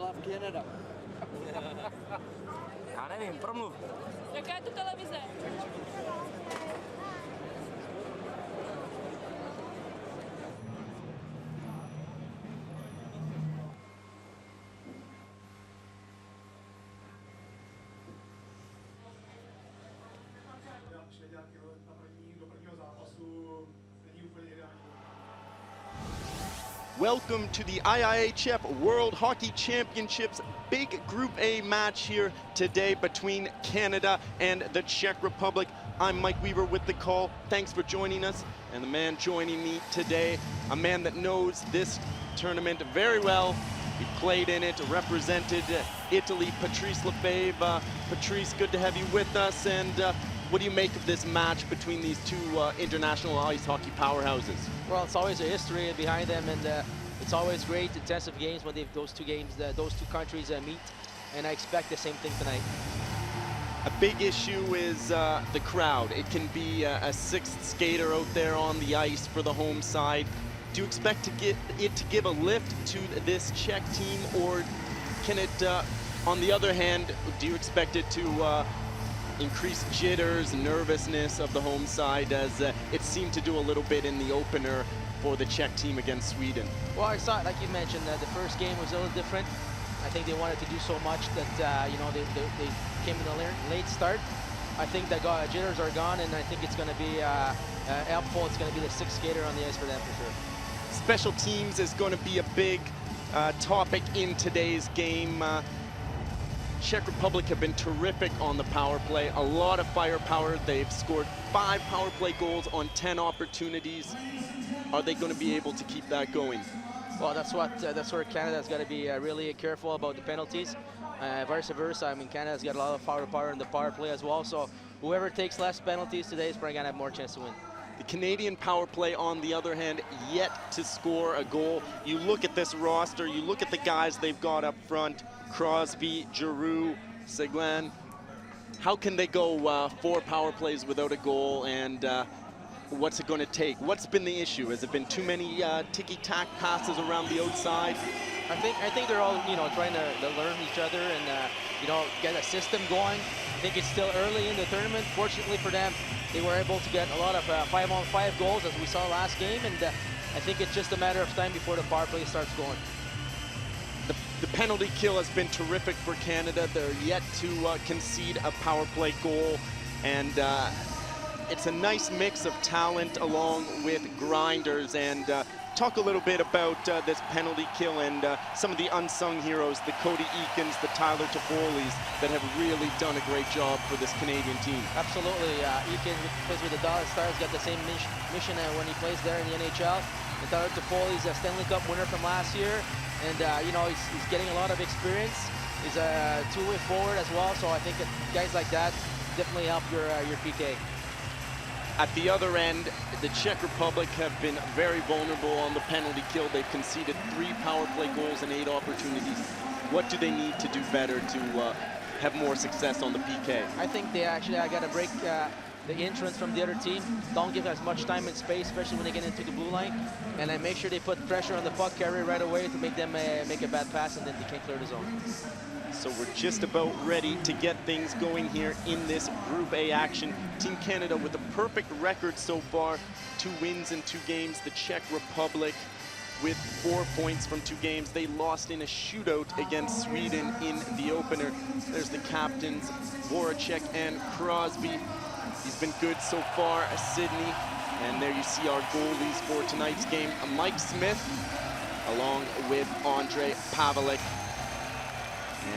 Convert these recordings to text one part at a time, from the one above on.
love Canada. Já nevím, promluv. Jaká je to televize? Welcome to the IIHF World Hockey Championships big Group A match here today between Canada and the Czech Republic. I'm Mike Weaver with the call. Thanks for joining us. And the man joining me today, a man that knows this tournament very well. He played in it, represented Italy, Patrice Lefebvre. Patrice, good to have you with us. And what do you make of this match between these two international ice hockey powerhouses? Well, it's always a history behind them, and it's always great, intensive games when those two countries meet, and I expect the same thing tonight. A big issue is the crowd. It can be a sixth skater out there on the ice for the home side. Do you expect to give a lift to this Czech team, or can it, on the other hand, do you expect it to increase jitters and nervousness of the home side, as it seemed to do a little bit in the opener for the Czech team against Sweden? Well, I saw it, like you mentioned, the first game was a little different. I think they wanted to do so much that you know, they came in a late start. I think the jitters are gone, and I think it's going to be helpful. It's going to be the sixth skater on the ice for them for sure. Special teams is going to be a big topic in today's game. Czech Republic have been terrific on the power play, a lot of firepower. They've scored 5 power play goals on 10 opportunities. Are they going to be able to keep that going? Well, that's where Canada's got to be really careful about the penalties. Vice versa, I mean, Canada's got a lot of firepower in the power play as well, so whoever takes less penalties today is probably going to have more chance to win. The Canadian power play, on the other hand, yet to score a goal. You look at this roster, you look at the guys they've got up front, Crosby, Giroux, Seguin. How can they go 4 power plays without a goal, and what's it going to take? What's been the issue? Has it been too many ticky-tack passes around the outside? I think they're all, you know, trying to learn each other and you know, get a system going. I think it's still early in the tournament. Fortunately for them, they were able to get a lot of 5-on-5 goals, as we saw last game, and I think it's just a matter of time before the power play starts going. The penalty kill has been terrific for Canada. They're yet to concede a power play goal, and it's a nice mix of talent along with grinders. And talk a little bit about this penalty kill and some of the unsung heroes, the Cody Eakins, the Tyler Toffoli's, that have really done a great job for this Canadian team. Absolutely. Eakins plays with the Dallas Stars, got the same mission when he plays there in the NHL. And Tyler Toffoli's a Stanley Cup winner from last year, and you know, he's getting a lot of experience. He's a two-way forward as well, so I think that guys like that definitely help your PK. At the other end, the Czech Republic have been very vulnerable on the penalty kill. They've conceded 3 power play goals and 8 opportunities. What do they need to do better to have more success on the PK? I think they actually got to break the entrance from the other team. Don't give as much time and space, especially when they get into the blue line. And then make sure they put pressure on the puck carrier right away to make them make a bad pass, and then they can't clear the zone. So we're just about ready to get things going here in this Group A action. Team Canada with a perfect record so far, 2 wins in 2 games. The Czech Republic with 4 points from 2 games. They lost in a shootout against Sweden in the opener. There's the captains, Voracek and Crosby. He's been good so far, Sydney. And there you see our goalies for tonight's game. Mike Smith, along with Andre Pavelec.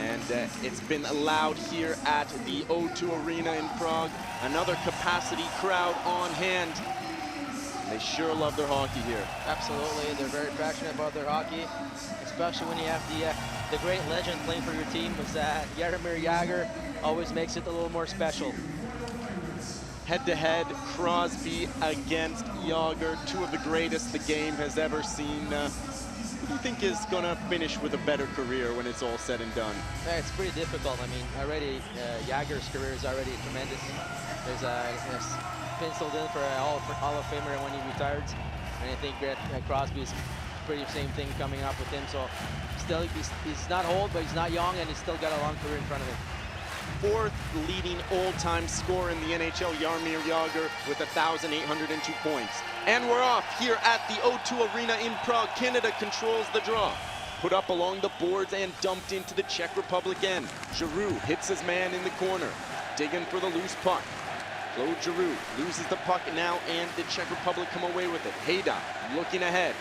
And it's been loud here at the O2 Arena in Prague. Another capacity crowd on hand. They sure love their hockey here. Absolutely, they're very passionate about their hockey, especially when you have the great legend playing for your team. Was Jaromir Jagr always makes it a little more special. Head-to-head, Crosby against Jagr, 2 of the greatest the game has ever seen. Who do you think is going to finish with a better career when it's all said and done? Yeah, it's pretty difficult. I mean, already Jagr's career is already tremendous. There's penciled in for a Hall of Famer when he retires, and I think Crosby is pretty same thing coming up with him. So still, he's not old, but he's not young, and he's still got a long career in front of him. Fourth leading all-time scorer in the NHL, Jaromir Jagr, with 1,802 points. And we're off here at the O2 Arena in Prague. Canada controls the draw. Put up along the boards and dumped into the Czech Republic end. Giroux hits his man in the corner, digging for the loose puck. Claude Giroux loses the puck now, and the Czech Republic come away with it. Hejda looking ahead,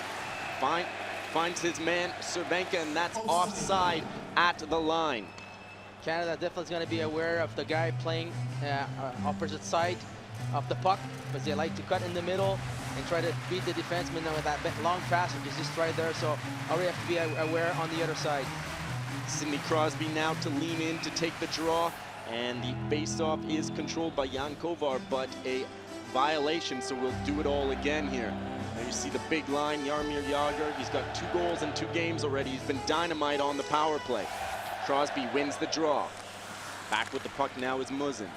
finds his man Cervenka, and that's offside at the line. Canada definitely is going to be aware of the guy playing opposite side of the puck, because they like to cut in the middle and try to beat the defenseman with that long pass, which is just right there. So already have to be aware on the other side. Sidney Crosby now to lean in to take the draw, and the face-off is controlled by Jan Kovar, but a violation, so we'll do it all again here. Now you see the big line, Jaromir Jagr. He's got 2 goals in 2 games already. He's been dynamite on the power play. Crosby wins the draw. Back with the puck now is Muzzin.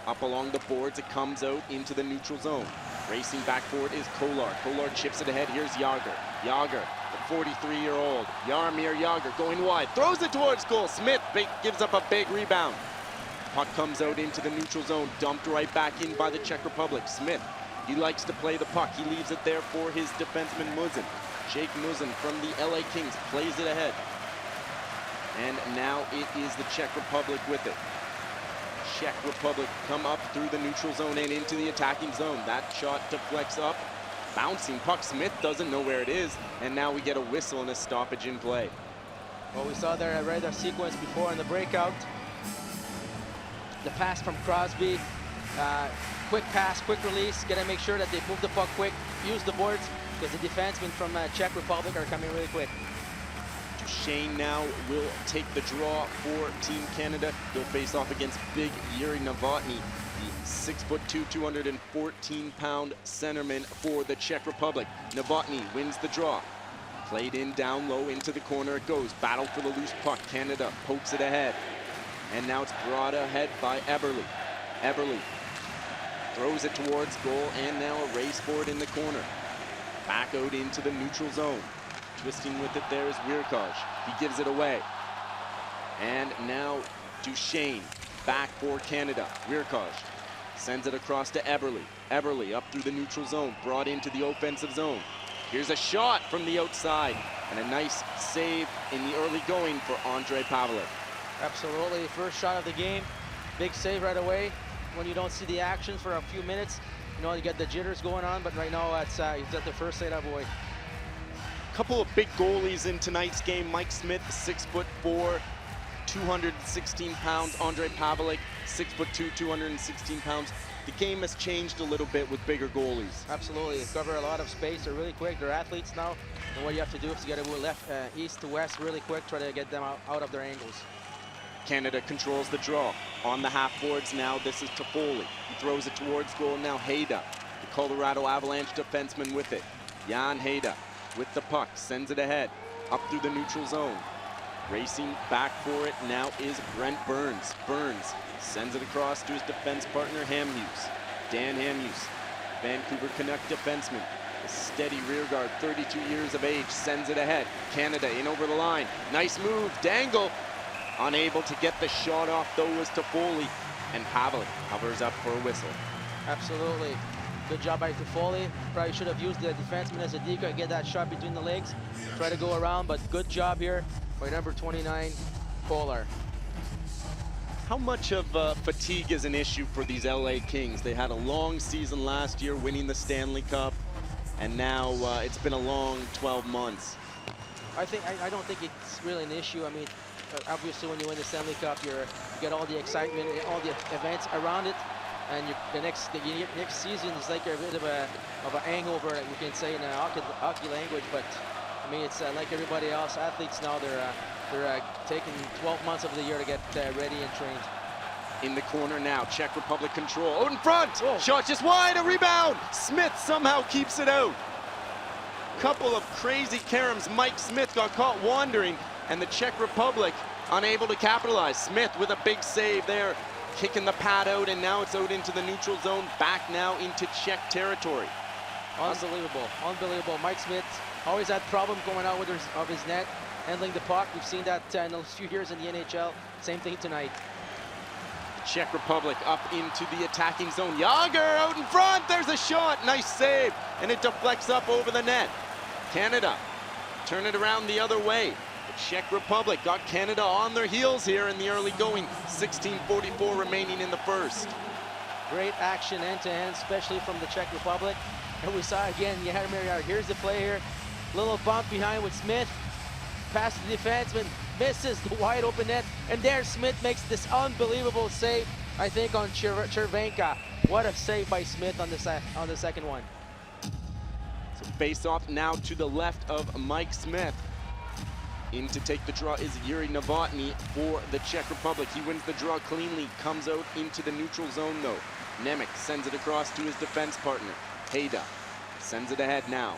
Up along the boards, it comes out into the neutral zone. Racing back forward is Kolar. Kolar chips it ahead. Here's Jagr. Jagr, the 43-year-old. Jaromir Jagr going wide. Throws it towards goal. Smith gives up a big rebound. Puck comes out into the neutral zone. Dumped right back in by the Czech Republic. Smith, he likes to play the puck. He leaves it there for his defenseman Muzzin. Jake Muzzin from the LA Kings plays it ahead. And now it is the Czech Republic with it. Czech Republic come up through the neutral zone and into the attacking zone. That shot deflects up. Bouncing puck. Smith doesn't know where it is. And now we get a whistle and a stoppage in play. Well, we saw their radar sequence before in the breakout. The pass from Crosby. Quick pass, quick release. Got to make sure that they move the puck quick. Use the boards, because the defensemen from Czech Republic are coming really quick. Duchesne now will take the draw for Team Canada. He'll face off against big Yuri Novotny, the 6'2", 214-pound centerman for the Czech Republic. Novotny wins the draw. Played in down low into the corner it goes. Battle for the loose puck. Canada pokes it ahead. And now it's brought ahead by Eberle. Eberle throws it towards goal, and now a race for it in the corner. Back out into the neutral zone. Twisting with it there is Wirkaj. He gives it away. And now Duchesne back for Canada. Wirkaj sends it across to Eberle. Eberle up through the neutral zone, brought into the offensive zone. Here's a shot from the outside, and a nice save in the early going for Ondrej Pavelec. Absolutely, first shot of the game. Big save right away. When you don't see the action for a few minutes, you know, you get the jitters going on, but right now he's at the first save, boy. Couple of big goalies in tonight's game. Mike Smith, 6'4", 216 pounds. Ondrej Pavelec, 6'2", 216 pounds. The game has changed a little bit with bigger goalies. Absolutely, they cover a lot of space. They're really quick. They're athletes now. And what you have to do is you got to go left, east to west really quick, try to get them out of their angles. Canada controls the draw. On the half boards now, this is Toffoli. He throws it towards goal. Now Hejda, the Colorado Avalanche defenseman with it. Jan Hejda with the puck, sends it ahead, up through the neutral zone. Racing back for it now is Brent Burns. Burns sends it across to his defense partner, Hamhuis. Dan Hamhuis, Vancouver Canuck defenseman. A steady rear guard, 32 years of age, sends it ahead. Canada in over the line. Nice move, Dangle. Unable to get the shot off, though, was Toffoli. And Pavelec covers up for a whistle. Absolutely. Good job by Toffoli. Probably should have used the defenseman as a decoy, get that shot between the legs, try to go around, but good job here by number 29, Kolar. How much of fatigue is an issue for these LA Kings? They had a long season last year, winning the Stanley Cup, and now it's been a long 12 months. I don't think it's really an issue. I mean, obviously when you win the Stanley Cup, you get all the excitement, all the events around it. And the next season is like a bit of an hangover, like we can say in hockey language. But I mean, it's like everybody else. Athletes now, they're taking 12 months of the year to get ready and trained. In the corner now, Czech Republic control. Out in front, whoa. Shot just wide, a rebound. Smith somehow keeps it out. Couple of crazy caroms. Mike Smith got caught wandering, and the Czech Republic unable to capitalize. Smith with a big save there. Kicking the pad out, and now it's out into the neutral zone, back now into Czech territory. Unbelievable, unbelievable. Mike Smith always had problems going out of his net, handling the puck. We've seen that in a few years in the NHL. Same thing tonight. Czech Republic up into the attacking zone. Yager out in front. There's a shot. Nice save. And it deflects up over the net. Canada turn it around the other way. The Czech Republic got Canada on their heels here in the early going. 16:44 remaining in the first. Great action end-to-end, especially from the Czech Republic. And we saw again, Jaromír Jágr. Here's the play here. Little bump behind with Smith. Pass to the defenseman. Misses the wide open net. And there Smith makes this unbelievable save, I think, on Chervenka. What a save by Smith on the second one. So face off now to the left of Mike Smith. In to take the draw is Yuri Novotny for the Czech Republic. He wins the draw cleanly, comes out into the neutral zone though. Nemec sends it across to his defense partner. Hejda sends it ahead now.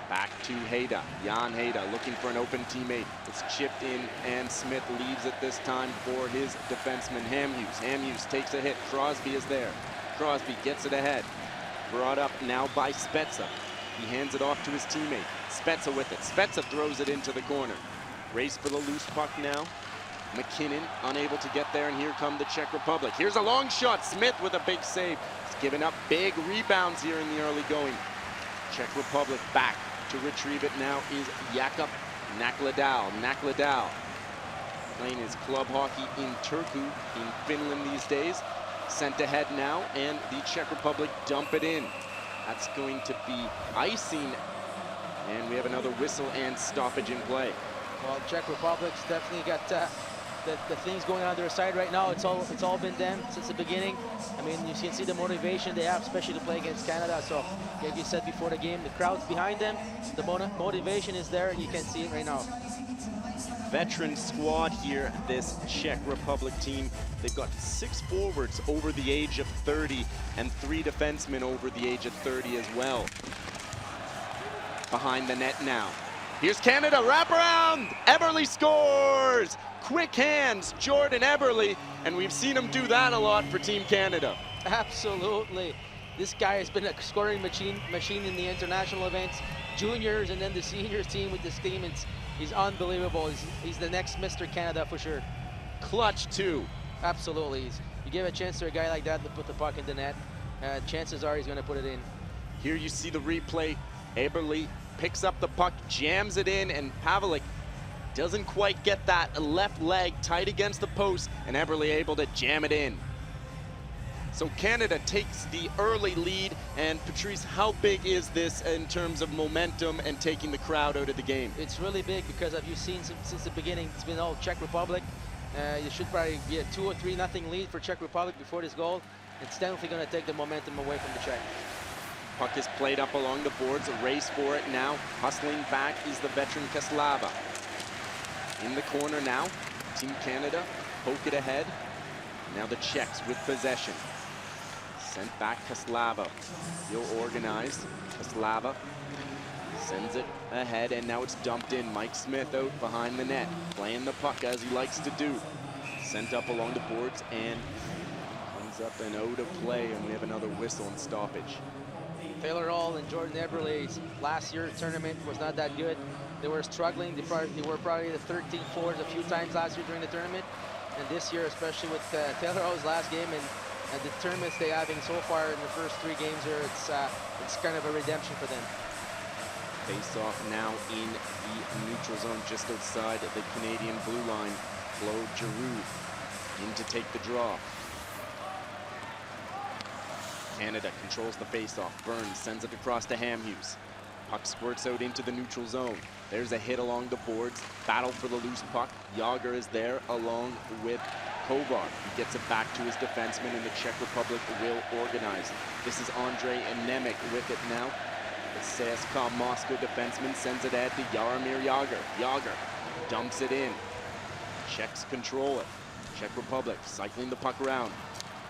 Back to Hejda. Jan Hejda looking for an open teammate. It's chipped in and Smith leaves it this time for his defenseman Hamhuis. Hamhuis takes a hit. Crosby is there. Crosby gets it ahead. Brought up now by Spezza. He hands it off to his teammate. Spezza with it. Spezza throws it into the corner. Race for the loose puck now. McKinnon unable to get there, and here come the Czech Republic. Here's a long shot. Smith with a big save. He's given up big rebounds here in the early going. Czech Republic back to retrieve it now is Jakub Nakladal. Nakladal playing his club hockey in Turku in Finland these days. Sent ahead now, and the Czech Republic dump it in. That's going to be icing, and we have another whistle and stoppage in play. Well, Czech Republic's definitely got the things going on their side right now. It's all been them since the beginning. I mean, you can see the motivation they have, especially to play against Canada. So, like you said before the game, the crowd's behind them. The motivation is there, and you can see it right now. Veteran squad here, this Czech Republic team. They've got 6 forwards over the age of 30 and 3 defensemen over the age of 30 as well. Behind the net now. Here's Canada, wraparound! Eberle scores! Quick hands, Jordan Eberle, and we've seen him do that a lot for Team Canada. Absolutely. This guy has been a scoring machine in the international events, juniors, and then the seniors team with this team. He's unbelievable. He's the next Mr. Canada for sure. Clutch too. Absolutely. You give a chance to a guy like that to put the puck in the net, chances are he's going to put it in. Here you see the replay. Eberle picks up the puck, jams it in, and Pavelik doesn't quite get that left leg tight against the post, and Eberle able to jam it in. So Canada takes the early lead, and Patrice, how big is this in terms of momentum and taking the crowd out of the game? It's really big because, as you've seen since the beginning, it's been all Czech Republic. You should probably be a 2 or 3-0 lead for Czech Republic before this goal. It's definitely going to take the momentum away from the Czech. Puck is played up along the boards, a race for it now. Hustling back is the veteran Kaslava. In the corner now, Team Canada poke it ahead. Now the Czechs with possession. Sent back Kaslava. He'll organize. Kaslava sends it ahead, and now it's dumped in. Mike Smith out behind the net, playing the puck as he likes to do. Sent up along the boards and comes up an out of play, and we have another whistle and stoppage. Taylor Hall and Jordan Eberle's last year's tournament was not that good. They were struggling. They were probably the 13th forwards a few times last year during the tournament. And this year, especially with Taylor Hall's last game and the tournaments they're having so far in the first 3 games here, it's kind of a redemption for them. Face off now in the neutral zone just outside the Canadian blue line. Claude Giroux in to take the draw. Canada controls the face-off. Burns sends it across to Hamhuis. Puck squirts out into the neutral zone. There's a hit along the boards. Battle for the loose puck. Jágr is there along with Kovar. He gets it back to his defenseman, and the Czech Republic will organize. This is Andrei Nemec with it now. The CSKA Moscow defenseman sends it ahead to Jaromír Jágr. Jágr dumps it in. Czechs control it. Czech Republic cycling the puck around.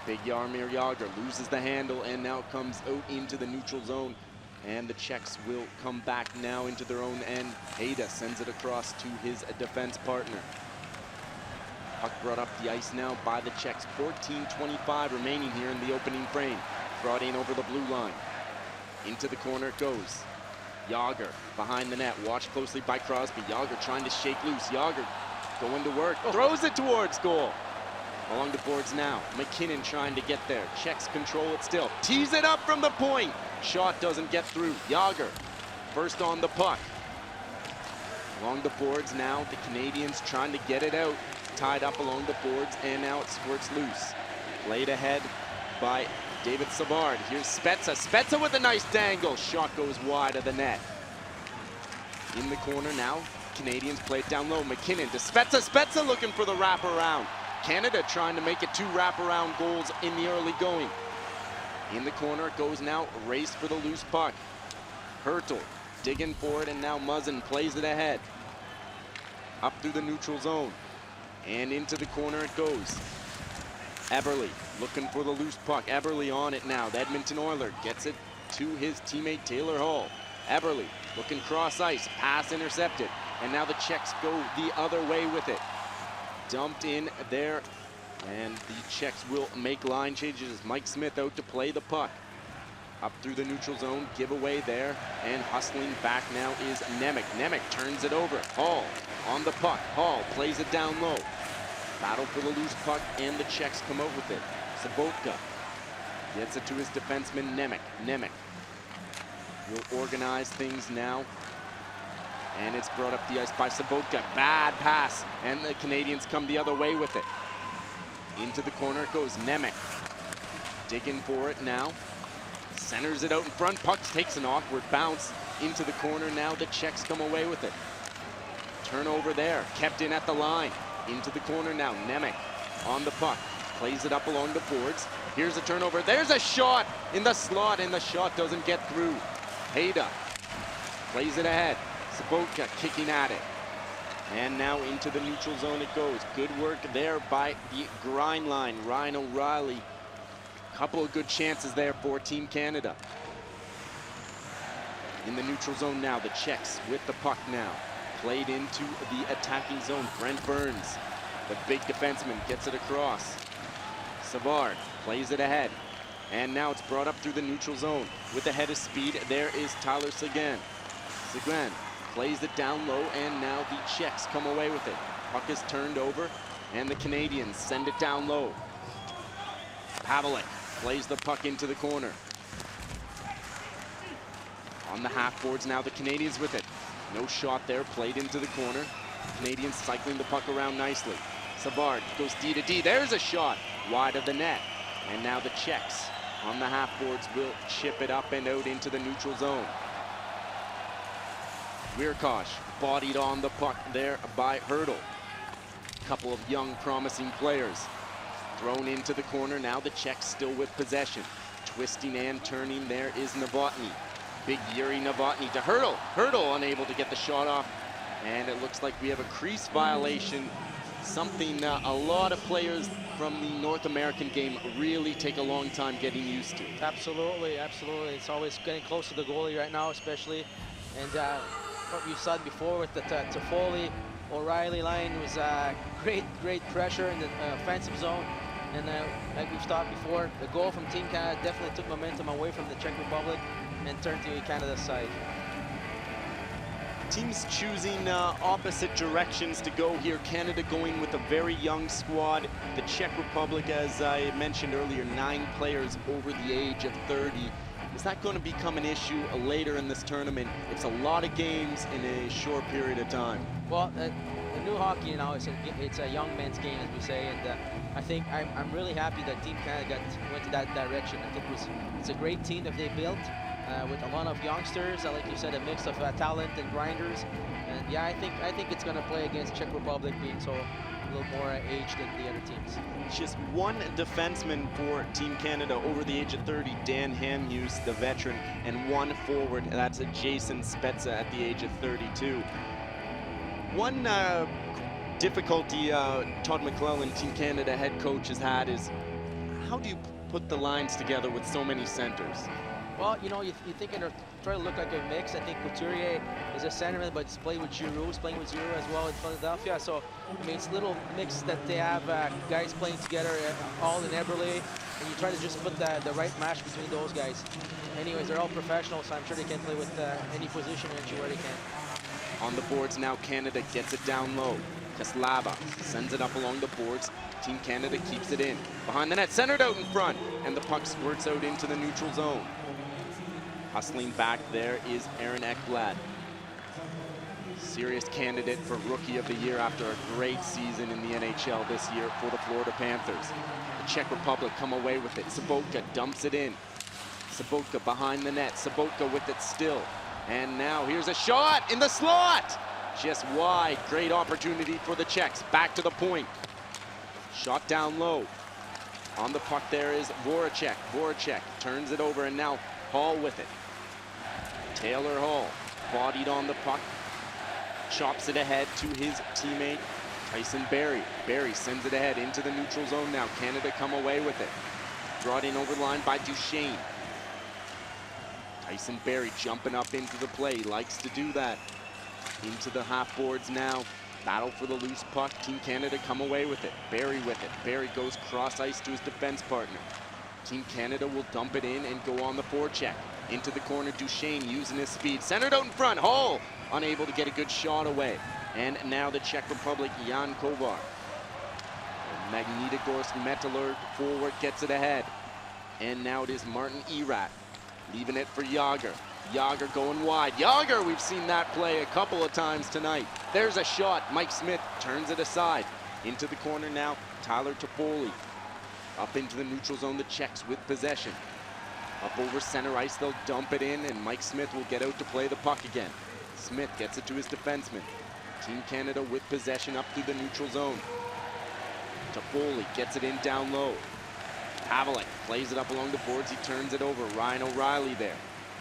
Big Jaromír Jágr loses the handle and now comes out into the neutral zone. And the Czechs will come back now into their own end. Hejda sends it across to his defense partner. Puck brought up the ice now by the Czechs. 14:25 remaining here in the opening frame. Brought in over the blue line. Into the corner it goes. Yager behind the net, watched closely by Crosby. Yager trying to shake loose. Yager going to work, throws it towards goal. Along the boards now, McKinnon trying to get there. Czechs control it still. Tees it up from the point. Shot doesn't get through. Yager first on the puck. Along the boards now, the Canadians trying to get it out. Tied up along the boards, and now it squirts loose. Played ahead by David Savard. Here's Spezza. Spezza with a nice dangle. Shot goes wide of the net. In the corner now, Canadians play it down low. McKinnon to Spezza. Spezza looking for the wraparound. Canada trying to make it 2 wraparound goals in the early going. In the corner it goes now, race for the loose puck. Hertel digging for it, and now Muzzin plays it ahead. Up through the neutral zone. And into the corner it goes. Eberle looking for the loose puck. Eberle on it now. The Edmonton Oiler gets it to his teammate Taylor Hall. Eberle looking cross ice. Pass intercepted. And now the Czechs go the other way with it. Dumped in there, and the Czechs will make line changes. Mike Smith out to play the puck. Up through the neutral zone, giveaway there, and hustling back now is Nemec. Nemec turns it over. Hall on the puck. Hall plays it down low. Battle for the loose puck, and the Czechs come out with it. Sabotka gets it to his defenseman Nemec. Nemec will organize things now. And it's brought up the ice by Sabotka. Bad pass, and the Canadians come the other way with it. Into the corner it goes. Nemec digging for it now. Centers it out in front. Puck takes an awkward bounce into the corner now. The Czechs come away with it. Turnover there, kept in at the line. Into the corner now. Nemec on the puck. Plays it up along the boards. Here's a turnover. There's a shot in the slot, and the shot doesn't get through. Hayda plays it ahead. Sabotka kicking at it. And now into the neutral zone it goes. Good work there by the grind line. Ryan O'Reilly. Couple of good chances there for Team Canada. In the neutral zone now, the Czechs with the puck now. Played into the attacking zone. Brent Burns, the big defenseman, gets it across. Savard plays it ahead. And now it's brought up through the neutral zone. With the head of speed, there is Tyler Seguin. Seguin plays it down low, and now the Czechs come away with it. Puck is turned over, and the Canadians send it down low. Pavelec plays the puck into the corner. On the half boards now, the Canadians with it. No shot there, played into the corner. Canadians cycling the puck around nicely. Savard goes D to D. There's a shot wide of the net. And now the Czechs on the half boards will chip it up and out into the neutral zone. Wirkosh bodied on the puck there by Hertel. Couple of young promising players. Thrown into the corner, now the Czechs still with possession. Twisting and turning, there is Novotny. Big Yuri Novotny to Hertel. Hertel unable to get the shot off. And it looks like we have a crease violation. Something a lot of players from the North American game really take a long time getting used to. Absolutely, absolutely. It's always getting close to the goalie right now, especially. And what we saw before with the Toffoli, O'Reilly line was great pressure in the offensive zone. And like we've talked before, the goal from Team Canada definitely took momentum away from the Czech Republic and turned to Canada's side. Teams choosing opposite directions to go here. Canada going with a very young squad. The Czech Republic, as I mentioned earlier, 9 players over the age of 30. Is that going to become an issue later in this tournament? It's a lot of games in a short period of time. Well, the new hockey, you know, it's a young man's game, as we say, and I think I'm really happy that Team Canada went to that direction. I think it's a great team that they built with a lot of youngsters, like you said, a mix of talent and grinders. And yeah, I think it's going to play against Czech Republic being so a little more aged than the other teams. Just one defenseman for Team Canada over the age of 30, Dan Hamhuis, the veteran, and one forward, that's Jason Spezza at the age of 32. One difficulty Todd McClellan, Team Canada head coach, has had is how do you put the lines together with so many centers? Well, you know, you're thinking they're trying to look like a mix. I think Couturier is a centerman, but he's playing with Giroux. He's playing with Giroux as well in Philadelphia. So, I mean, it's a little mix that they have guys playing together, all in Eberle. and you try to just put the right match between those guys. Anyways, they're all professionals, so I'm sure they can play with any position and where they can. On the boards now, Canada gets it down low. Kaslava sends it up along the boards. Team Canada keeps it in. Behind the net, centered out in front, and the puck squirts out into the neutral zone. Hustling back there is Aaron Ekblad. Serious candidate for Rookie of the Year after a great season in the NHL this year for the Florida Panthers. The Czech Republic come away with it. Sobotka dumps it in. Sobotka behind the net. Sobotka with it still. And now here's a shot in the slot. Just wide. Great opportunity for the Czechs. Back to the point. Shot down low. On the puck there is Voracek. Voracek turns it over, and now Hall with it. Taylor Hall bodied on the puck. Chops it ahead to his teammate Tyson Barrie. Barrie sends it ahead into the neutral zone now. Canada come away with it. Brought in over the line by Duchesne. Tyson Barrie jumping up into the play. Likes to do that. Into the half boards now. Battle for the loose puck. Team Canada come away with it. Barrie with it. Barrie goes cross ice to his defense partner. Team Canada will dump it in and go on the forecheck. Into the corner, Duchesne using his speed. Centered out in front. Hall unable to get a good shot away. And now the Czech Republic, Jan Kovar. Magnitogorsk Metallurg forward gets it ahead. And now it is Martin Erat leaving it for Yager. Yager going wide. Yager, we've seen that play a couple of times tonight. There's a shot. Mike Smith turns it aside. Into the corner now, Tyler Toffoli. Up into the neutral zone, the Czechs with possession. Up over center ice, they'll dump it in, and Mike Smith will get out to play the puck again. Smith gets it to his defenseman. Team Canada with possession up through the neutral zone. Toffoli gets it in down low. Havlicek plays it up along the boards. He turns it over. Ryan O'Reilly there.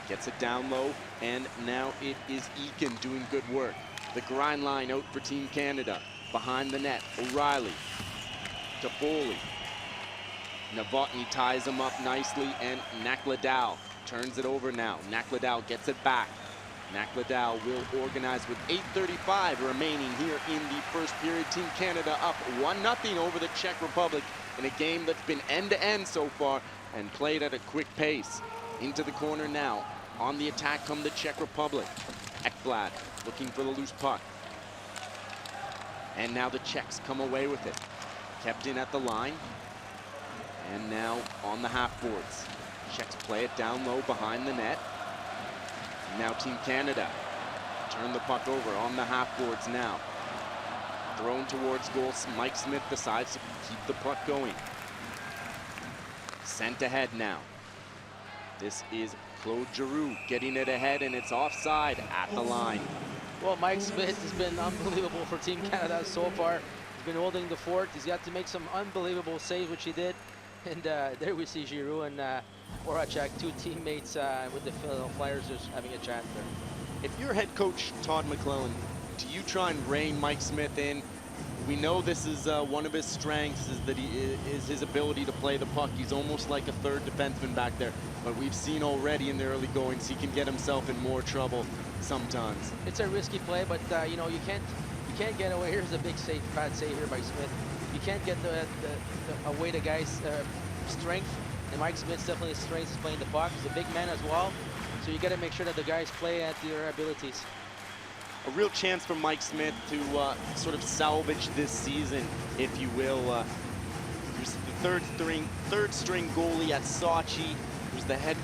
Gets it down low, and now it is Eakin doing good work. The grind line out for Team Canada. Behind the net, O'Reilly. Toffoli. Novotny ties him up nicely, and Nakladal turns it over now. Nakladal gets it back. Nakladal will organize with 8:35 remaining here in the first period. Team Canada up 1-0 over the Czech Republic in a game that's been end-to-end so far and played at a quick pace. Into the corner now. On the attack come the Czech Republic. Ekblad looking for the loose puck. And now the Czechs come away with it. Kept in at the line. And now on the half boards. Czechs play it down low behind the net. Now Team Canada turn the puck over on the half boards now. Thrown towards goal. Mike Smith decides to keep the puck going. Sent ahead now. This is Claude Giroux getting it ahead, and it's offside at the line. Well, Mike Smith has been unbelievable for Team Canada so far. He's been holding the fort. He's got to make some unbelievable saves, which he did. And there we see Giroux and Voracek, two teammates with the Philadelphia Flyers, just having a chat there. If you're head coach Todd McClellan, do you try and rein Mike Smith in? We know this is one of his strengths, is that is his ability to play the puck. He's almost like a third defenseman back there. But we've seen already in the early goings, he can get himself in more trouble sometimes. It's a risky play, but you know, you can't get away. Here's a big save, bad save here by Smith. You can't get away the guy's strength, and Mike Smith's definitely strength is playing the puck. He's a big man as well, so you got to make sure that the guys play at their abilities. A real chance for Mike Smith to sort of salvage this season, if you will. He was the third string goalie at Sochi. He was the head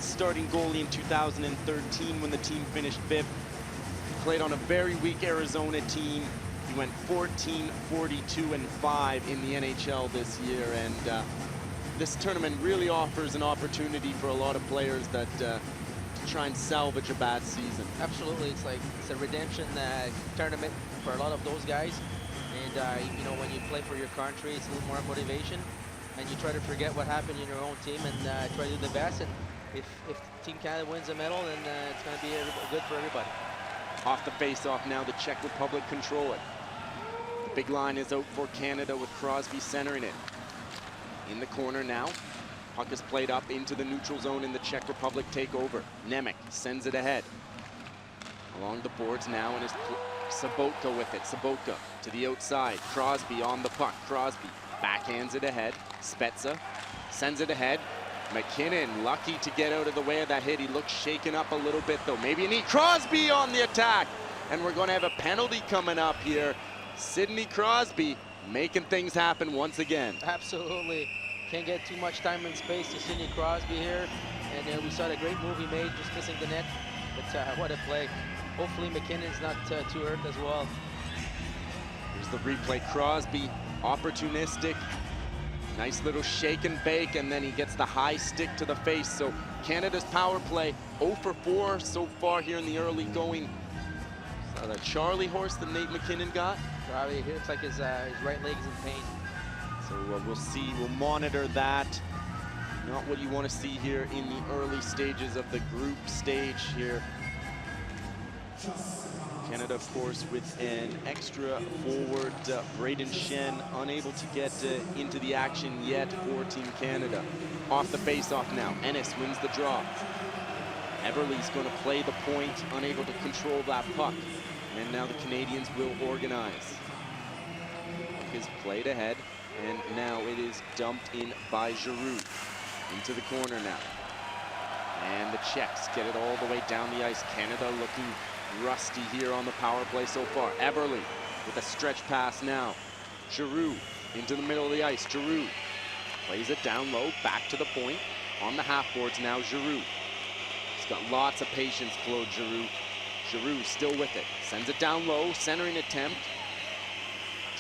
starting goalie in 2013 when the team finished 5th. He played on a very weak Arizona team. He went 14, 42, and 5 in the NHL this year, and this tournament really offers an opportunity for a lot of players that to try and salvage a bad season. Absolutely, it's a redemption tournament for a lot of those guys, and you know, when you play for your country, it's a little more motivation, and you try to forget what happened in your own team and try to do the best. And if Team Canada wins a medal, then it's going to be good for everybody. Off the face-off now, the Czech Republic control it. The big line is out for Canada with Crosby centering it. In the corner now. Puck is played up into the neutral zone in the Czech Republic takeover. Nemec sends it ahead. Along the boards now, and is Sobotka with it. Sobotka to the outside. Crosby on the puck. Crosby backhands it ahead. Spezza sends it ahead. McKinnon lucky to get out of the way of that hit. He looks shaken up a little bit though. Maybe a knee. Crosby on the attack. And we're going to have a penalty coming up here. Sidney Crosby making things happen once again. Absolutely. Can't get too much time and space to Sidney Crosby here. And we saw the great move he made, just missing the net. But what a play. Hopefully McKinnon's not too hurt as well. Here's the replay. Crosby, opportunistic. Nice little shake and bake, and then he gets the high stick to the face. So Canada's power play 0 for 4 so far here in the early going. So that Charlie horse that Nate McKinnon got. Probably, it looks like his right leg's in pain. So we'll see, we'll monitor that. Not what you want to see here in the early stages of the group stage here. Canada, of course, with an extra forward, Braden Shen, unable to get into the action yet for Team Canada. Off the face-off now, Ennis wins the draw. Everly's going to play the point, unable to control that puck. And now the Canadians will organize. Puck is played ahead, and now it is dumped in by Giroux. Into the corner now. And the Czechs get it all the way down the ice. Canada looking rusty here on the power play so far. Everly with a stretch pass now. Giroux into the middle of the ice. Giroux plays it down low, back to the point. On the half boards now, Giroux. He's got lots of patience, Claude Giroux. Giroux still with it. Sends it down low, centering attempt.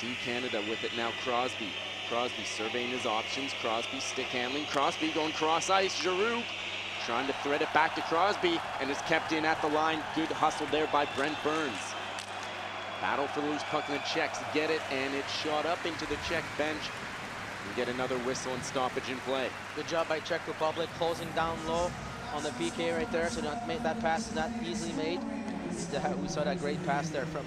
Team Canada with it now, Crosby. Crosby surveying his options. Crosby stick handling. Crosby going cross ice. Giroux trying to thread it back to Crosby, and it's kept in at the line. Good hustle there by Brent Burns. Battle for the loose puck, and the Czechs get it, and it's shot up into the Czech bench. We get another whistle and stoppage in play. Good job by Czech Republic, closing down low on the PK right there, so that pass is not easily made. We saw that great pass there from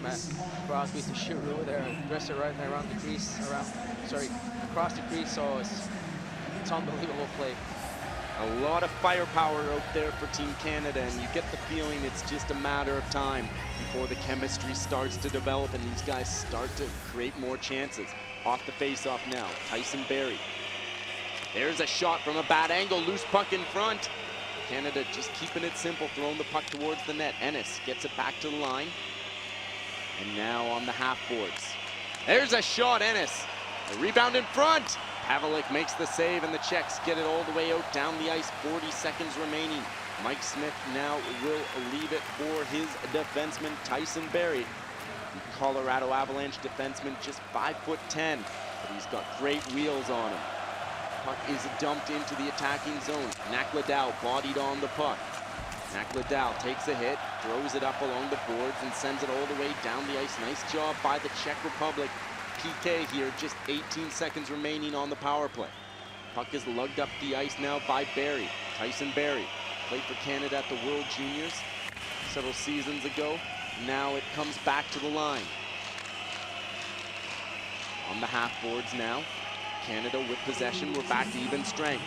Crosby to Giroux there, dresser right around the crease, across the crease, so it's unbelievable play. A lot of firepower out there for Team Canada, and you get the feeling it's just a matter of time before the chemistry starts to develop and these guys start to create more chances. Off the face-off now, Tyson Barrie. There's a shot from a bad angle, loose puck in front. Canada just keeping it simple, throwing the puck towards the net. Ennis gets it back to the line. And now on the half boards. There's a shot, Ennis. A rebound in front. Havlik makes the save, and the Czechs get it all the way out down the ice. 40 seconds remaining. Mike Smith now will leave it for his defenseman, Tyson Barrie. The Colorado Avalanche defenseman, just 5'10", but he's got great wheels on him. Puck is dumped into the attacking zone. Nack-Liddell bodied on the puck. Nack-Liddell takes a hit, throws it up along the boards, and sends it all the way down the ice. Nice job by the Czech Republic. PK here, just 18 seconds remaining on the power play. Puck is lugged up the ice now by Barrie. Tyson Barrie played for Canada at the World Juniors several seasons ago. Now it comes back to the line. On the half boards now. Canada with possession, we're back to even strength.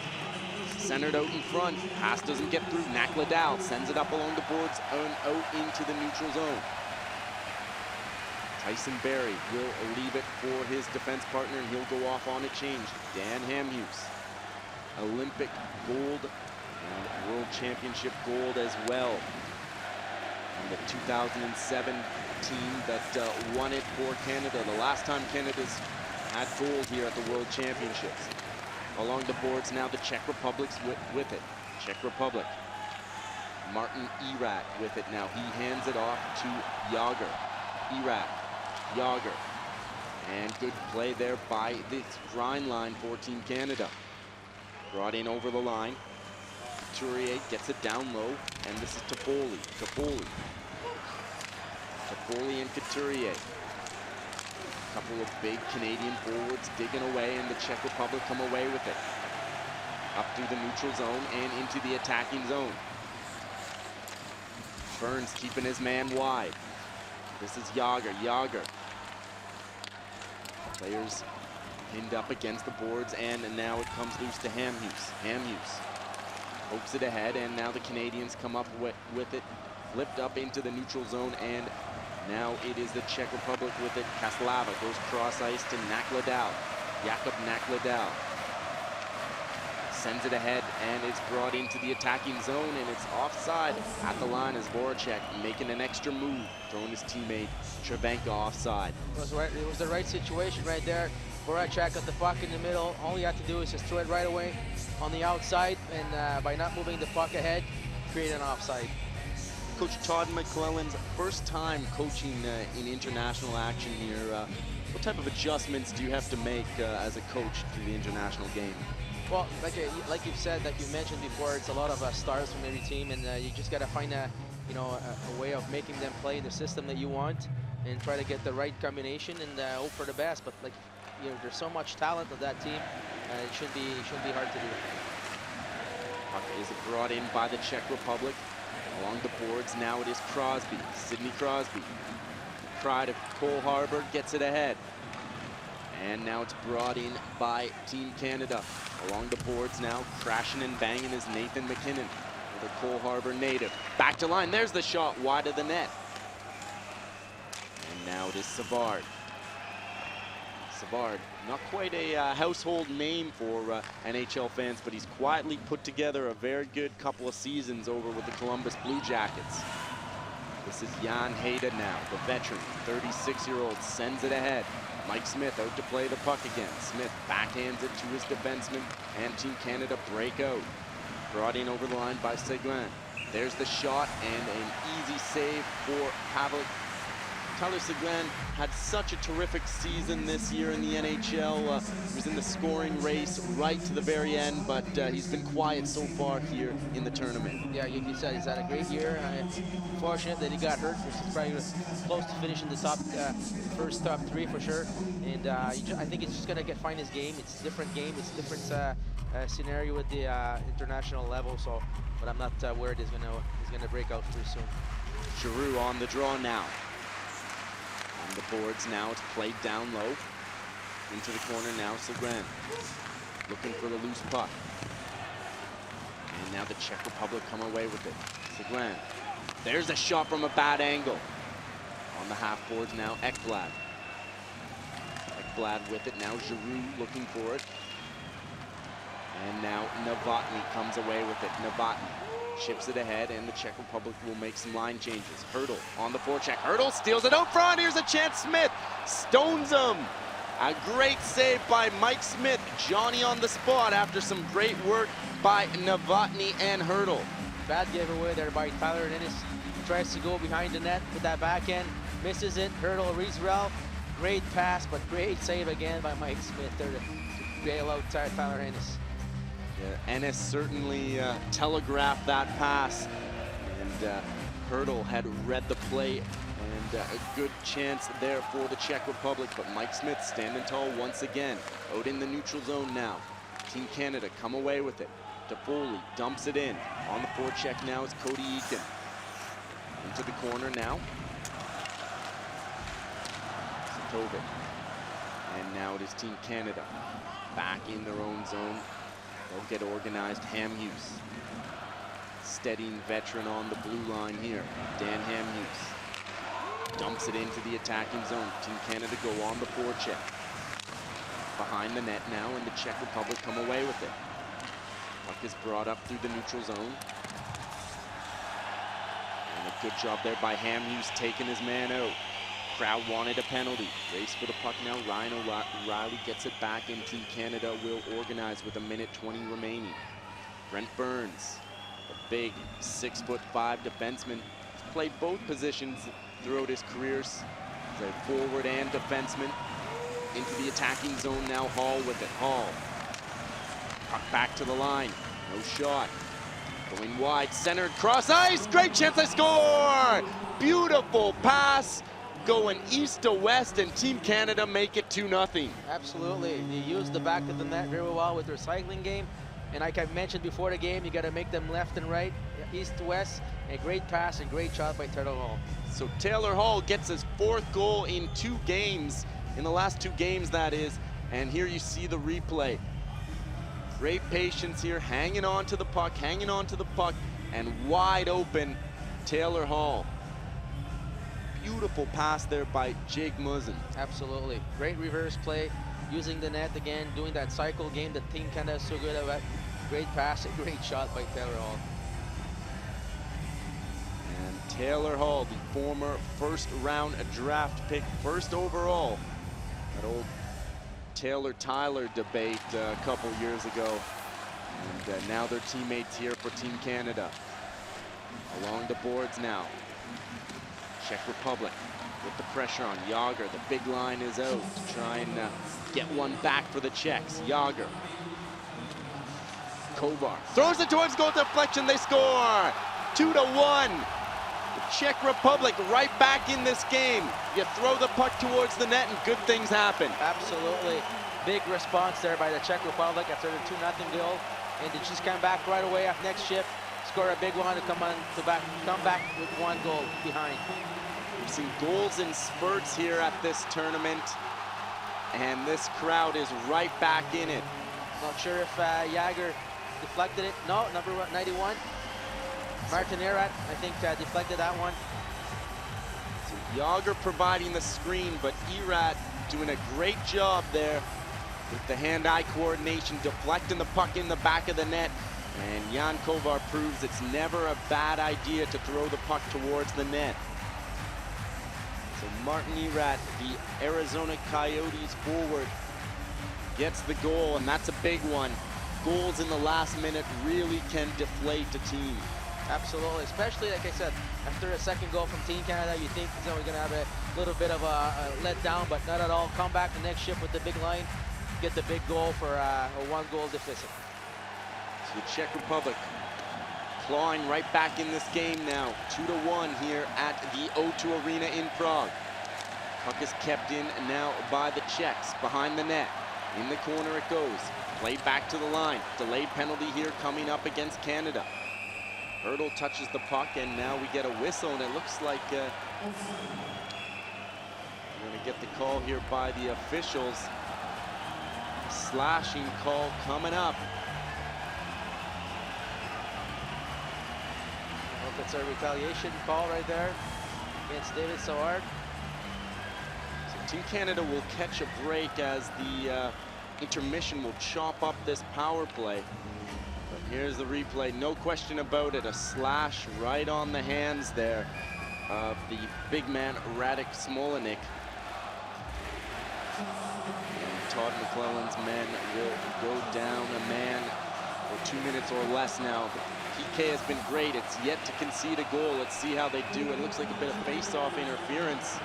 Centered out in front, pass doesn't get through. Nack-Liddell sends it up along the boards and out into the neutral zone. Tyson Barrie will leave it for his defense partner, and he'll go off on a change. Dan Hamhuis, Olympic gold and World Championship gold as well. And the 2007 team that won it for Canada. The last time Canada's had gold here at the World Championships. Along the boards now, the Czech Republic's with it. Czech Republic. Martin Erat with it now. He hands it off to Yager. Erat, Yager. And good play there by the grind line for Team Canada. Brought in over the line. Couturier gets it down low, and this is Toffoli. Toffoli and Couturier. Couple of big Canadian forwards digging away, and the Czech Republic come away with it. Up through the neutral zone and into the attacking zone. Burns keeping his man wide. This is Yager. Players pinned up against the boards, and now it comes loose to Hamhuis. Pokes it ahead, and now the Canadians come up with it. Flipped up into the neutral zone, and now it is the Czech Republic with it. Kaslava goes cross ice to Nack-Liddell. Jakob Nack-Liddell. sends it ahead, and it's brought into the attacking zone, and it's offside at the line as Voracek making an extra move, throwing his teammate Cervenka offside. It was the right situation right there. Voracek got the puck in the middle. All you have to do is just throw it right away on the outside, and by not moving the puck ahead, create an offside. Coach Todd McClellan's first time coaching in international action here. What type of adjustments do you have to make as a coach to the international game? Well, like you've said, like you mentioned before, it's a lot of stars from every team, and you just got to find a way of making them play the system that you want, and try to get the right combination and hope for the best. But there's so much talent of that team, it should be hard to do. Puck is brought in by the Czech Republic. Along the boards, now it is Crosby, Sidney Crosby. Pride of Cole Harbour gets it ahead. And now it's brought in by Team Canada. Along the boards now, crashing and banging is Nathan McKinnon with a Cole Harbour native. Back to line, there's the shot wide of the net. And now it is Savard. Savard, not quite a household name for NHL fans, but he's quietly put together a very good couple of seasons over with the Columbus Blue Jackets. This is Jan Hayda now, the veteran, 36-year-old, sends it ahead. Mike Smith out to play the puck again. Smith backhands it to his defenseman, and Team Canada break out. Brought in over the line by Seguin. There's the shot, and an easy save for Pavel. Tyler Seguin had such a terrific season this year in the NHL. He was in the scoring race right to the very end, but he's been quiet so far here in the tournament. Yeah, you said he's had a great year. Fortunate that he got hurt, which is probably close to finishing the first top three for sure. And I think he's just gonna find his game. It's a different game. It's a different scenario with the international level. So, but I'm not worried he's gonna break out pretty soon. Giroux on the draw now. On the boards now, it's played down low. Into the corner now, Seguin. Looking for the loose puck. And now the Czech Republic come away with it. Seguin. There's a shot from a bad angle. On the half boards now, Ekblad. Ekblad with it, now Giroux looking for it. And now Novotny comes away with it. Novotny chips it ahead, and the Czech Republic will make some line changes. Hurdle on the forecheck. Hurdle steals it out front. Here's a chance. Smith stones him. A great save by Mike Smith. Johnny on the spot after some great work by Novotny and Hurdle. Bad giveaway there by Tyler Ennis. Tries to go behind the net with that backhand. Misses it. Hurdle reads Ralph. Great pass, but great save again by Mike Smith there to bail out Tyler Ennis. Yeah, Ennis certainly telegraphed that pass, and Hurdle had read the play, and a good chance there for the Czech Republic, but Mike Smith standing tall once again. Out in the neutral zone now. Team Canada come away with it. DeFoley dumps it in. On the forecheck now is Cody Eakin. Into the corner now. Satovic. And now it is Team Canada back in their own zone. They'll get organized. Hamhuis, steadying veteran on the blue line here. Dan Hamhuis dumps it into the attacking zone. Team Canada go on the forecheck. Behind the net now, and the Czech Republic come away with it. Puck is brought up through the neutral zone. And a good job there by Hamhuis taking his man out. Crowd wanted a penalty. Race for the puck now. Ryan O'Reilly gets it back, and Team Canada will organize with 1:20 remaining. Brent Burns, a big 6'5" defenseman. He's played both positions throughout his careers. He's a forward and defenseman. Into the attacking zone now. Hall with it. Hall. Puck back to the line. No shot. Going wide. Centered. Cross ice. Great chance to score. Beautiful pass. Going east to west, and Team Canada make it 2-0. Absolutely. They used the back of the net very well with their cycling game. And like I mentioned before the game, you got to make them left and right, east to west. A great pass and great shot by Taylor Hall. So Taylor Hall gets his 4th goal in 2 games, in the last 2 games that is. And here you see the replay. Great patience here, hanging on to the puck, and wide open Taylor Hall. Beautiful pass there by Jake Muzzin. Absolutely. Great reverse play, using the net again, doing that cycle game that Team Canada is so good at. Great pass and great shot by Taylor Hall. And Taylor Hall, the former first-round draft pick, first overall. That old Taylor-Tyler debate a couple years ago. And now they're teammates here for Team Canada. Along the boards now. Czech Republic with the pressure on Yager. The big line is out to try and get one back for the Czechs. Yager. Kovar throws it towards goal deflection. They score 2-1. The Czech Republic right back in this game. You throw the puck towards the net and good things happen. Absolutely. Big response there by the Czech Republic after the 2-0 goal. And they just come back right away after next shift, score a big one to come back with 1 goal behind. We've seen goals in spurts here at this tournament, and this crowd is right back in it. Not sure if Yager deflected it. No, number 91. Martin Erat, I think, deflected that one. So Yager providing the screen, but Erat doing a great job there with the hand-eye coordination, deflecting the puck in the back of the net. And Jan Kovar proves it's never a bad idea to throw the puck towards the net. So Martin Erat, the Arizona Coyotes forward, gets the goal, and that's a big one. Goals in the last minute really can deflate a team. Absolutely, especially, like I said, after a second goal from Team Canada, you think we're going to have a little bit of a letdown, but not at all. Come back the next shift with the big line, get the big goal for a 1-goal deficit. So the Czech Republic clawing right back in this game now. 2-1 here at the O2 Arena in Prague. Puck is kept in now by the Czechs behind the net. In the corner it goes. Played back to the line. Delayed penalty here coming up against Canada. Hurdle touches the puck, and now we get a whistle, and it looks like we're going to get the call here by the officials. Slashing call coming up. I hope it's a retaliation call right there against David Saward. So Team Canada will catch a break as the intermission will chop up this power play. But here's the replay, no question about it. A slash right on the hands there of the big man, Radek Smolenic. And Todd McClellan's men will go down a man for 2 minutes or less now. PK has been great. It's yet to concede a goal. Let's see how they do. It looks like a bit of face-off interference.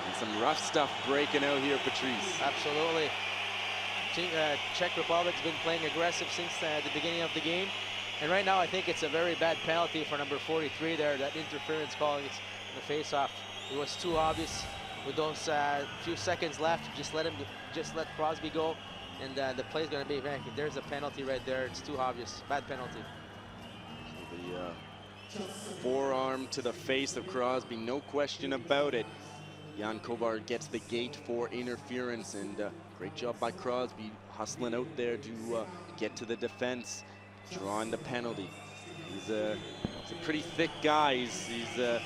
And some rough stuff breaking out here, Patrice. Absolutely. Czech Republic's been playing aggressive since the beginning of the game. And right now, I think it's a very bad penalty for number 43 there. That interference call is the face-off. It was too obvious with those few seconds left. Just let Crosby go, and the play's going to be back. There's a penalty right there. It's too obvious. Bad penalty. The forearm to the face of Crosby, no question about it. Jan Kovar gets the gate for interference, and great job by Crosby hustling out there to get to the defense, drawing the penalty. He's a pretty thick guy. He's a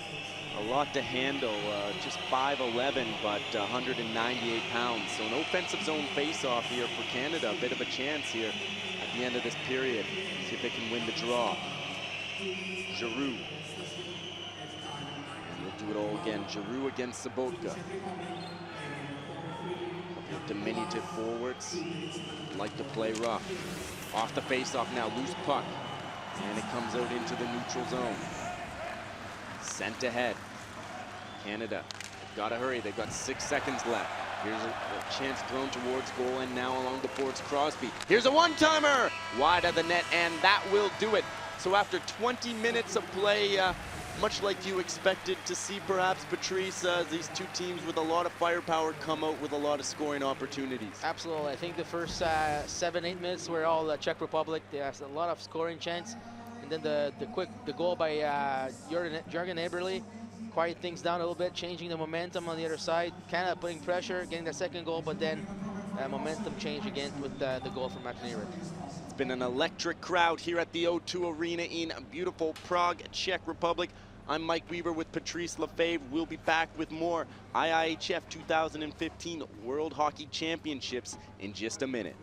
lot to handle, just 5'11", but 198 pounds. So an offensive zone face-off here for Canada. A bit of a chance here at the end of this period. See if they can win the draw. Giroux. Do it all again. Giroux against Sobotka. Diminutive forwards like to play rough. Off the face-off now, loose puck. And it comes out into the neutral zone. Sent ahead. Canada, they've got to hurry. They've got 6 seconds left. Here's a chance thrown towards goal, and now along the boards, Crosby. Here's a one-timer! Wide of the net, and that will do it. So after 20 minutes of play, much like you expected to see perhaps, Patrice, these two teams with a lot of firepower come out with a lot of scoring opportunities. Absolutely. I think the first 7-8 minutes were all Czech Republic. There's a lot of scoring chance. And then the goal by Jürgen Eberle quiet things down a little bit, changing the momentum on the other side. Canada putting pressure, getting the second goal, but then momentum change again with the goal from Martin Erat. It's been an electric crowd here at the O2 Arena in beautiful Prague, Czech Republic. I'm Mike Weaver with Patrice Lefebvre. We'll be back with more IIHF 2015 World Hockey Championships in just a minute.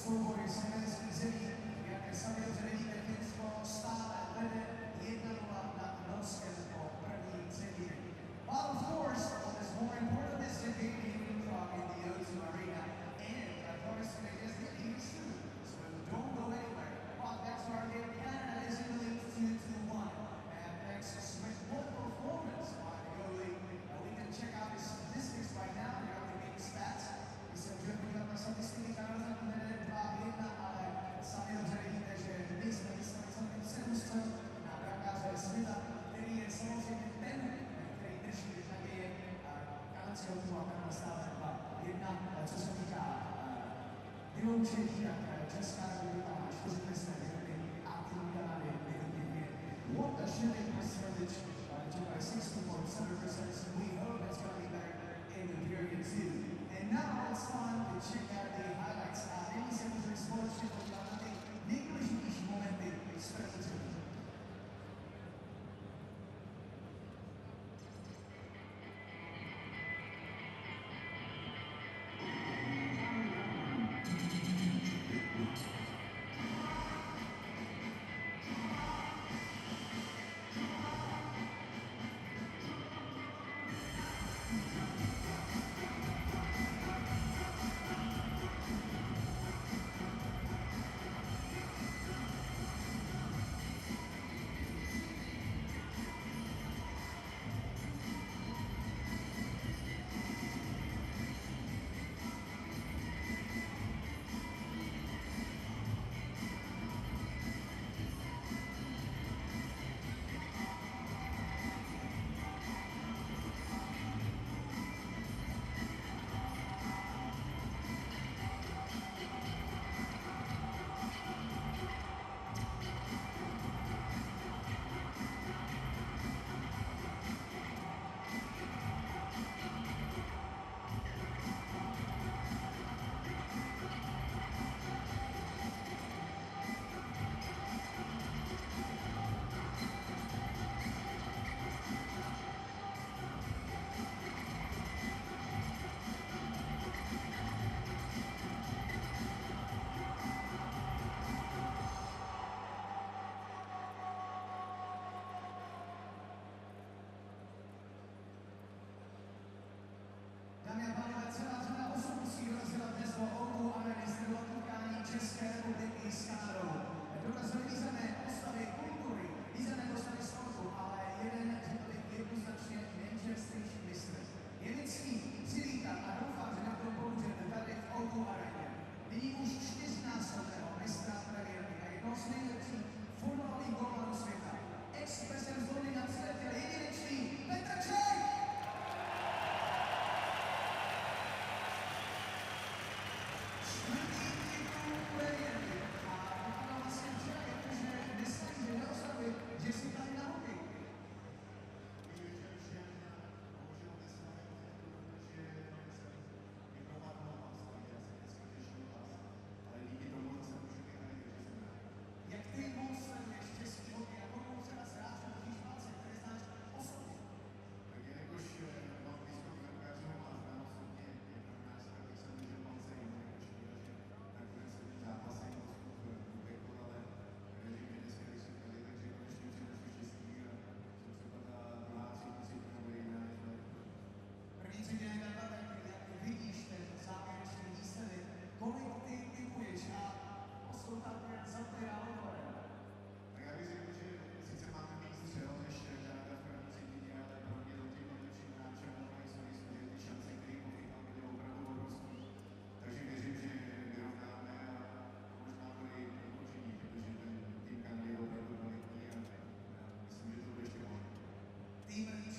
Soubory severských zemí, jak sami dobře nevíte, Finsko stále vede 1-0 nad Norskem po první třetině. But of course, what is more important this decade in Prague in the O2 Arena, and I promise to make this game soon, so don't go anywhere. But that's our game. Canada is in the lead 2-1, and thanks to what performance by the goalie, we can check out his statistics right now. They are the game stats. Jsem podívat na statistiky Kanada vede 2-1, ale sami dobře vidíte, že nejsme vystavili celkem 700 na brankáře Smitha, který je samozřejmě ten, který drží naděje kanadského týmu a Kanada stále 2-1. Co se týká vyloučení, tak Česká republika má 4 trestné minuty a tým Kanady minuty 2. What a shooting percentage, by 60.7%, so we hope it's going to be better in the period 2. And now it's time to check out the highlights. Nyní se můžeme společně podívat na ty nejdůležitější momenty z první třetiny. musí dorazila dnes do O2 areny sledovat utkání České republiky s Kanadou. Dorazili lízené postavy kultury, lízené postavy sportu, ale jeden, řekl bych, jednoznačně nejčerstvější mistr. Je mi ctí přivítat a doufám, že na tom pomůžete tady v O2 areně. Nyní už 4násobného mistra Premier League a jednoho z nejlepších fotbalových gólmanů světa. Expresem z Londýna přiletěl jedinečný Petr Čech!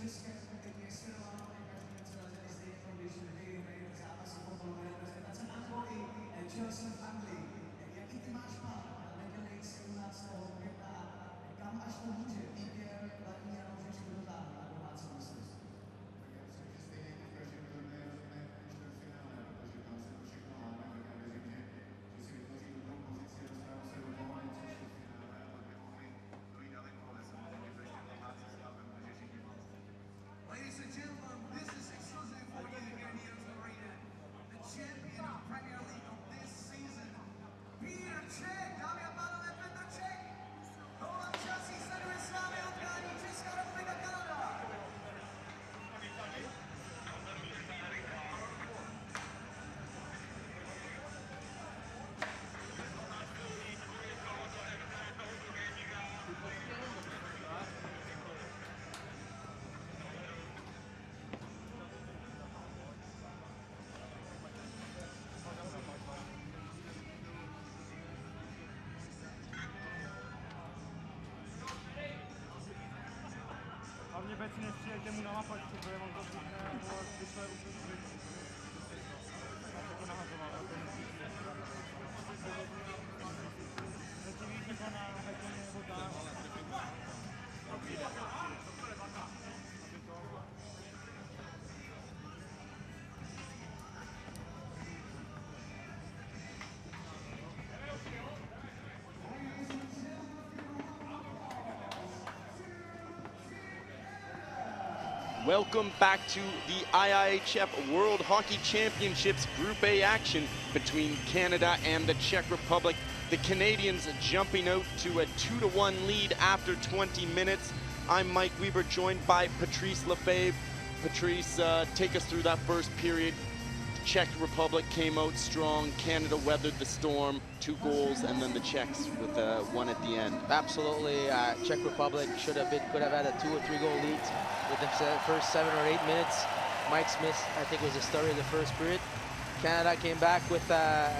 České republiky je sledován každý celé zemi stejně jako když vyhrají zápasy fotbalové reprezentace Anglii, Chelsea v Anglii. Jaký ty máš plán na neděli 17. května a kam až to může výběr hlavní a nožičku dotáhnout na domácí mistrovství? Tak já myslím, že stejně jako v každém turnaji rozhodne čtvrtfinále, protože tam se to všechno láme, tak já věřím, že si vytvoří dobrou pozici, dostanou se do toho něco čtvrtfinále a pak by mohli dojít daleko, ale samozřejmě každý domácí s chlapem, takže všichni vlastně. Ladies and gentlemen, this is exclusive for you here in the arena. The champion of Premier League of this season, Petr Čech, dámy a pánové, Petr Čech. Golman Chelsea sleduje s námi utkání Česká republika Kanada. Hlavně Beci nestřílejte mu na lapačku, protože on to chytne a vyšle úplně jako nahazoval, to nesmíte. Teď víš jako na betoně nebo tam. Welcome back to the IIHF World Hockey Championships Group A action between Canada and the Czech Republic. The Canadians jumping out to a 2-1 lead after 20 minutes. I'm Mike Weber, joined by Patrice Lefebvre. Patrice, take us through that first period. The Czech Republic came out strong. Canada weathered the storm, 2 goals, and then the Czechs with one at the end. Absolutely, Czech Republic could have had a 2 or 3 goal lead within the first 7 or 8 minutes. Mike Smith, I think, was the starter of the first period. Canada came back with a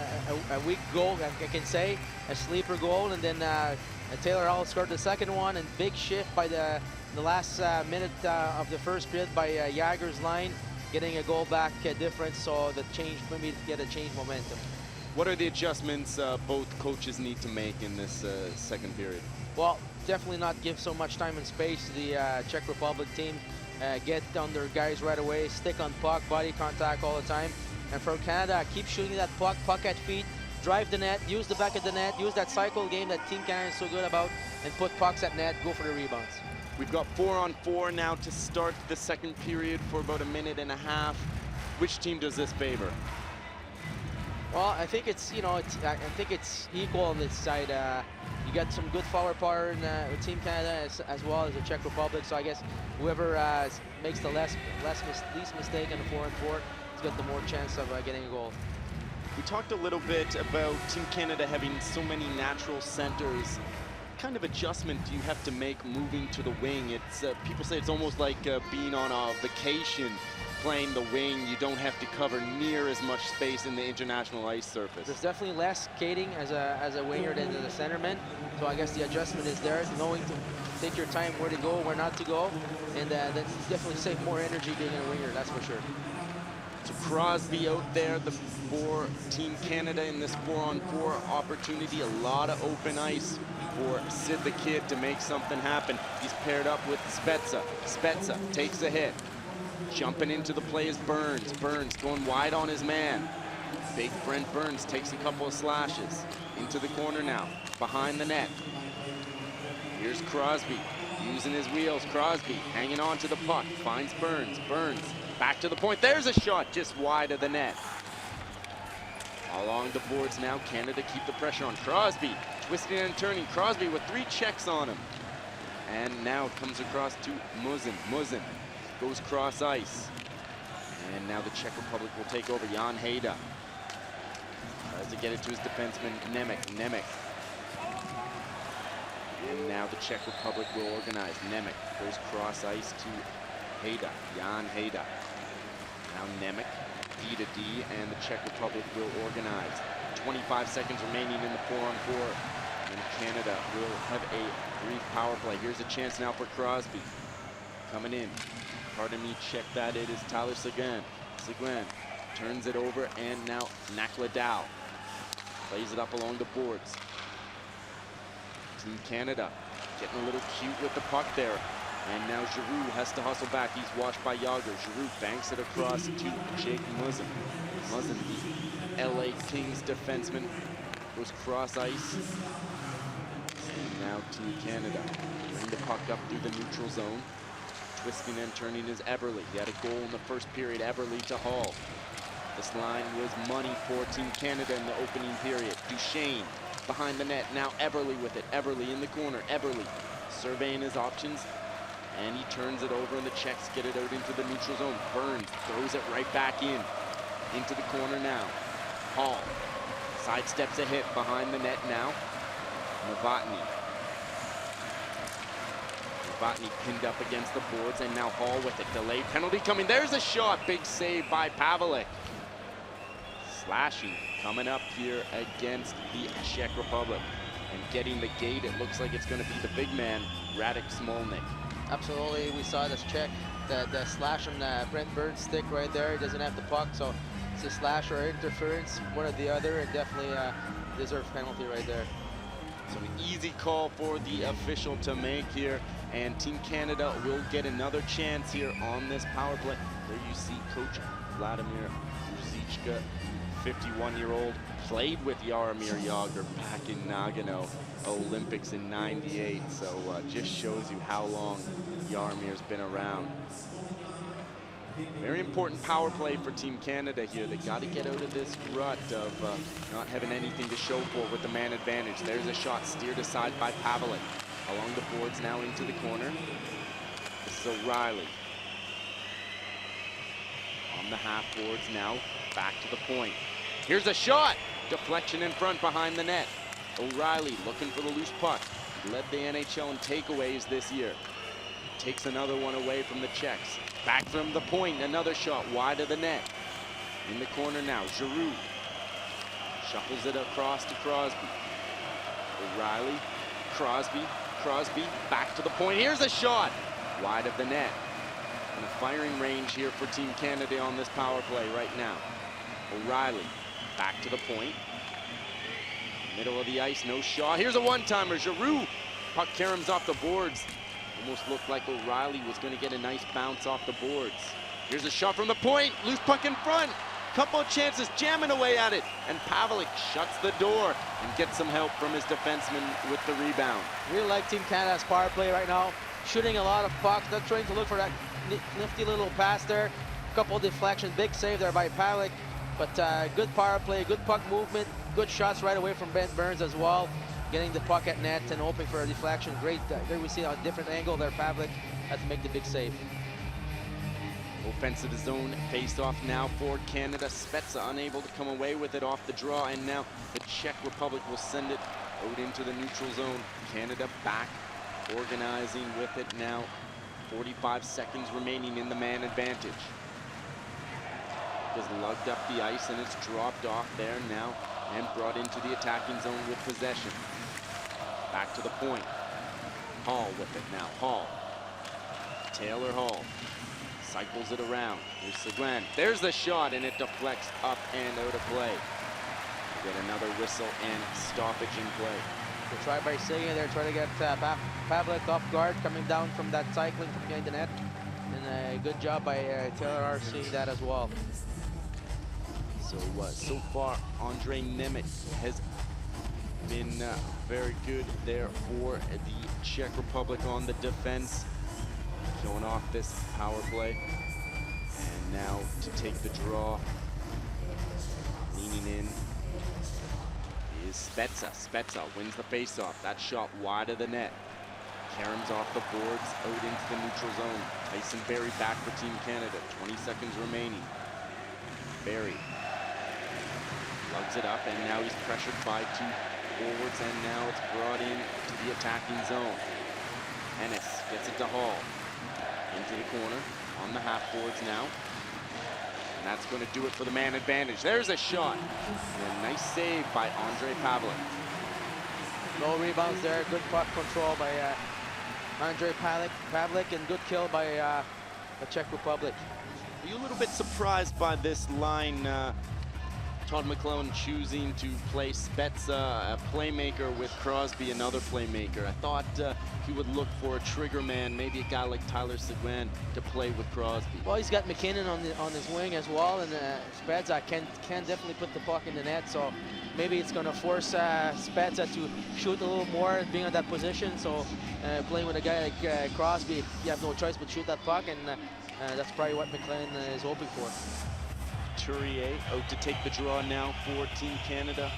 weak goal, I can say, a sleeper goal, and then Taylor Hall scored the second one, and big shift by the last minute of the first period by Jagger's line, getting a goal back difference, so the change, maybe to get a change momentum. What are the adjustments both coaches need to make in this second period? Well, definitely not give so much time and space to the Czech Republic team. Get on their guys right away, stick on puck, body contact all the time. And for Canada, keep shooting that puck at feet, drive the net, use the back of the net, use that cycle game that Team Canada is so good about, and put pucks at net, go for the rebounds. We've got 4-on-4 now to start the second period for about 1.5 minutes. Which team does this favor? Well, I think it's, you know, I think it's equal on this side. You got some good forward power in Team Canada as well as the Czech Republic. So I guess whoever makes the least mistake on the 4-on-4 he's got the more chance of getting a goal. We talked a little bit about Team Canada having so many natural centers. What kind of adjustment do you have to make moving to the wing? It's people say it's almost like being on a vacation playing the wing. You don't have to cover near as much space in the international ice surface. There's definitely less skating as a winger than as a centerman. So I guess the adjustment is there, knowing to take your time where to go, where not to go, and then definitely save more energy being a winger, that's for sure. So Crosby out there for Team Canada in this 4-on-4 opportunity. A lot of open ice for Sid the Kid to make something happen. He's paired up with Spezza. Spezza takes a hit. Jumping into the play is Burns. Burns going wide on his man. Big Brent Burns takes a couple of slashes. Into the corner now, behind the net. Here's Crosby, using his wheels. Crosby hanging on to the puck, finds Burns. Burns back to the point. There's a shot just wide of the net. Along the boards now, Canada keep the pressure on Crosby. Twisting and turning, Crosby with 3 checks on him. And now comes across to Muzzin. Muzzin goes cross ice. And now the Czech Republic will take over. Jan Hejda tries to get it to his defenseman, Nemec. Nemec. And now the Czech Republic will organize. Nemec goes cross ice to Hejda. Jan Hejda. Now Nemec, D to D, and the Czech Republic will organize. 25 seconds remaining in the 4-on-4. And Canada will have a brief power play. Here's a chance now for Crosby. Coming in. Pardon me, check that. It is Tyler Seguin. Seguin turns it over, and now Nakladao plays it up along the boards. Team Canada getting a little cute with the puck there. And now Giroux has to hustle back. He's watched by Yager. Giroux banks it across to Jake Muzzin. Muzzin, the LA Kings defenseman, goes cross ice. And now Team Canada bring the puck up through the neutral zone. Twisting and turning is Eberle. He had a goal in the first period. Eberle to Hall. This line was money for Team Canada in the opening period. Duchesne behind the net. Now Eberle with it. Eberle in the corner. Eberle surveying his options. And he turns it over, and the Czechs get it out into the neutral zone. Burns throws it right back in. Into the corner now. Hall sidesteps a hit behind the net now. Novotny. Novotny pinned up against the boards, and now Hall with it. Delayed penalty coming. There's a shot. Big save by Pavelec. Slashing coming up here against the Czech Republic. And getting the gate, it looks like it's going to be the big man, Radek Smolnik. Absolutely, we saw this check, the slash on Brent Burns' stick right there. He doesn't have the puck, so it's a slash or interference, one or the other, and definitely deserves penalty right there. So an easy call for the official to make here, and Team Canada will get another chance here on this power play. There you see Coach Vladimir Ruzicka, 51-year-old, played with Jaromir Jagr back in Nagano Olympics in '98, so just shows you how long Jaromir's been around. Very important power play for Team Canada here. They got to get out of this rut of not having anything to show for with the man advantage. There's a shot steered aside by Pavelec. Along the boards now into the corner. This is O'Reilly. On the half boards now, back to the point. Here's a shot! Deflection in front behind the net. O'Reilly looking for the loose puck. He led the NHL in takeaways this year. Takes another one away from the Czechs. Back from the point, another shot wide of the net. In the corner now, Giroux. Shuffles it across to Crosby. O'Reilly, Crosby, Crosby, back to the point. Here's a shot! Wide of the net. And a firing range here for Team Canada on this power play right now. O'Reilly, back to the point. Middle of the ice, no shot. Here's a one-timer, Giroux. Puck caroms off the boards. Almost looked like O'Reilly was going to get a nice bounce off the boards. Here's a shot from the point. Loose puck in front. Couple of chances, jamming away at it. And Pavelec shuts the door and gets some help from his defenseman with the rebound. Really like Team Canada's power play right now. Shooting a lot of pucks, not trying to look for that nifty little pass there. Couple of deflections, big save there by Pavelec. But good power play, good puck movement, good shots right away from Brent Burns as well. Getting the puck at net and hoping for a deflection. Great, there we see a different angle there. Pavelec had to make the big save. Offensive zone face-off now for Canada. Spezza unable to come away with it off the draw, and now the Czech Republic will send it out into the neutral zone. Canada back, organizing with it now. 45 seconds remaining in the man advantage. Has lugged up the ice, and it's dropped off there now and brought into the attacking zone with possession. Back to the point. Hall with it now. Hall. Taylor Hall. Cycles it around. Here's Seguin. There's the shot, and it deflects up and out of play. Get another whistle and stoppage in play. They try by Seguin there, trying to get Pavlik off guard, coming down from that cycling from behind the net. And a good job by Taylor R seeing that as well. So far, Andre Nemec has been very good there for the Czech Republic on the defense, showing off this power play. And now to take the draw, leaning in, is Spezza. Spezza wins the faceoff. That shot wide of the net. Karam's off the boards, out into the neutral zone. Tyson Barrie back for Team Canada. 20 seconds remaining. Barrie lugs it up, and now he's pressured by two forwards, and now it's brought in to the attacking zone. Ennis gets it to Hall. Into the corner, on the half boards now. And that's going to do it for the man advantage. There's a shot. And a nice save by Andre Pavlik. No rebounds there, good puck control by Andre Pavlik, and good kill by the Czech Republic. Are you a little bit surprised by this line? Todd McClellan choosing to play Spezza, a playmaker, with Crosby, another playmaker. I thought he would look for a trigger man, maybe a guy like Tyler Seguin, to play with Crosby. Well, he's got McKinnon on his wing as well, and Spezza can definitely put the puck in the net, so maybe it's going to force Spezza to shoot a little more, being in that position. So playing with a guy like Crosby, you have no choice but shoot that puck, and that's probably what McLean is hoping for. Couturier out to take the draw now for Team Canada.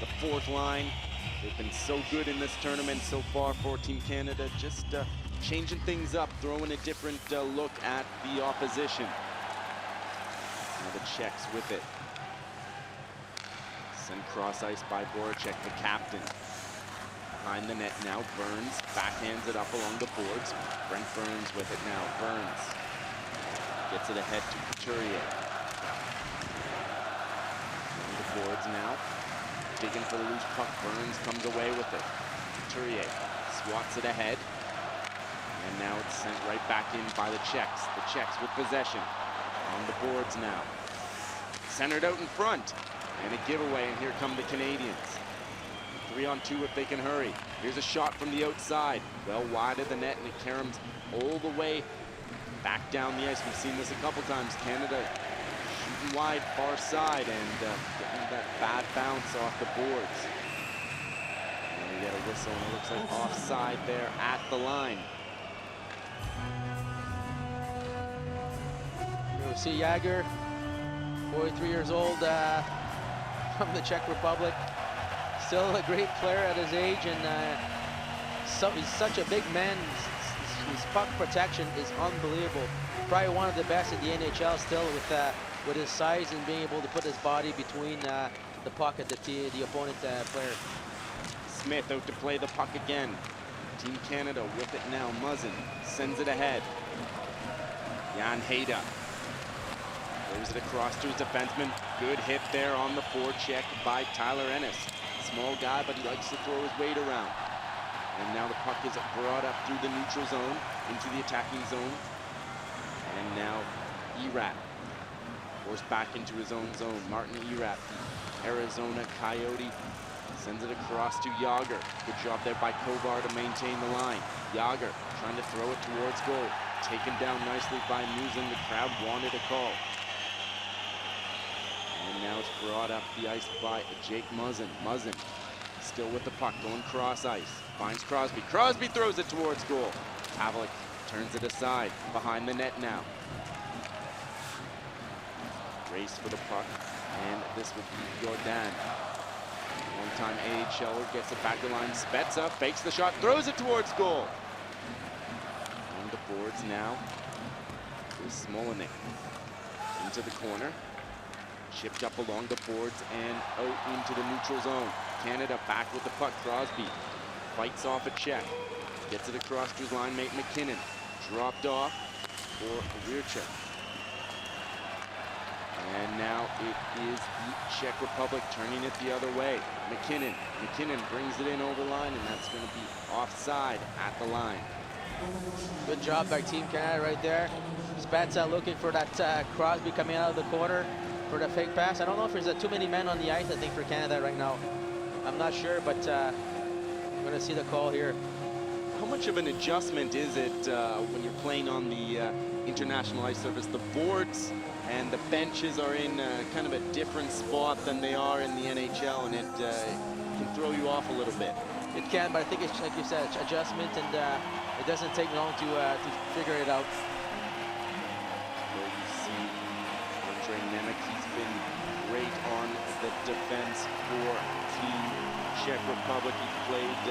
The fourth line. They've been so good in this tournament so far for Team Canada. Just changing things up, throwing a different look at the opposition. Now the Czechs with it. Sent cross ice by Voracek, the captain. Behind the net now, Burns backhands it up along the boards. Brent Burns with it now. Burns gets it ahead to Couturier. Boards now, digging for the loose puck. Burns comes away with it. Couturier swats it ahead, and now it's sent right back in by the Czechs. The Czechs with possession on the boards now. Centered out in front, and a giveaway, and here come the Canadians. 3-on-2 if they can hurry. Here's a shot from the outside, well wide of the net, and it caroms all the way back down the ice. We've seen this a couple times. Canada shooting wide, far side, and getting that bad bounce off the boards. And we get a whistle, and it looks like offside there at the line. You'll see Jagger, 43 years old, from the Czech Republic. Still a great player at his age, and he's such a big man. His puck protection is unbelievable. Probably one of the best in the NHL still, with his size and being able to put his body between the puck and the opponent player. Smith out to play the puck again. Team Canada with it now. Muzzin sends it ahead. Jan Hayda throws it across to his defenseman. Good hit there on the forecheck by Tyler Ennis. Small guy, but he likes to throw his weight around. And now the puck is brought up through the neutral zone into the attacking zone. And now Erat forced back into his own zone. Martin Erat, the Arizona Coyote, sends it across to Yager. Good job there by Kovar to maintain the line. Yager trying to throw it towards goal. Taken down nicely by Musin. The crowd wanted a call. And now it's brought up the ice by Jake Muzzin. Muzzin still with the puck, going cross ice. Finds Crosby. Crosby throws it towards goal. Pavlik turns it aside. Behind the net now. Race for the puck, and this would be Jordan. One-time AHLer gets it back the line. Spezza fakes the shot, throws it towards goal. On the boards now Smolinik into the corner. Chipped up along the boards and out into the neutral zone. Canada back with the puck. Crosby fights off a check. Gets it across to his line mate McKinnon. Dropped off for a rear check. And now it is the Czech Republic turning it the other way. McKinnon brings it in over the line, and that's going to be offside at the line. Good job by Team Canada right there. Spezza looking for that Crosby coming out of the corner for the fake pass. I don't know if there's too many men on the ice, I think, for Canada right now. I'm not sure, but I'm going to see the call here. How much of an adjustment is it when you're playing on the international ice surface? The boards and the benches are in kind of a different spot than they are in the NHL, and it can throw you off a little bit. It can, but I think it's, like you said, adjustment, and it doesn't take long to figure it out. There you see Andre Nemec. He's been great on the defense for Team Czech Republic. He played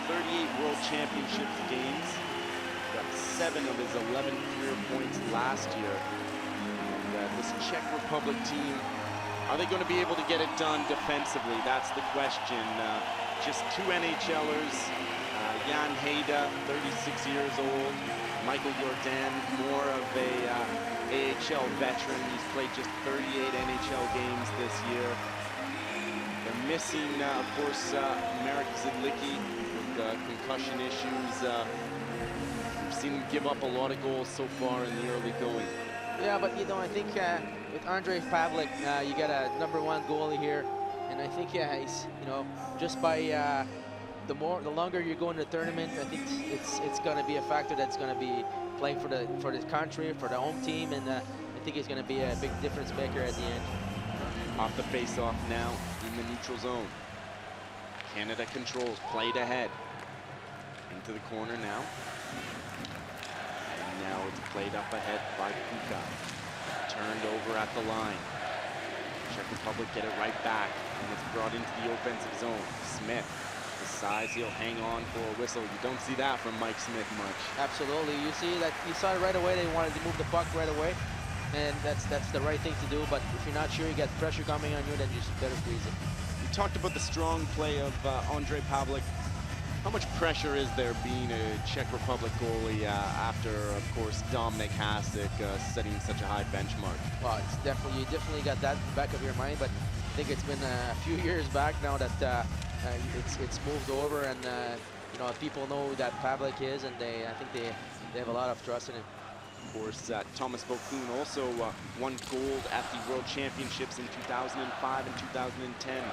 38 World Championships games. Got 7 of his 11 career points last year. And this Czech Republic team, are they going to be able to get it done defensively? That's the question. Just 2 NHLers. Jan Hejda, 36 years old. Michael Jordan, more of a AHL veteran. He's played just 38 NHL games this year. They're missing, of course, Marek Zidlicki with concussion issues. We've seen him give up a lot of goals so far in the early going. Yeah, but you know, I think with Andrei Pavlik, you got a #1 goalie here, and I think he's, you know, just by the longer you go in the tournament, I think it's going to be a factor that's going to be playing for the country, for the home team, and I think he's going to be a big difference maker at the end. Off the face-off now in the neutral zone. Canada controls, played ahead. Into the corner now. And now it's played up ahead by Kuka. Turned over at the line. Czech Republic get it right back, and it's brought into the offensive zone. Smith, the size, he'll hang on for a whistle. You don't see that from Mike Smith much. Absolutely, you saw it right away. They wanted to move the puck right away, and that's the right thing to do. But if you're not sure, you get pressure coming on you, then you just better freeze it. We talked about the strong play of Andrei Pavlik. How much pressure is there being a Czech Republic goalie after, of course, Dominik Hasek setting such a high benchmark? Well, you definitely got that in the back of your mind, but I think it's been a few years back now that it's moved over, and you know, people know that Pavlik is, and I think they have a lot of trust in him. Of course, Thomas Vokoun also won gold at the World Championships in 2005 and 2010.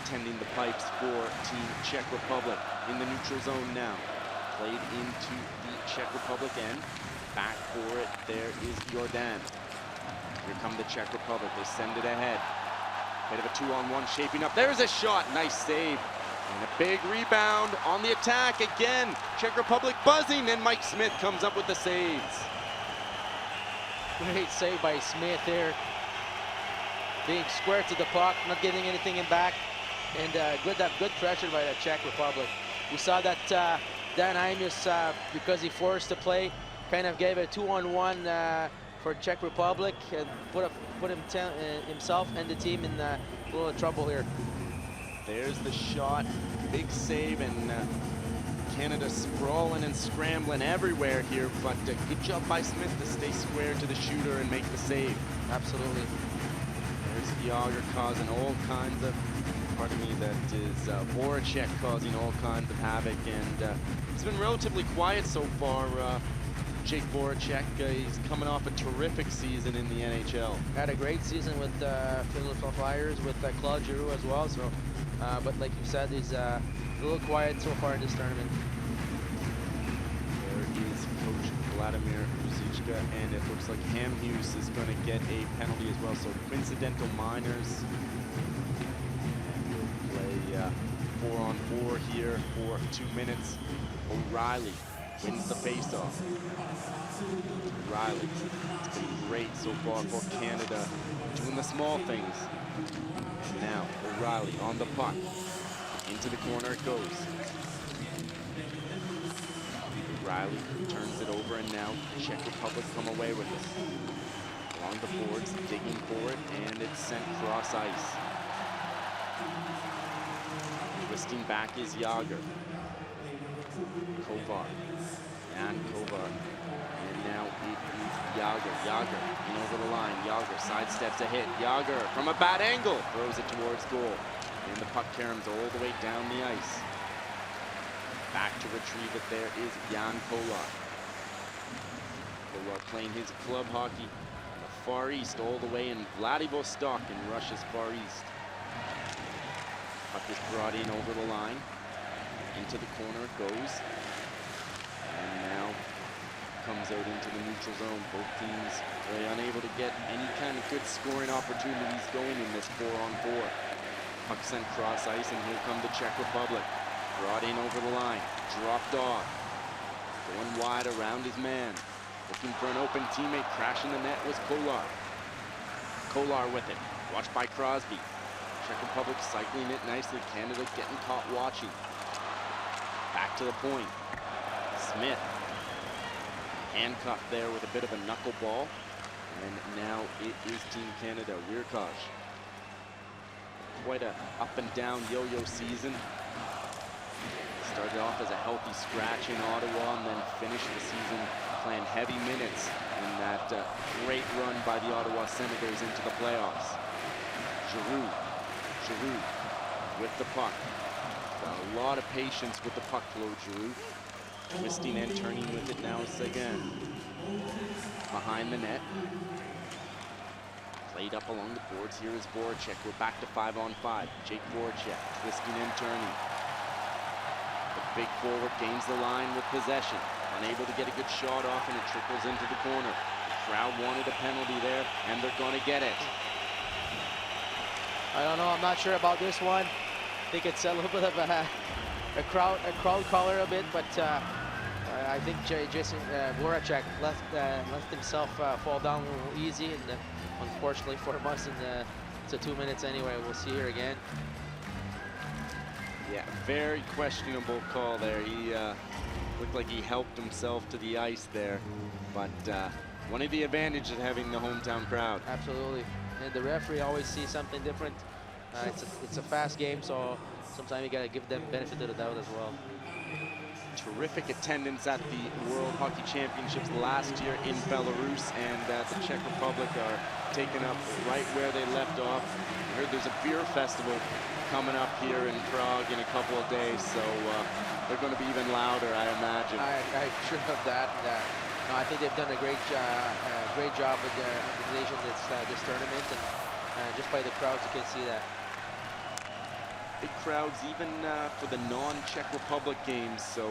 Tending the pipes for Team Czech Republic in the neutral zone now. Played into the Czech Republic end. Back for it, there is Jordan. Here come the Czech Republic, they send it ahead. Bit of a 2-on-1 shaping up. There's a shot, nice save. And a big rebound on the attack again. Czech Republic buzzing, and Mike Smith comes up with the saves. Great save by Smith there. Being square to the puck, not getting anything in back. And good pressure by the Czech Republic. We saw that Dan Hymus, because he forced the play, kind of gave a 2-on-1 for Czech Republic and put himself and the team in a little trouble here. There's the shot, big save, and Canada sprawling and scrambling everywhere here, but good job by Smith to stay square to the shooter and make the save. Absolutely. There's Yager causing all kinds of, pardon me, that is Voracek causing all kinds of havoc, and it's been relatively quiet so far. Jake Voracek, he's coming off a terrific season in the NHL. Had a great season with Philadelphia Flyers, with Claude Giroux as well. So, but like you said, he's a little quiet so far in this tournament. There is Coach Vladimir Ruzicka, and it looks like Hamhuis is going to get a penalty as well. So coincidental minors. Play 4-on-4 here for 2 minutes. O'Reilly wins the faceoff. O'Reilly, it's been great so far for Canada, doing the small things. And now O'Reilly on the puck. Into the corner it goes. Riley turns it over, and now Czech Republic come away with it. Along the boards, digging for it, and it's sent cross ice. Twisting back is Jager. Kovar. And Kovar. And now it is Jager. Jager in over the line. Jager sidesteps a hit. Jager from a bad angle throws it towards goal. And the puck caroms all the way down the ice. Back to retrieve it there is Jan Kolar. Kolar playing his club hockey in the Far East, all the way in Vladivostok in Russia's Far East. Puck is brought in over the line. Into the corner it goes. And now comes out into the neutral zone. Both teams really unable to get any kind of good scoring opportunities going in this 4-on-4. Puck sent cross ice, and here come the Czech Republic. Brought in over the line, dropped off. Going wide around his man. Looking for an open teammate, crashing the net was Kolar. Kolar with it, watched by Crosby. Czech Republic cycling it nicely, Canada getting caught watching. Back to the point. Smith. Handcuffed there with a bit of a knuckleball. And now it is Team Canada. Wirkaj. Quite a up and down yo-yo season. Started off as a healthy scratch in Ottawa and then finished the season playing heavy minutes in that great run by the Ottawa Senators into the playoffs. Giroux with the puck. Got a lot of patience with the puck flow, Giroux. Twisting and turning with it now is again. Behind the net. Played up along the boards. Here is Voracek. We're back to 5-on-5. Jake Voracek twisting and turning. The big forward gains the line with possession. Unable to get a good shot off, and it trickles into the corner. The crowd wanted a penalty there, and they're going to get it. I don't know. I'm not sure about this one. I think it's a little bit of a crowd caller a bit, but I think Jason Voracek left himself fall down a little easy, and unfortunately for us, it's a 2 minutes anyway. We'll see here again. Yeah, very questionable call there. He looked like he helped himself to the ice there, but one of the advantages of having the hometown crowd. Absolutely, and the referee always sees something different. It's a fast game, so sometimes you gotta give them benefit of the doubt as well. Terrific attendance at the World Hockey Championships last year in Belarus, and the Czech Republic are taking up right where they left off. I heard there's a beer festival coming up here in Prague in a couple of days, so they're going to be even louder, I imagine. I'm sure of that. No, I think they've done a great job with their organization this tournament, and just by the crowds, you can see that. Big crowds even for the non-Czech Republic games, so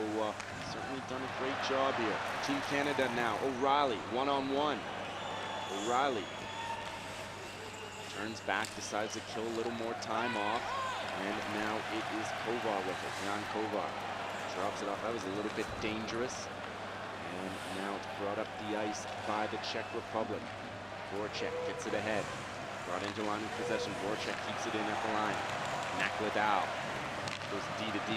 certainly done a great job here. Team Canada now, O'Reilly, one-on-one. O'Reilly turns back, decides to kill a little more time off, and now it is Kovar with it. Jan Kovar drops it off. That was a little bit dangerous, and now it's brought up the ice by the Czech Republic. Voracek gets it ahead, brought into line of possession. Voracek keeps it in at the line. Nakladal goes D to D.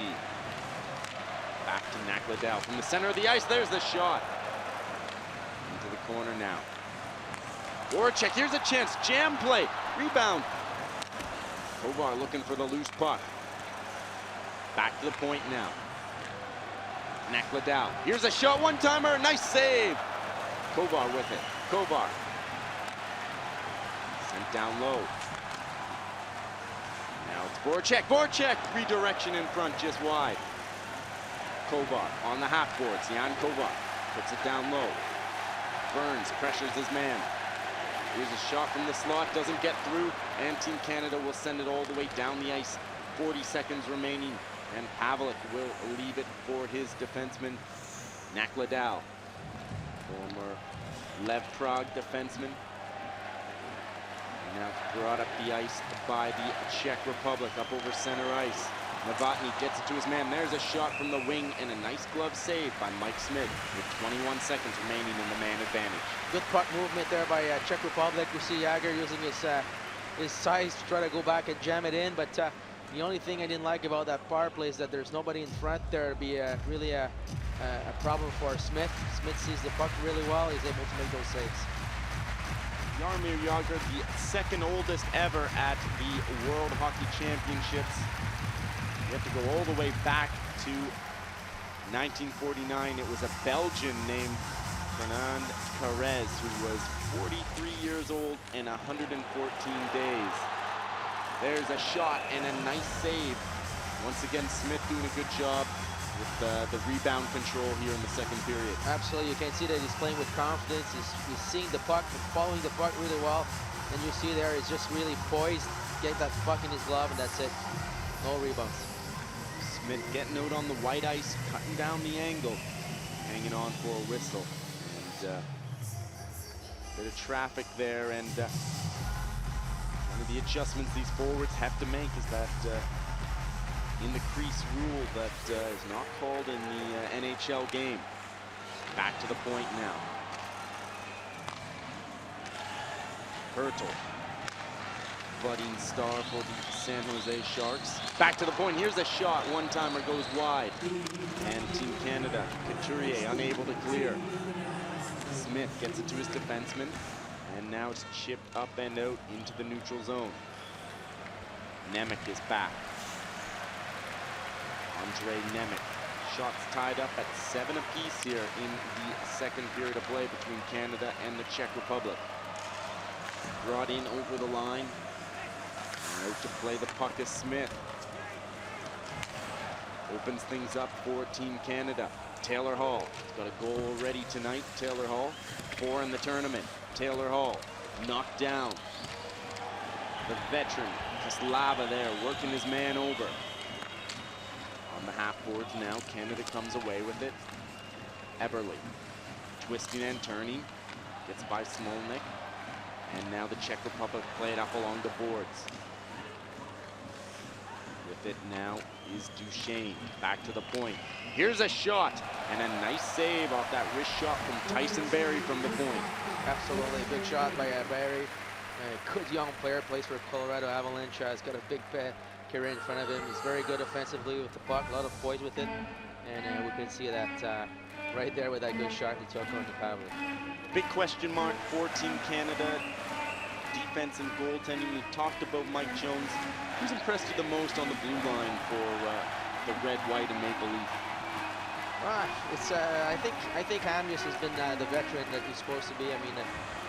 Back to Nakladal from the center of the ice. There's the shot. Into the corner now. Voracek, here's a chance. Jam play. Rebound. Kovar looking for the loose puck. Back to the point now. Nakladal. Here's a shot. One-timer. Nice save. Kovar with it. Kovar. Sent down low. Now it's Voracek. Voracek, redirection in front, just wide. Kovar on the half boards. Jan Kovar puts it down low. Burns pressures his man. Here's a shot from the slot, doesn't get through, and Team Canada will send it all the way down the ice. 40 seconds remaining, and Pavlik will leave it for his defenseman, Nakladal, former Lev Prague defenseman. Now brought up the ice by the Czech Republic, up over center ice. Novotny gets it to his man. There's a shot from the wing and a nice glove save by Mike Smith with 21 seconds remaining in the man advantage. Good puck movement there by Czech Republic. We see Jager using his size to try to go back and jam it in, but The only thing I didn't like about that power play is that there's nobody in front there to be really a problem for Smith. Smith sees the puck really well. He's able to make those saves. Jaromir Jagr, the second oldest ever at the World Hockey Championships. You have to go all the way back to 1949. It was a Belgian named Fernand Carrez, who was 43 years old and 114 days. There's a shot and a nice save. Once again, Smith doing a good job with the rebound control here in the second period. Absolutely, you can see that he's playing with confidence. He's seeing the puck, following the puck really well. And you see there, he's just really poised, get that puck in his glove, and that's it. No rebounds. Smith getting out on the white ice, cutting down the angle, hanging on for a whistle. And bit of traffic there, and one of the adjustments these forwards have to make is that in the crease rule that is not called in the NHL game. Back to the point now. Hertel, budding star for the San Jose Sharks. Back to the point, here's a shot, one-timer goes wide. And Team Canada, Couturier unable to clear. Smith gets it to his defenseman, and now it's chipped up and out into the neutral zone. Nemec is back. Andre Nemec. Shots tied up at 7 apiece here in the second period of play between Canada and the Czech Republic. Brought in over the line. And out to play the puck is Smith. Opens things up for Team Canada. Taylor Hall. He's got a goal already tonight. Taylor Hall, 4 in the tournament. Taylor Hall knocked down. The veteran, Kaslava there, working his man over. On the half boards now, Canada comes away with it. Eberle, twisting and turning, gets by Smolnik. And now the Czech Republic play it up along the boards. With it now is Duchesne, back to the point. Here's a shot, and a nice save off that wrist shot from Tyson Barrie from the point. Absolutely, big shot by Barrie. A good young player, plays for Colorado Avalanche. He's got a big career in front of him. He's very good offensively with the puck, a lot of poise with it. And we can see that right there with that good shot he took on the Pavlik. Big question mark for Team Canada. Defense and goaltending. We talked about Mike Jones. Who's impressed you the most on the blue line for the red, white, and maple leaf? It's I think Hamnius has been the veteran that he's supposed to be. I mean,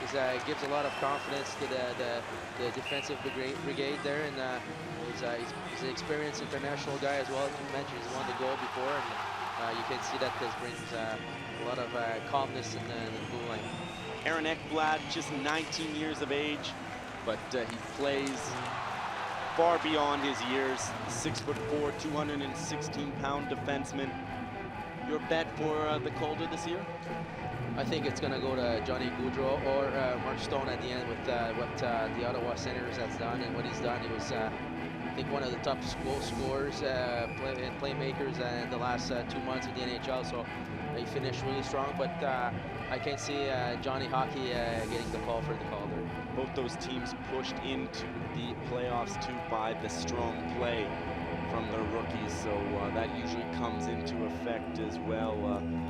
he gives a lot of confidence to the defensive brigade there, and he's an experienced international guy as well. As you mentioned, he's won the goal before, and you can see that this brings a lot of calmness in the blue line. Aaron Ekblad, just 19 years of age, but he plays far beyond his years. 6'4", 216-pound defenseman. Your bet for the Calder this year? I think it's going to go to Johnny Gaudreau or Mark Stone at the end with what the Ottawa Senators has done and what he's done. He was, I think, one of the top scorers and playmakers in the last 2 months in the NHL. So he finished really strong, but I can see Johnny Hockey getting the call for the Calder. Both those teams pushed into the playoffs too by the strong play from their rookies, so that usually comes into effect as well,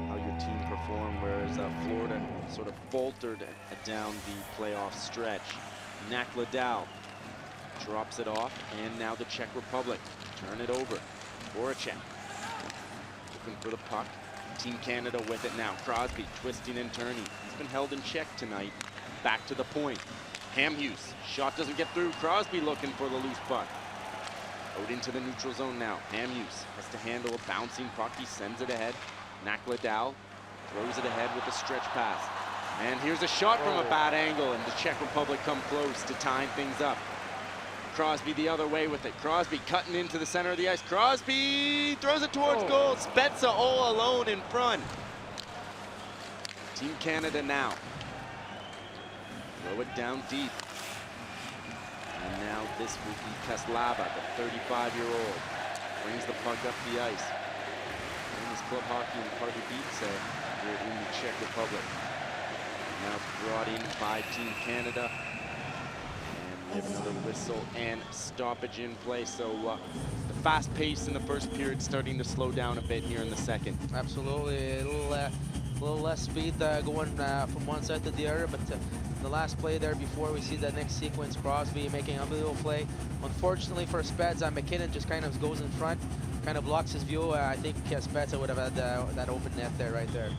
how your team performed, whereas Florida sort of faltered down the playoff stretch. Nakladal drops it off, and now the Czech Republic turn it over. Voracek looking for the puck. Team Canada with it now. Crosby twisting and turning. He's been held in check tonight. Back to the point. Hamhuis, shot doesn't get through. Crosby looking for the loose puck. Out into the neutral zone now. Hamhuis has to handle a bouncing puck. He sends it ahead. Nakladal throws it ahead with a stretch pass. And here's a shot from a bad angle, and the Czech Republic come close to tying things up. Crosby the other way with it. Crosby cutting into the center of the ice. Crosby throws it towards goal. Spezza all alone in front. Team Canada now. Throw it down deep. And now this will be Kaslava, the 35-year-old. Brings the puck up the ice. Famous club hockey in Pardubice here in the Czech Republic. Now brought in by Team Canada. And We have another whistle and stoppage in play. So the fast pace in the first period starting to slow down a bit here in the second. Absolutely, a little less speed going from one side to the other, but the last play there before we see the next sequence, Crosby making an unbelievable play. Unfortunately for Spezza, McKinnon just kind of goes in front, kind of blocks his view. I think Spezza would have had that open net there, right there.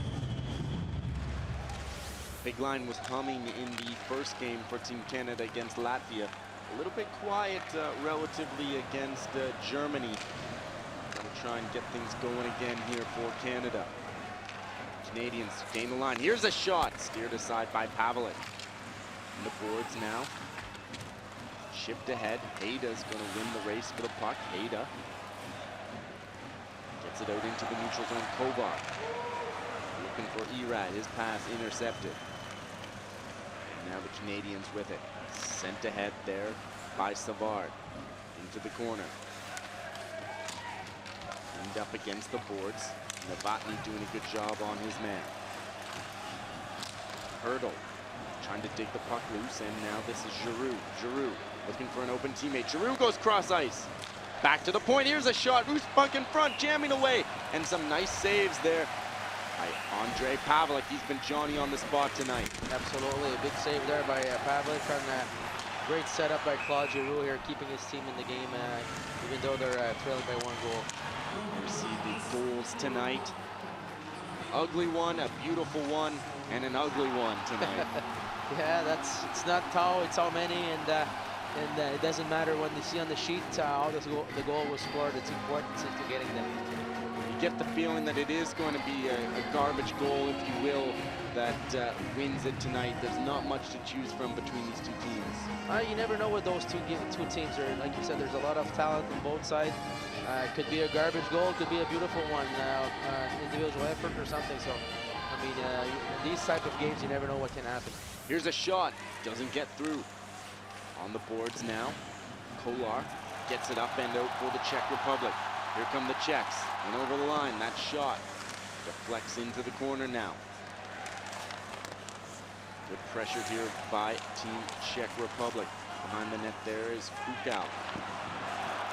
Big line was humming in the first game for Team Canada against Latvia. A little bit quiet relatively against Germany. Gonna try and get things going again here for Canada. Canadians gain the line. Here's a shot, steered aside by Pavelich. On the boards now. Shipped ahead. Hayda's gonna win the race for the puck. Hayda gets it out into the neutral zone. Kovar looking for Erad. His pass intercepted. And now the Canadians with it. Sent ahead there by Savard. Into the corner. End up against the boards. Novotny doing a good job on his man. Hurdle trying to dig the puck loose, and now this is Giroux. Giroux looking for an open teammate. Giroux goes cross ice. Back to the point. Here's a shot. Loose puck in front, jamming away, and some nice saves there by Andre Pavelich. He's been Johnny on the spot tonight. Absolutely, a big save there by Pavelich, and great setup by Claude Giroux here, keeping his team in the game, even though they're trailing by 1 goal. You see the goals tonight. Ugly one, a beautiful one, and an ugly one tonight. Yeah, it's not how, it's how many, and it doesn't matter when you see on the sheet how the goal was scored. It's important to getting them. You get the feeling that it is going to be a garbage goal, if you will, that wins it tonight. There's not much to choose from between these two teams. You never know what those two teams are. Like you said, there's a lot of talent on both sides. It could be a garbage goal, it could be a beautiful one, individual effort or something. So, I mean, in these type of games, you never know what can happen. Here's a shot, doesn't get through. On the boards now, Kolar gets it up and out for the Czech Republic. Here come the Czechs, and over the line, that shot deflects into the corner now. Good pressure here by Team Czech Republic. Behind the net there is Fukal.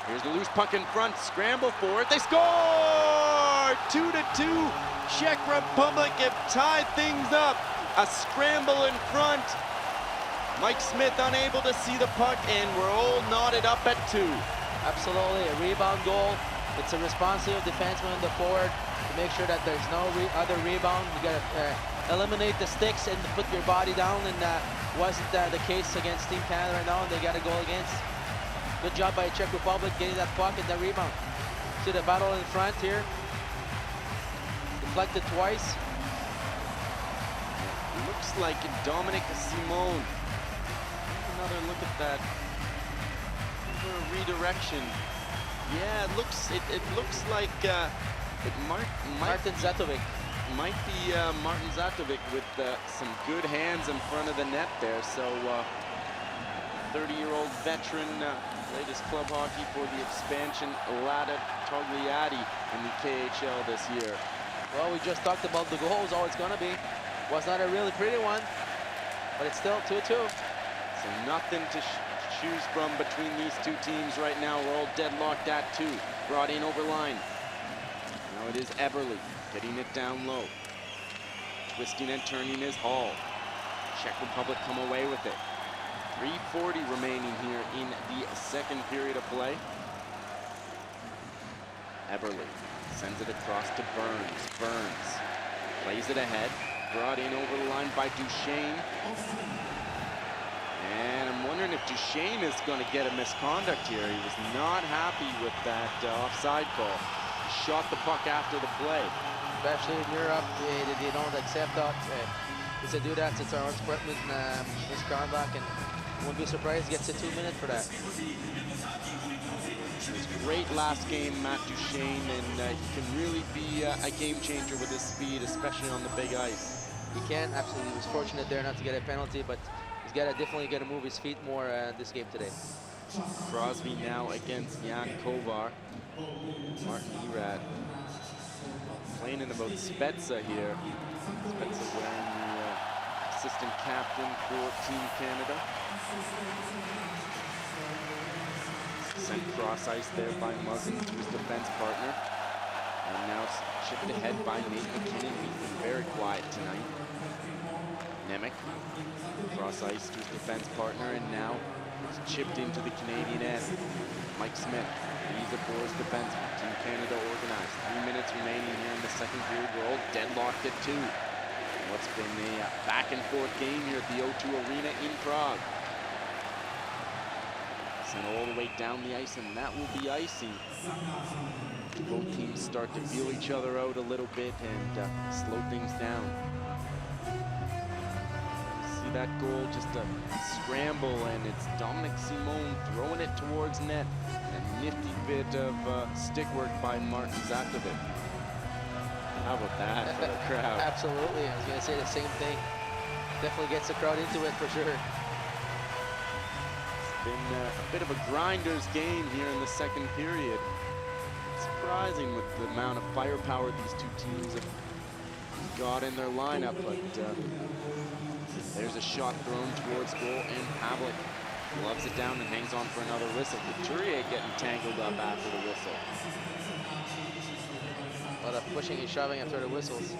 Here's the loose puck in front, scramble for it, they score! 2-2, Czech Republic have tied things up. A scramble in front. Mike Smith unable to see the puck, and we're all knotted up at 2. Absolutely, a rebound goal. It's a responsive defenseman on the forward to make sure that there's no other rebound. You got to eliminate the sticks and put your body down, and wasn't the case against Team Canada right now, and they got a goal against. Good job by Czech Republic getting that puck and the rebound. See the battle in front here. Deflected twice. Looks like Dominic Simone. Another look at that. Redirection. Yeah, it looks like Martin Zatovic. Might be Martin Zatovic with some good hands in front of the net there. So 30-year-old veteran, played his club hockey for the expansion Lada Togliatti in the KHL this year. Well, we just talked about the goals, all it's gonna be. Was not a really pretty one, but it's still 2-2. So nothing to choose from between these two teams right now. We're all deadlocked at 2. Brought in over line. Now it is Eberle getting it down low. Twisting and turning is Hall. Czech Republic come away with it. 3:40 remaining here in the second period of play. Eberle sends it across to Burns. Burns plays it ahead. Brought in over the line by Duchesne. And I'm wondering if Duchesne is going to get a misconduct here. He was not happy with that offside call. He shot the puck after the play. Especially in Europe, they don't accept that. If they do that, it's our unspreadment misconduct, and wouldn't be surprised he gets a 2 minutes for that. It was great last game, Matt Duchesne, and he can really be a game changer with his speed, especially on the big ice. He can, absolutely. He was fortunate there not to get a penalty, but he's got to definitely got to move his feet more this game today. Crosby now against Jan Kovar. Martin Erad complaining about Spezza here. Spezza wearing the assistant captain for Team Canada. Sent cross ice there by Muzzin to his defense partner. And now chipped ahead by Nate McKinnon. He's been very quiet tonight. Nemec, cross ice to his defense partner, and now it's chipped into the Canadian end. Mike Smith, he's a Boers defenseman. Team Canada organized. 3 minutes remaining here in the second period. We're all deadlocked at 2. What's been a back and forth game here at the O2 Arena in Prague. Sent all the way down the ice, and that will be icy. Both teams start to feel each other out a little bit and slow things down. See that goal, just a scramble, and it's Dominic Simone throwing it towards net. A nifty bit of stick work by Martin Zatovic. How about that for the crowd? Absolutely, I was going to say the same thing. Definitely gets the crowd into it for sure. It's been a bit of a grinder's game here in the second period. Surprising with the amount of firepower these two teams have got in their lineup, but there's a shot thrown towards goal, and Pavlik gloves it down and hangs on for another whistle. Couturier getting tangled up after the whistle. A lot of pushing and shoving after the whistles.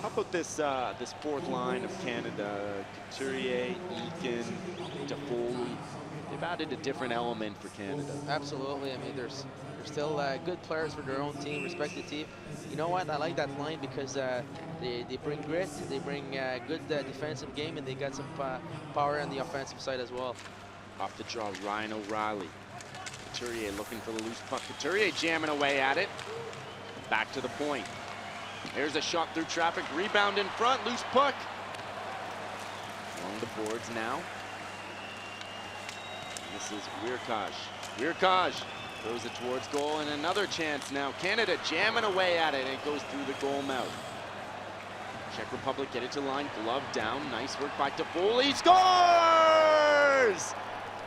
How about this this fourth line of Canada? Couturier, Eakin, Toffoli. They've added a different element for Canada. Absolutely. I mean, there's still good players for their own team, respective team. You know what? I like that line because they bring grit, they bring good defensive game, and they got some power on the offensive side as well. Off the draw, Ryan O'Reilly. Couturier looking for the loose puck. Couturier jamming away at it. Back to the point. There's a shot through traffic. Rebound in front. Loose puck. Along the boards now. This is Wierkaj. Wierkaj throws it towards goal, and another chance now. Canada jamming away at it, and it goes through the goal mouth. Czech Republic get it to line. Glove down. Nice work by Toffoli. Scores!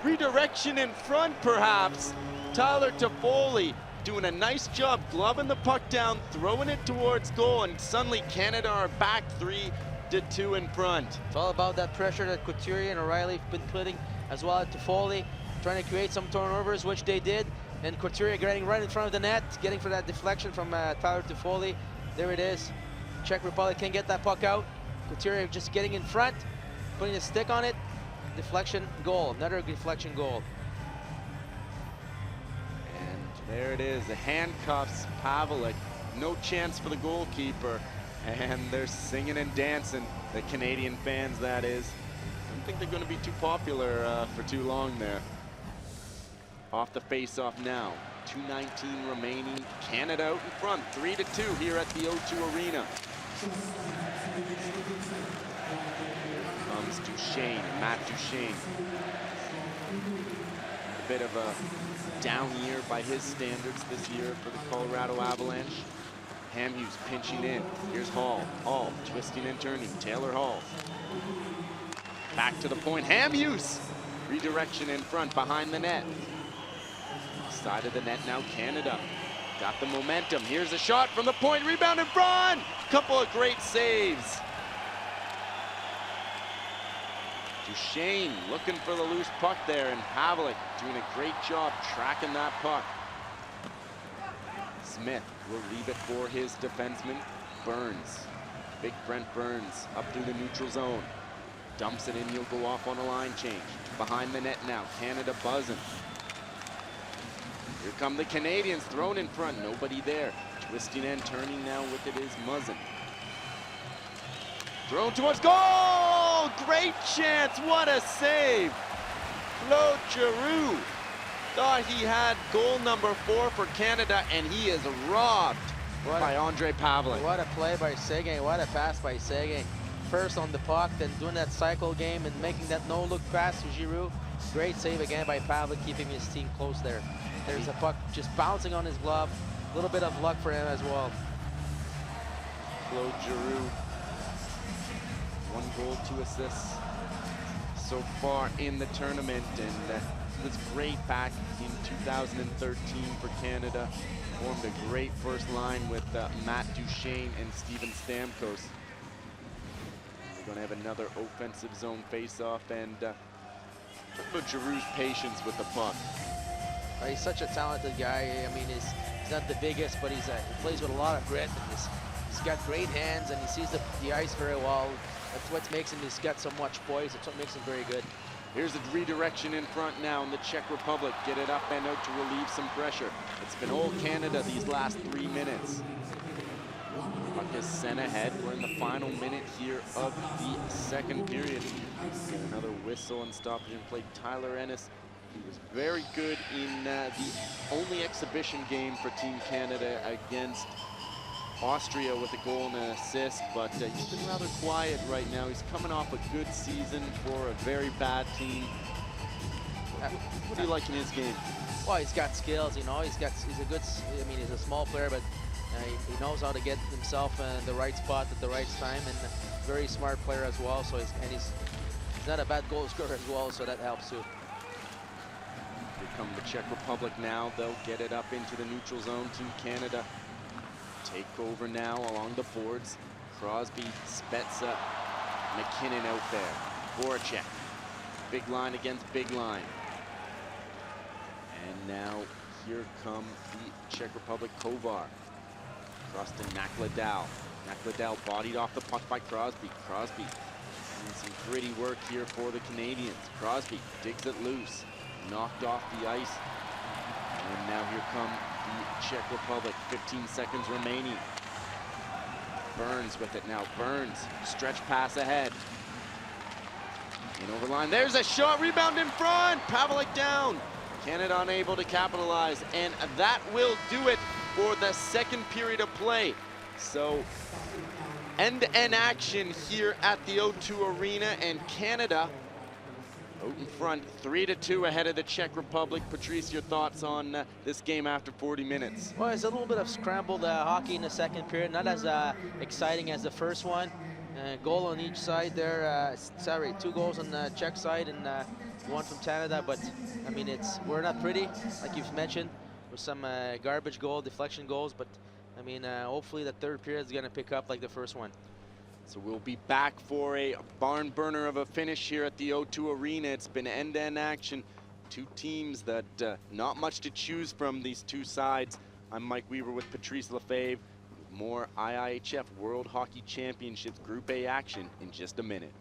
Redirection in front, perhaps. Tyler Toffoli doing a nice job gloving the puck down, throwing it towards goal, and suddenly Canada are back 3-2 in front. It's all about that pressure that Couturier and O'Reilly have been putting, as well as Toffoli, trying to create some turnovers, which they did. And Couturier getting right in front of the net, getting for that deflection from Tyler Toffoli. There it is. Czech Republic can't get that puck out. Couturier just getting in front, putting a stick on it. Deflection, goal. Another deflection goal. And there it is. The handcuffs Pavlik. No chance for the goalkeeper. And they're singing and dancing. The Canadian fans, that is. I don't think they're going to be too popular for too long there. Off the face-off now. 2:19 remaining. Canada out in front. 3-2 here at the O2 Arena. Comes Duchesne, Matt Duchesne. A bit of a down year by his standards this year for the Colorado Avalanche. Hamhuis pinching in. Here's Hall. Hall twisting and turning. Taylor Hall. Back to the point. Hamhuis. Redirection in front behind the net. Side of the net now, Canada. Got the momentum. Here's a shot from the point. Rebound in front. Couple of great saves. Duchesne looking for the loose puck there, and Pavlik doing a great job tracking that puck. Smith will leave it for his defenseman, Burns. Big Brent Burns up through the neutral zone. Dumps it in, he'll go off on a line change. Behind the net now, Canada buzzing. Here come the Canadians, thrown in front, nobody there. Twisting and turning now with it is Muzzin. Thrown towards goal! Great chance, what a save! Claude Giroux thought he had goal number 4 for Canada, and he is robbed by Ondrej Pavlik. What a play by Seguin, what a pass by Seguin. First on the puck, then doing that cycle game and making that no-look pass to Giroux. Great save again by Pavlik, keeping his team close there. There's a puck just bouncing on his glove. A little bit of luck for him as well. Claude Giroux, 1 goal, 2 assists so far in the tournament, and was great back in 2013 for Canada. Formed a great first line with Matt Duchesne and Steven Stamkos. We're going to have another offensive zone face-off, and talk about Giroux's patience with the puck. He's such a talented guy. I mean, he's not the biggest, but he plays with a lot of grit. And he's got great hands, and he sees the ice very well. That's what makes him. He's got so much poise. That's what makes him very good. Here's a redirection in front now in the Czech Republic. Get it up and out to relieve some pressure. It's been all Canada these last 3 minutes. Puck is sent ahead. We're in the final minute here of the second period. Get another whistle and stoppage in play. Tyler Ennis, he was very good in the only exhibition game for Team Canada against Austria with a goal and an assist, but he's been rather quiet right now. He's coming off a good season for a very bad team. What do you like in his game? Well, he's got skills, you know. He's a good. I mean, he's a small player, but he knows how to get himself in the right spot at the right time, and a very smart player as well. So he's not a bad goal scorer as well, so that helps too. Here come the Czech Republic now. They'll get it up into the neutral zone. Team Canada take over now along the boards. Crosby, Spezza, McKinnon out there. Voracek, big line against big line. And now here come the Czech Republic. Kovar across to Nakladal. Nakladal bodied off the puck by Crosby. Crosby doing some gritty work here for the Canadians. Crosby digs it loose, knocked off the ice. And now here come the Czech Republic. 15 seconds remaining. Burns with it now. Burns, stretch pass ahead. In overline, there's a shot, rebound in front. Pavelek down. Canada unable to capitalize, and that will do it for the second period of play. So end-to-end action here at the O2 Arena, and Canada out in front, 3-2 ahead of the Czech Republic. Patrice, your thoughts on this game after 40 minutes? Well, it's a little bit of scrambled hockey in the second period, not as exciting as the first one. Goal on each side there. Sorry, 2 goals on the Czech side and 1 from Canada. But I mean, we're not pretty, like you've mentioned, with some garbage goal, deflection goals. But I mean, hopefully the third period is going to pick up like the first one. So we'll be back for a barn burner of a finish here at the O2 Arena. It's been end-to-end action. 2 teams that not much to choose from, these 2 sides. I'm Mike Weaver with Patrice Lefebvre. With more IIHF World Hockey Championships Group A action in just a minute.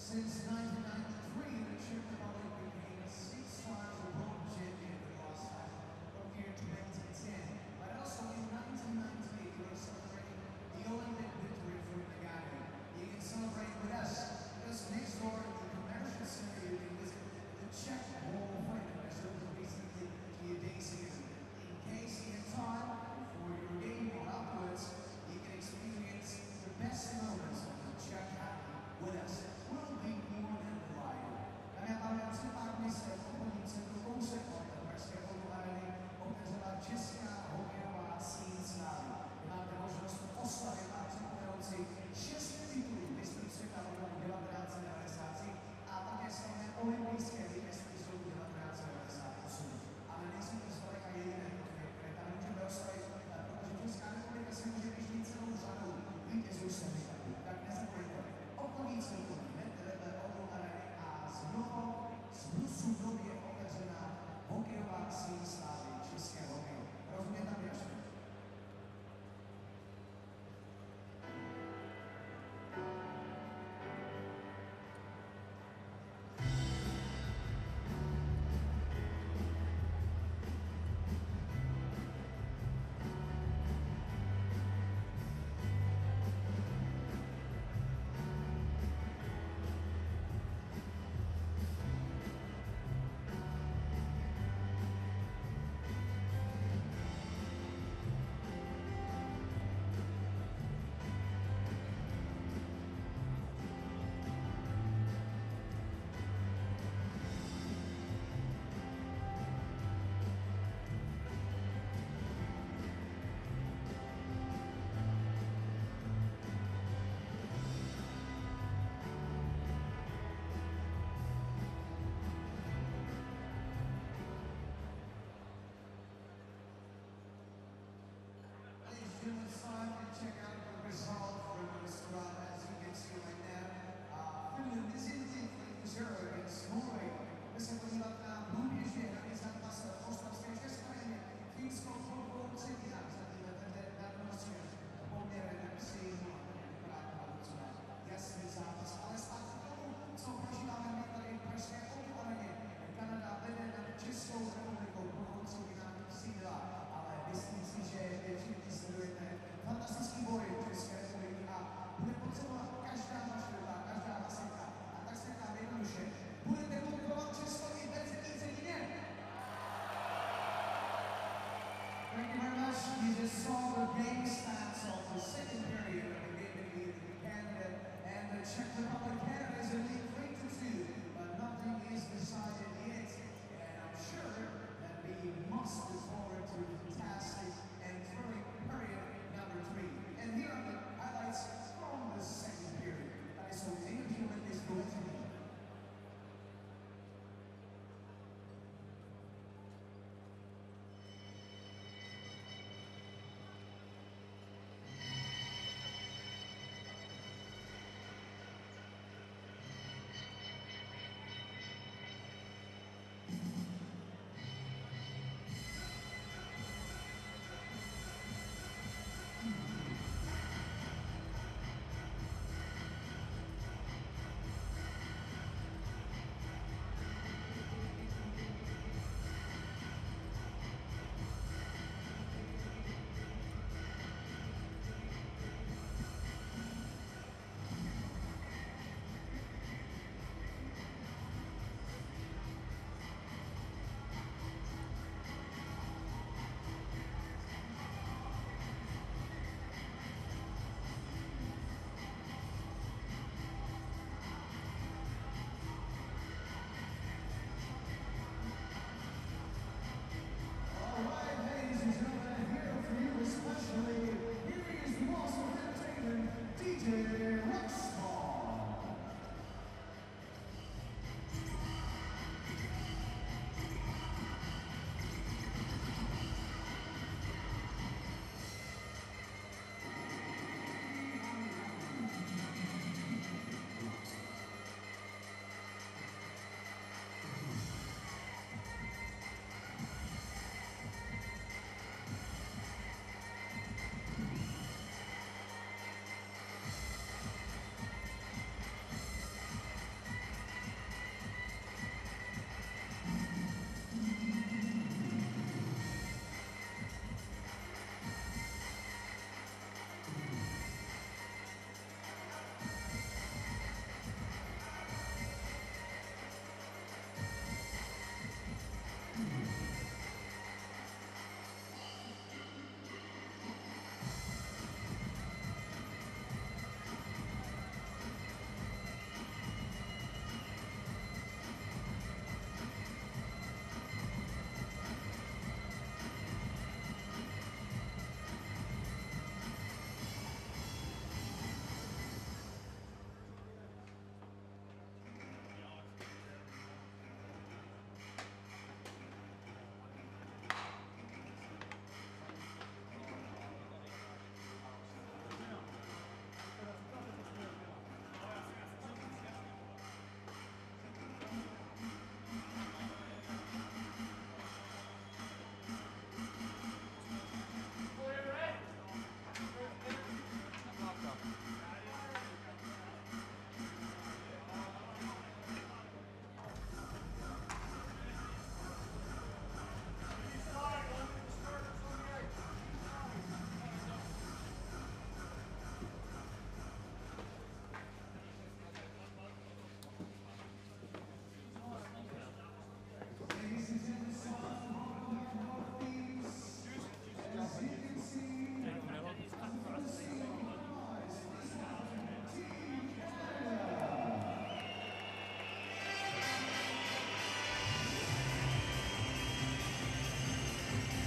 Since 1993, the Czech Republic became a 6 times world champion the last time, from year 2010. But also in 1998, we were celebrating the Olympic victory from the Ghana. You can celebrate with us, because next door in the commercial center, you can visit the Czech Hall of Fame, as it was recently a few days ago. In case you have time for your game or afterwards, you can experience the best moments of the Czech hockey with us. We'll be more than delighted. Dámy a pánové, před pár dny se v obchodním centru kousek od Pražského areny otevřela česká hokejová síň slávy. Vy máte možnost oslavit a připomenout si 6 titulů mistr světa v roku 1993 a také slavné olympijské vítězství z roku 1998. Ale nejsou to zdaleka jediné trofeje, které tam můžeme oslavit, protože Česká republika se může vyžít celou řadou vítězů světa. Tak nezapomeňte, obchodní centrum hned vedle obou areny a znovu z Brusu nově otevřená hokejová síň slávy české hokeje. Rozumně tam běžte. It's time to check out the result from this run, as you can see right now. Finland is in the 0 against Norway. My se podívat na průběžně na zápas v ostravské České. Finsko fotbal třetí tak zatím vede na Norsku poměrem 3-0. Jasný zápas, ale zpátky k tomu, co prožíváme my tady v Pražské aréně. Kanada vede nad Českou republikou pomocí finálních sídla, ale myslím si, že všichni sledujete fantastický boj České republiky a bude potřebovat každá vaše ruka, každá hlasivka. A tak se nám jednoduše, budete podporovat Česko i ve třetí třetině. Thank you very much. You just saw the game stats of the second period of the game between Canada and the Czech Republic. Canada is a lead 3-2, but nothing is decided yet. And I'm sure that we must look forward to a fantastic and thrilling period number 3. And here are the highlights from the second period. That is so human is going to be.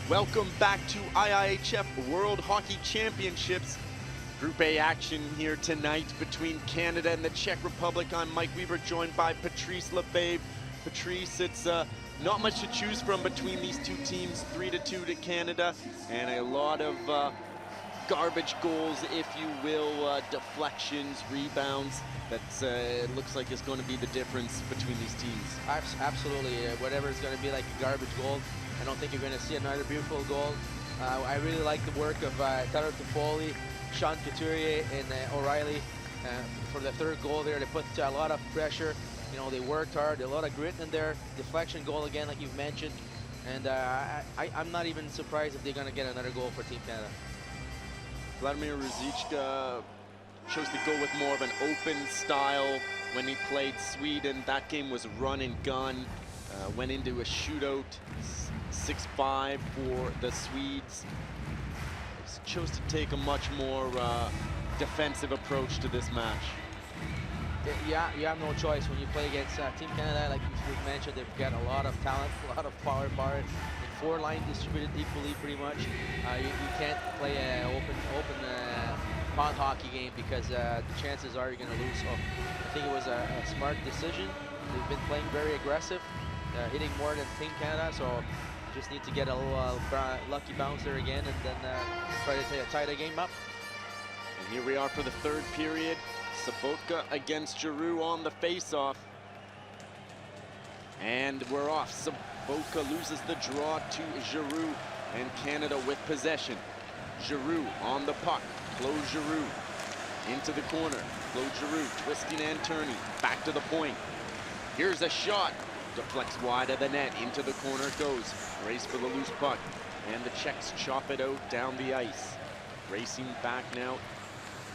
Welcome back to IIHF World Hockey Championships. Group A action here tonight between Canada and the Czech Republic. I'm Mike Weber, joined by Patrice Lefebvre. Patrice, it's not much to choose from between these two teams. 3-2 to Canada, and a lot of garbage goals, if you will, deflections, rebounds. That's it looks like it's going to be the difference between these teams. Absolutely, whatever is going to be like a garbage goal. I don't think you're going to see another beautiful goal. I really like the work of Tyler Toffoli, Sean Couturier, and O'Reilly for the third goal there. They put a lot of pressure. You know, they worked hard, a lot of grit in there. Deflection goal again, like you've mentioned. And I'm not even surprised if they're going to get another goal for Team Canada. Vladimir Ruzicka chose to go with more of an open style when he played Sweden. That game was run and gun. Went into a shootout, 6-5 for the Swedes. Chose to take a much more defensive approach to this match. Yeah, you have no choice when you play against Team Canada. Like you've mentioned, they've got a lot of talent, a lot of power, and four line distributed equally, pretty much. You can't play an open pond hockey game because the chances are you're going to lose. So I think it was a smart decision. They've been playing very aggressive, hitting more than Team Canada. So just need to get a little lucky bounce there again, and then try to tie the game up. And here we are for the third period. Sabotka against Giroux on the face-off. And we're off. Sabotka loses the draw to Giroux, and Canada with possession. Giroux on the puck. Claude Giroux into the corner. Claude Giroux twisting and turning. Back to the point. Here's a shot. Deflects wide of the net. Into the corner it goes. Race for the loose puck. And the Czechs chop it out down the ice. Racing back now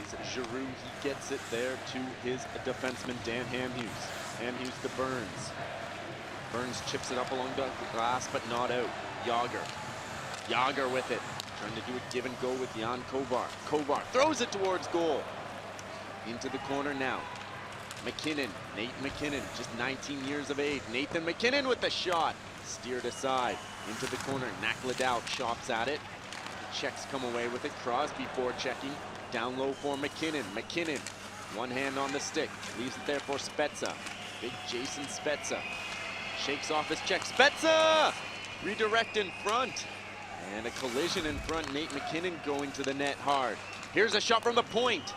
is Giroux. He gets it there to his defenseman, Dan Hamhuis. Hamhuis to Burns. Burns chips it up along the glass, but not out. Yager. Yager with it. Trying to do a give and go with Jan Kovar. Kovar throws it towards goal. Into the corner now. McKinnon, Nate McKinnon, just 19 years of age. Nathan McKinnon with the shot. Steered aside. Into the corner. Nakladau chops at it. The Czechs come away with it. Crosby forechecking. Down low for McKinnon. McKinnon, one hand on the stick. Leaves it there for Spezza. Big Jason Spezza. Shakes off his check. Spezza! Redirect in front. And a collision in front. Nate McKinnon going to the net hard. Here's a shot from the point.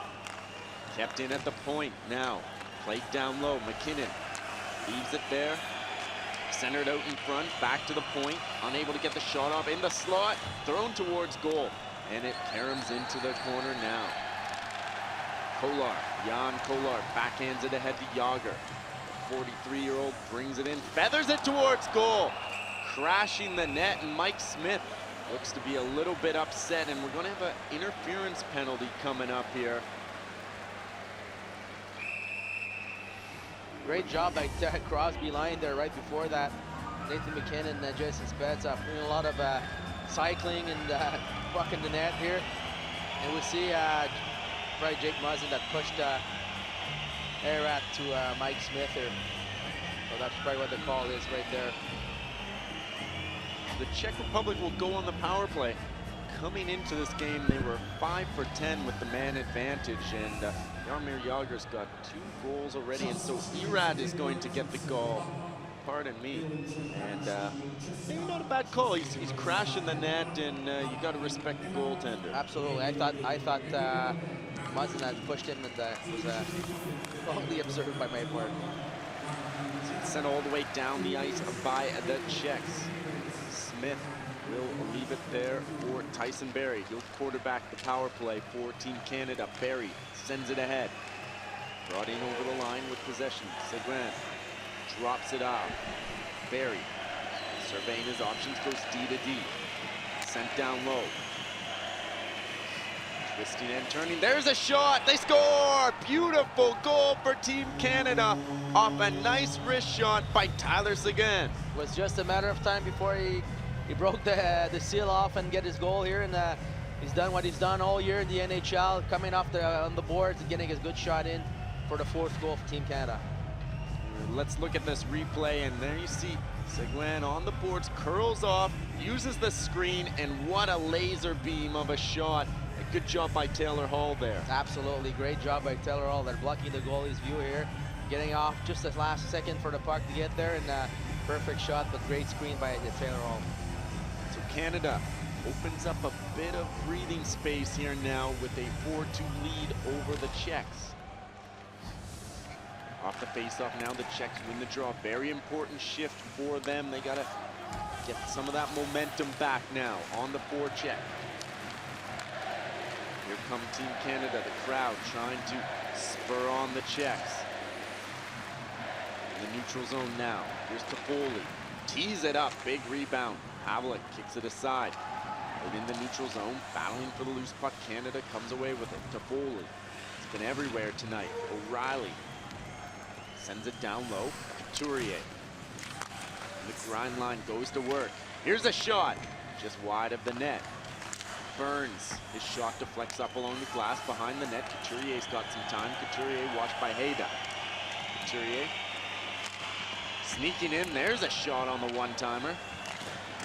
Kept in at the point now. Played down low. McKinnon leaves it there. Centered out in front. Back to the point. Unable to get the shot off in the slot. Thrown towards goal. And it caroms into the corner now. Kolar, Jan Kolar backhands it ahead to Yager. 43-year-old brings it in, feathers it towards goal. Crashing the net, and Mike Smith looks to be a little bit upset, and we're going to have an interference penalty coming up here. Great job by Crosby line there right before that. Nathan McKinnon and Jason Spezza doing a lot of cycling and fucking the net here. And we see probably Jake Muzzin that pushed Arat to Mike Smith here. So that's probably what the call is right there. The Czech Republic will go on the power play. Coming into this game, they were 5 for 10 with the man advantage, and Jaromir Jagr's got 2 goals already, and so Irad is going to get the goal. Pardon me. And maybe not a bad call. He's crashing the net, and you got to respect the goaltender. Absolutely. I thought Muzzin had pushed him, and was wrongly observed by my part. So it's sent all the way down the ice by the Czechs. Smith will leave it there for Tyson Barrie. He'll quarterback the power play for Team Canada. Barrie sends it ahead. Brought in over the line with possession. Seguin drops it off. Barrie surveying his options, goes D to D. Sent down low. Twisting and turning. There's a shot. They score! Beautiful goal for Team Canada off a nice wrist shot by Tyler Seguin. It was just a matter of time before he broke the seal off and get his goal here, and he's done what he's done all year in the NHL, coming off on the boards and getting a good shot in for the 4th goal for Team Canada. Let's look at this replay, and there you see Seguin on the boards, curls off, uses the screen, and what a laser beam of a shot. A good job by Taylor Hall there. Absolutely, great job by Taylor Hall. They're blocking the goalie's view here, getting off just the last second for the puck to get there, and perfect shot, but great screen by Taylor Hall. So Canada opens up a bit of breathing space here now with a 4-2 lead over the Czechs. Off the face-off now, the Czechs win the draw. Very important shift for them. They gotta get some of that momentum back now on the forecheck. Here come Team Canada, the crowd trying to spur on the Czechs. In the neutral zone now, here's Toffoli. Tees it up, big rebound. Havlik kicks it aside. Within the neutral zone, battling for the loose puck, Canada comes away with it. Toffoli, it's been everywhere tonight. O'Reilly sends it down low. Couturier. The grind line goes to work. Here's a shot, just wide of the net. Burns, his shot deflects up along the glass behind the net. Couturier's got some time. Couturier watched by Hayda. Couturier sneaking in. There's a shot on the one-timer.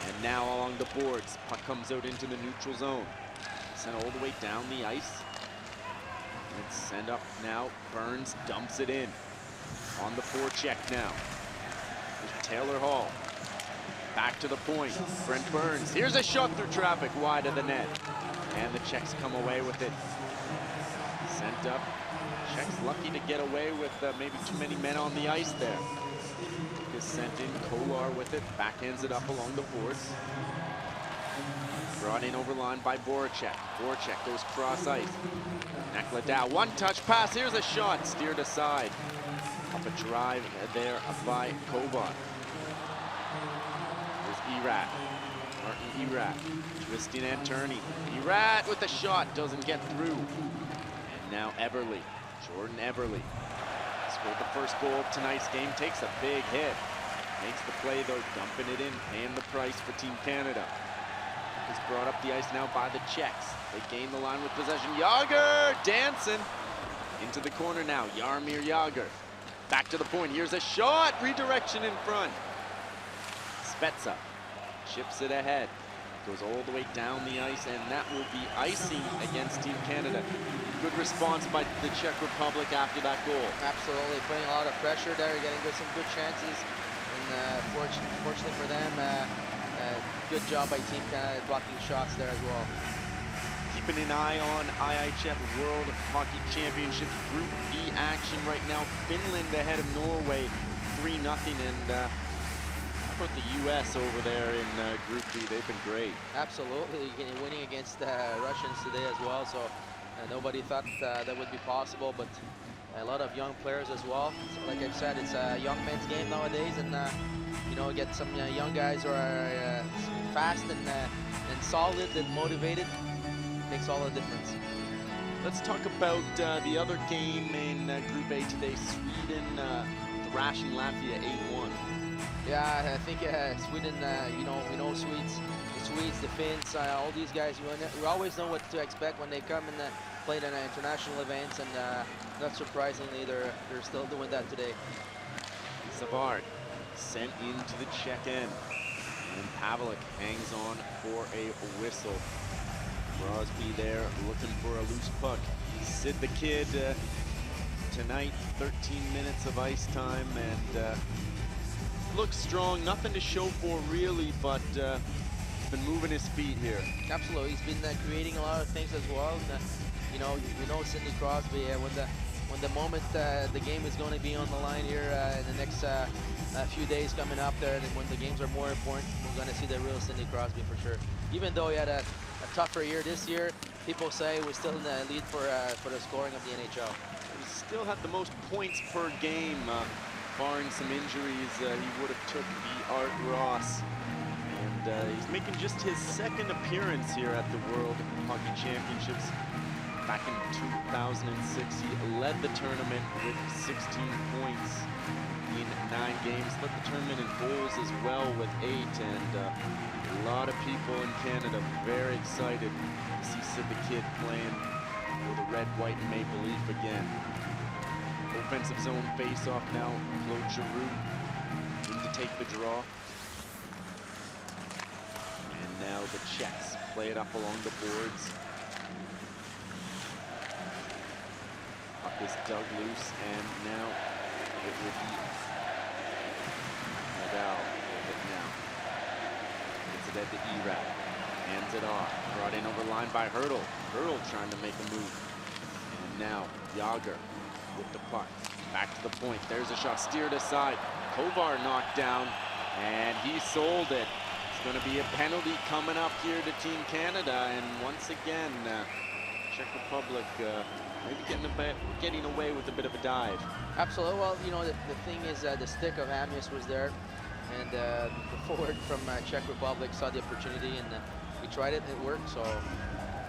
And now along the boards, puck comes out into the neutral zone. Sent all the way down the ice. And it's sent up now. Burns dumps it in. On the forecheck now. There's Taylor Hall. Back to the point. Brent Burns. Here's a shot through traffic wide of the net. And the Czechs come away with it. Sent up. Czechs lucky to get away with maybe too many men on the ice there. Is sent in. Kolar with it. Backhands it up along the boards. Brought in over line by Voracek. Voracek goes cross ice. Nakladau. One touch pass. Here's a shot. Steered aside. Up a drive there by Kovar. There's Erat. Martin Erat. Tristan Antoni. Erat with the shot. Doesn't get through. And now Everly. Jordan Everly. Scored the first goal of tonight's game. Takes a big hit. Makes the play though, dumping it in, paying the price for Team Canada. Is brought up the ice now by the Czechs. They gain the line with possession. Yager dancing into the corner now. Jaromir Jagr back to the point. Here's a shot. Redirection in front. Spezza chips it ahead. Goes all the way down the ice, and that will be icing against Team Canada. Good response by the Czech Republic after that goal. Absolutely, putting a lot of pressure there, getting some good chances. And fortunately for them, good job by Team Canada blocking shots there as well. Keeping an eye on IIHF World Hockey Championships Group E action right now. Finland ahead of Norway 3-0, and how about the U.S. over there in Group D? They've been great. Absolutely, winning against Russians today as well. So nobody thought that would be possible, but a lot of young players as well. So like I've said, it's a young men's game nowadays, and you know, get some young guys who are fast and solid and motivated. Makes all the difference. Let's talk about the other game in Group A today. Sweden thrashing Latvia 8-1. Yeah, I think Sweden, you know, we know the Swedes, the Finns, all these guys, we always know what to expect when they come and play in international events, and not surprisingly, they're still doing that today. Savard sent into the check end, and Pavlik hangs on for a whistle. Crosby there looking for a loose puck. Sid the Kid tonight, 13 minutes of ice time, and looks strong, nothing to show for really, but he's been moving his feet here. Absolutely, he's been creating a lot of things as well. And, you know, we know Sidney Crosby, when the moment the game is going to be on the line here in the next few days coming up there, and when the games are more important, we're going to see the real Sidney Crosby for sure. Even though he had a tougher year this year, people say we're still in the lead for the scoring of the NHL. He still had the most points per game, barring some injuries. He would have took the Art Ross. And he's making just his second appearance here at the World Hockey Championships. Back in 2006, he led the tournament with 16 points in 9 games. Led the tournament in goals as well with 8. And a lot of people in Canada very excited to see Sid the Kid playing for the red, white, and maple leaf again. Offensive zone face-off now. Claude Giroux in to take the draw. now the Czechs play it up along the boards. Puck is dug loose, and now it will be Nadal with it now. Gets it at the E-Rat. Hands it off. Brought in over the line by Hurdle. Hurdle trying to make a move. And now Yager with the puck. Back to the point. There's a shot steered aside. Kovar knocked down, and he sold it. It's going to be a penalty coming up here to Team Canada, and once again, Czech Republic maybe getting away with a bit of a dive. Absolutely. Well, you know, the thing is the stick of Amius was there, and the forward from Czech Republic saw the opportunity, and we tried it. It worked. So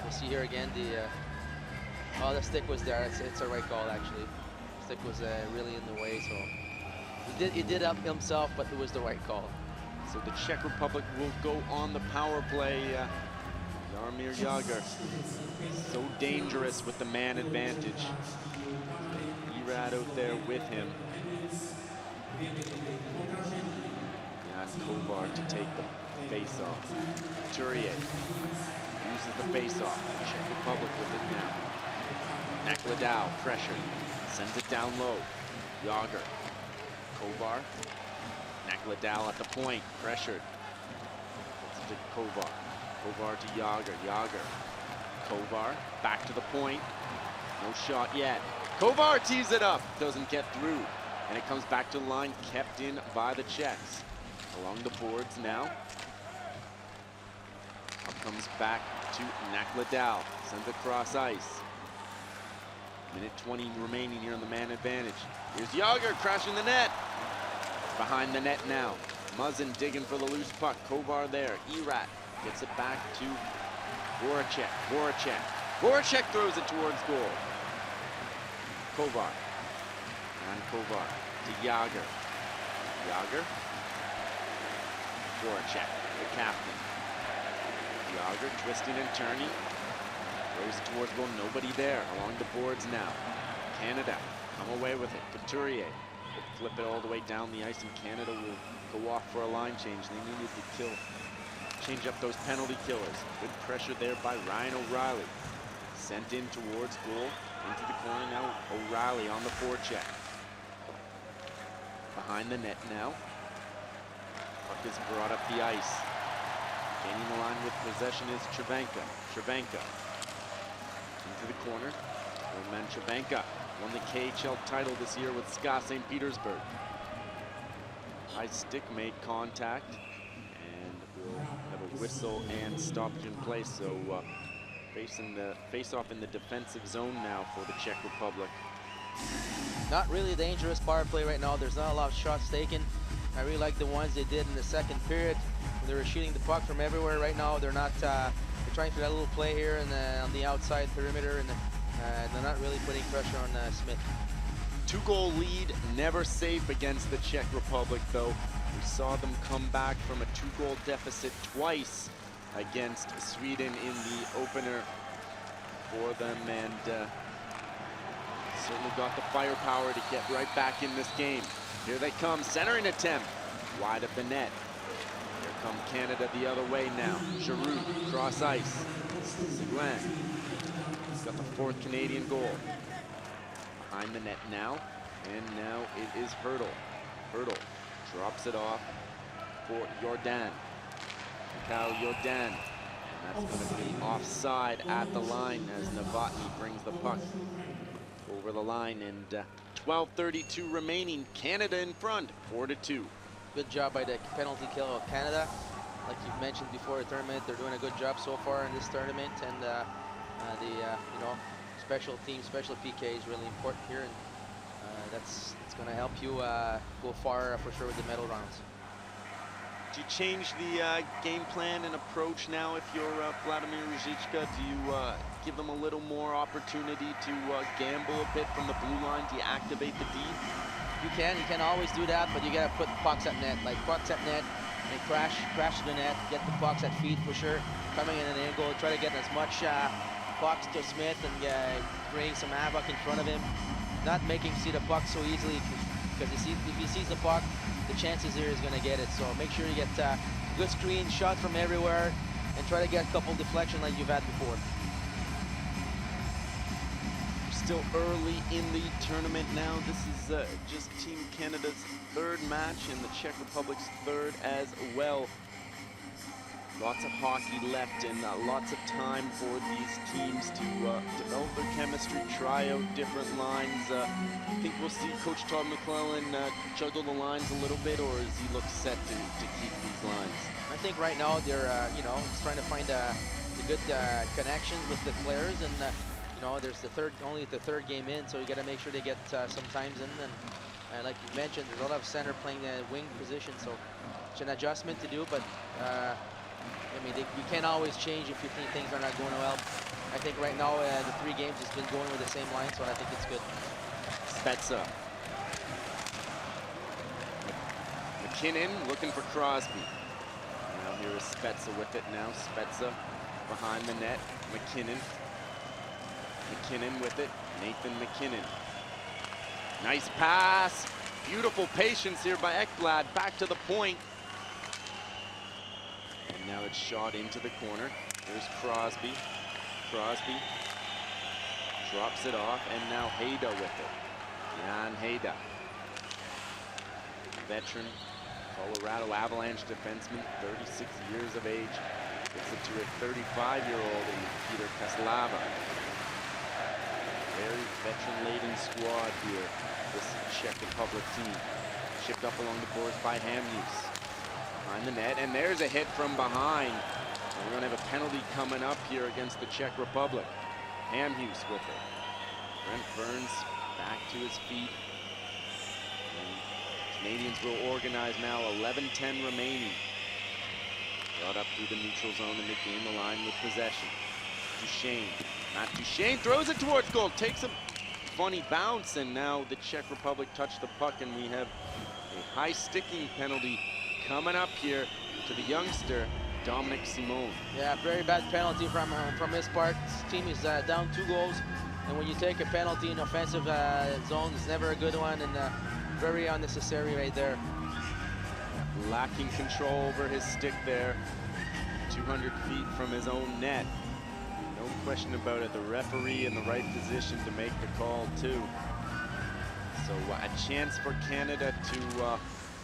we'll see here again. The stick was there. It's a right call actually. The stick was really in the way, so he did up himself, but it was the right call. So the Czech Republic will go on the power play. Jaromir Jagr, so dangerous with the man advantage. Erad out there with him. Jan Kovar to take the face-off. Couturier uses the face-off. Czech Republic with it now. Nakladau, pressure. Sends it down low. Jagr. Kovar. Nakladau at the point, pressured. Gets it to Kovar. Kovar to Jagr. Jagr. Kovar back to the point. No shot yet. Kovar tees it up. Doesn't get through. And it comes back to the line, kept in by the Czechs. Along the boards now. Up comes back to Nakladau. Sends it across ice. Minute 20 remaining here on the man advantage. Here's Jagr crashing the net. Behind the net now. Muzzin digging for the loose puck. Kovar there. Erat gets it back to Voracek. Voracek. Voracek throws it towards goal. Kovar. And Kovar to Jagr. Jagr. Voracek, the captain. Jagr twisting and turning. Throws it towards goal. Nobody there. Along the boards now. Canada come away with it. Couturier. Flip it all the way down the ice, and Canada will go off for a line change. They needed to change up those penalty killers. Good pressure there by Ryan O'Reilly. Sent in towards goal, into the corner now. O'Reilly on the forecheck. Behind the net now. Puck is brought up the ice. Gaining the line with possession is Cervenka. Cervenka into the corner. Roman Cervenka won the KHL title this year with SKA St. Petersburg. High stick made contact, and we'll have a whistle and stoppage in play. So facing the face-off in the defensive zone now for the Czech Republic. Not really dangerous power play right now. There's not a lot of shots taken. I really like the ones they did in the second period. They were shooting the puck from everywhere. Right now, they're not. They're trying for that little play here on the outside perimeter, and they're not really putting pressure on Smith. 2-goal lead, never safe against the Czech Republic, though. We saw them come back from a 2-goal deficit twice against Sweden in the opener for them, and certainly got the firepower to get right back in this game. Here they come, centering attempt, wide of the net. Here come Canada the other way now. Giroux, cross ice. Seguin. He's got the 4th Canadian goal. Behind the net now, and now it is Hurdle. Hurdle drops it off for Jordan. Mikhail Jordan. And that's going to be offside at the line as Novotny brings the puck over the line, and 12:32 remaining. Canada in front, 4-2. Good job by the penalty kill of Canada. Like you've mentioned before the tournament, they're doing a good job so far in this tournament, and you know, special team, special PK is really important here, and that's going to help you go far for sure with the medal rounds. Do you change the game plan and approach now if you're Vladimir Ruzicka? Do you give them a little more opportunity to gamble a bit from the blue line? Do you activate the D? You can always do that, but you got to put pucks at net, like pucks at net, and crash to the net, get the pucks at feet for sure. Coming in an angle, try to get as much pucks to Smith and creating some havoc in front of him. Not making him see the puck so easily, because if he sees the puck, the chances here is going to get it. So make sure you get good screen, shot from everywhere, and try to get a couple deflection like you've had before. Still early in the tournament now. This is just Team Canada's third match and the Czech Republic's third as well. Lots of hockey left and lots of time for these teams to develop their chemistry, try out different lines. I think we'll see Coach Todd McClellan juggle the lines a little bit, or does he look set to keep these lines? I think right now they're, you know, just trying to find the good connections with the players, and you know, there's only the third game in, so you got to make sure they get some times in. And like you mentioned, there's a lot of center playing the wing position, so it's an adjustment to do. But I mean, you can't always change if you think things are not going well. I think right now the 3 games has been going with the same line, so I think it's good. Spezza. McKinnon looking for Crosby. Now here is Spezza with it now. Spezza behind the net. McKinnon. McKinnon with it. Nathan McKinnon. Nice pass. Beautiful patience here by Ekblad. Back to the point. And now it's shot into the corner. There's Crosby. Crosby drops it off, and now Hayda with it. Jan Hayda. Veteran Colorado Avalanche defenseman, 36 years of age. Gives it to a 35-year-old in Peter Kaslava. Very veteran-laden squad here, this Czech Republic team. Chipped up along the boards by Hamhuis. Behind the net, and there's a hit from behind. And we're going to have a penalty coming up here against the Czech Republic. Hamhuis with it. Brent Burns back to his feet. And Canadians will organize now, 11:10 remaining. Brought up through the neutral zone and they gain the line with possession. Duchesne. Matt Duchesne throws it towards goal, takes a funny bounce, and now the Czech Republic touched the puck, and we have a high sticking penalty coming up here to the youngster, Dominic Simone. Yeah, very bad penalty from his part. His team is down 2 goals, and when you take a penalty in offensive zone, it's never a good one, and very unnecessary right there. Lacking control over his stick there, 200 feet from his own net. No question about it, the referee in the right position to make the call too. So a chance for Canada to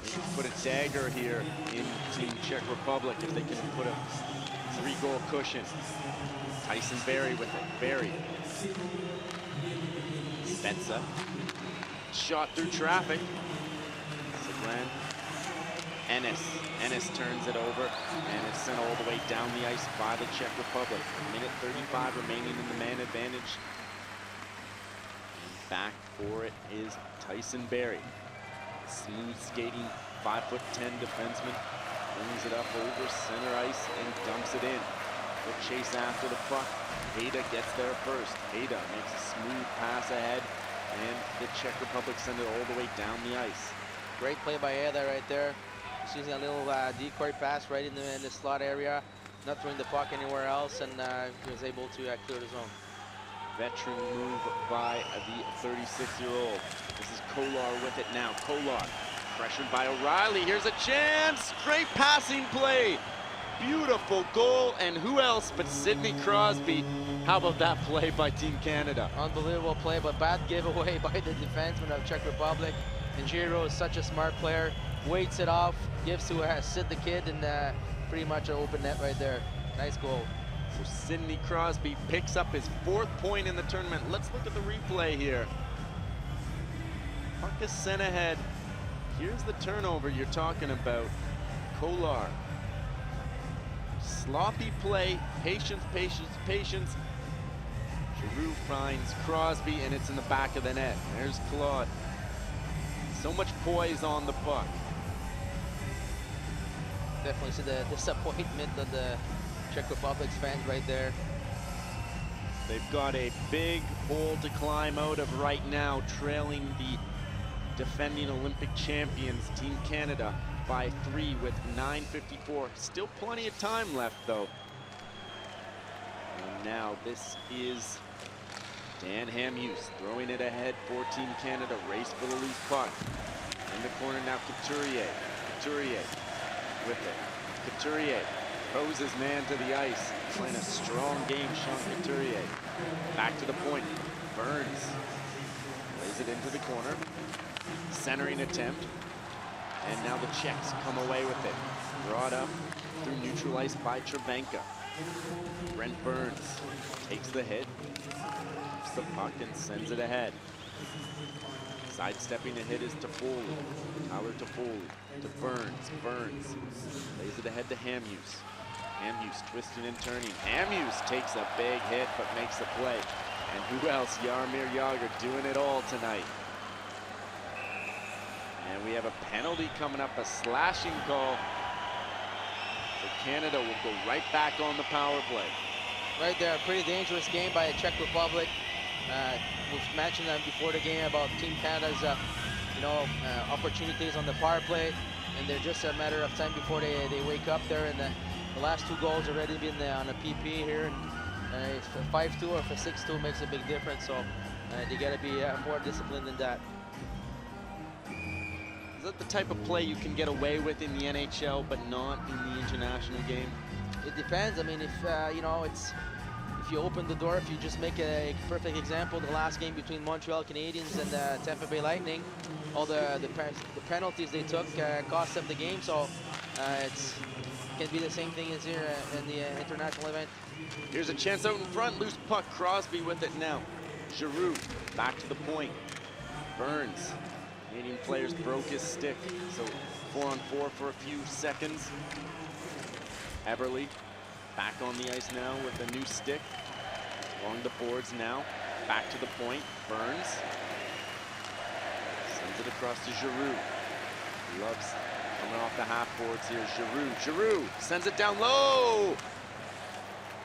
maybe put a dagger here in Team Czech Republic if they can put a 3-goal cushion. Tyson Barrie with it, Barrie. Spezza. Shot through traffic. Seguin. Ennis turns it over, and it's sent all the way down the ice by the Czech Republic. 1:35 remaining in the man advantage. And back for it is Tyson Barrie. Smooth skating, 5'10" defenseman. Brings it up over center ice and dumps it in. We'll chase after the puck. Hayda gets there first. Hayda makes a smooth pass ahead, and the Czech Republic send it all the way down the ice. Great play by Hayda right there. He's using a little decoy pass right in the slot area, not throwing the puck anywhere else, and he was able to clear the zone. Veteran move by the 36-year-old. This is Kolar with it now. Kolar pressured by O'Reilly. Here's a chance. Great passing play. Beautiful goal, and who else but Sidney Crosby? How about that play by Team Canada? Unbelievable play, but bad giveaway by the defenseman of Czech Republic. And Giro is such a smart player. Waits it off, gives to Sid the kid, and pretty much an open net right there. Nice goal. So Sidney Crosby picks up his 4th point in the tournament. Let's look at the replay here. Puck is sent ahead. Here's the turnover you're talking about. Kolar. Sloppy play, patience, patience, patience. Giroux finds Crosby, and it's in the back of the net. There's Claude. So much poise on the puck. Definitely see the disappointment of the Czech Republic's fans right there. They've got a big hole to climb out of right now, trailing the defending Olympic champions, Team Canada, by 3 with 9:54. Still plenty of time left, though. And now this is Dan Hamhuis throwing it ahead for Team Canada. Race for the loose puck. In the corner now, Couturier. Couturier with it. Couturier Throws his man to the ice. Playing a strong game, Sean Couturier. Back to the point. Burns lays it into the corner. Centering attempt. And now the Czechs come away with it. Brought up through neutral ice by Cervenka. Brent Burns takes the hit. Keeps the puck and sends it ahead. Sidestepping the hit is Toffoli. Tyler Toffoli to Burns. Burns lays it ahead to Hamhuis. Hamhuis twisting and turning. Hamhuis takes a big hit but makes the play. And who else? Jaromir Jagr doing it all tonight. And we have a penalty coming up, a slashing call. So Canada will go right back on the power play. Right there, a pretty dangerous game by the Czech Republic. We've mentioned that before the game about Team Canada's opportunities on the power play, and they're just a matter of time before they wake up there. And the last 2 goals already been on a PP here, and if a 5-2 or if a 6-2 makes a big difference. So they got to be more disciplined than that. Is that the type of play you can get away with in the NHL, but not in the international game? It depends. I mean, if if you open the door, if you just make a perfect example, the last game between Montreal Canadiens and Tampa Bay Lightning, all the penalties they took cost them the game. So it can be the same thing as here in the international event. Here's a chance out in front. Loose puck. Crosby with it now. Giroux back to the point. Burns. Canadian players broke his stick. So 4-on-4 for a few seconds. Eberle back on the ice now with a new stick. Along the boards now. Back to the point. Burns. Sends it across to Giroux. Loves coming off the half boards here. Giroux sends it down low.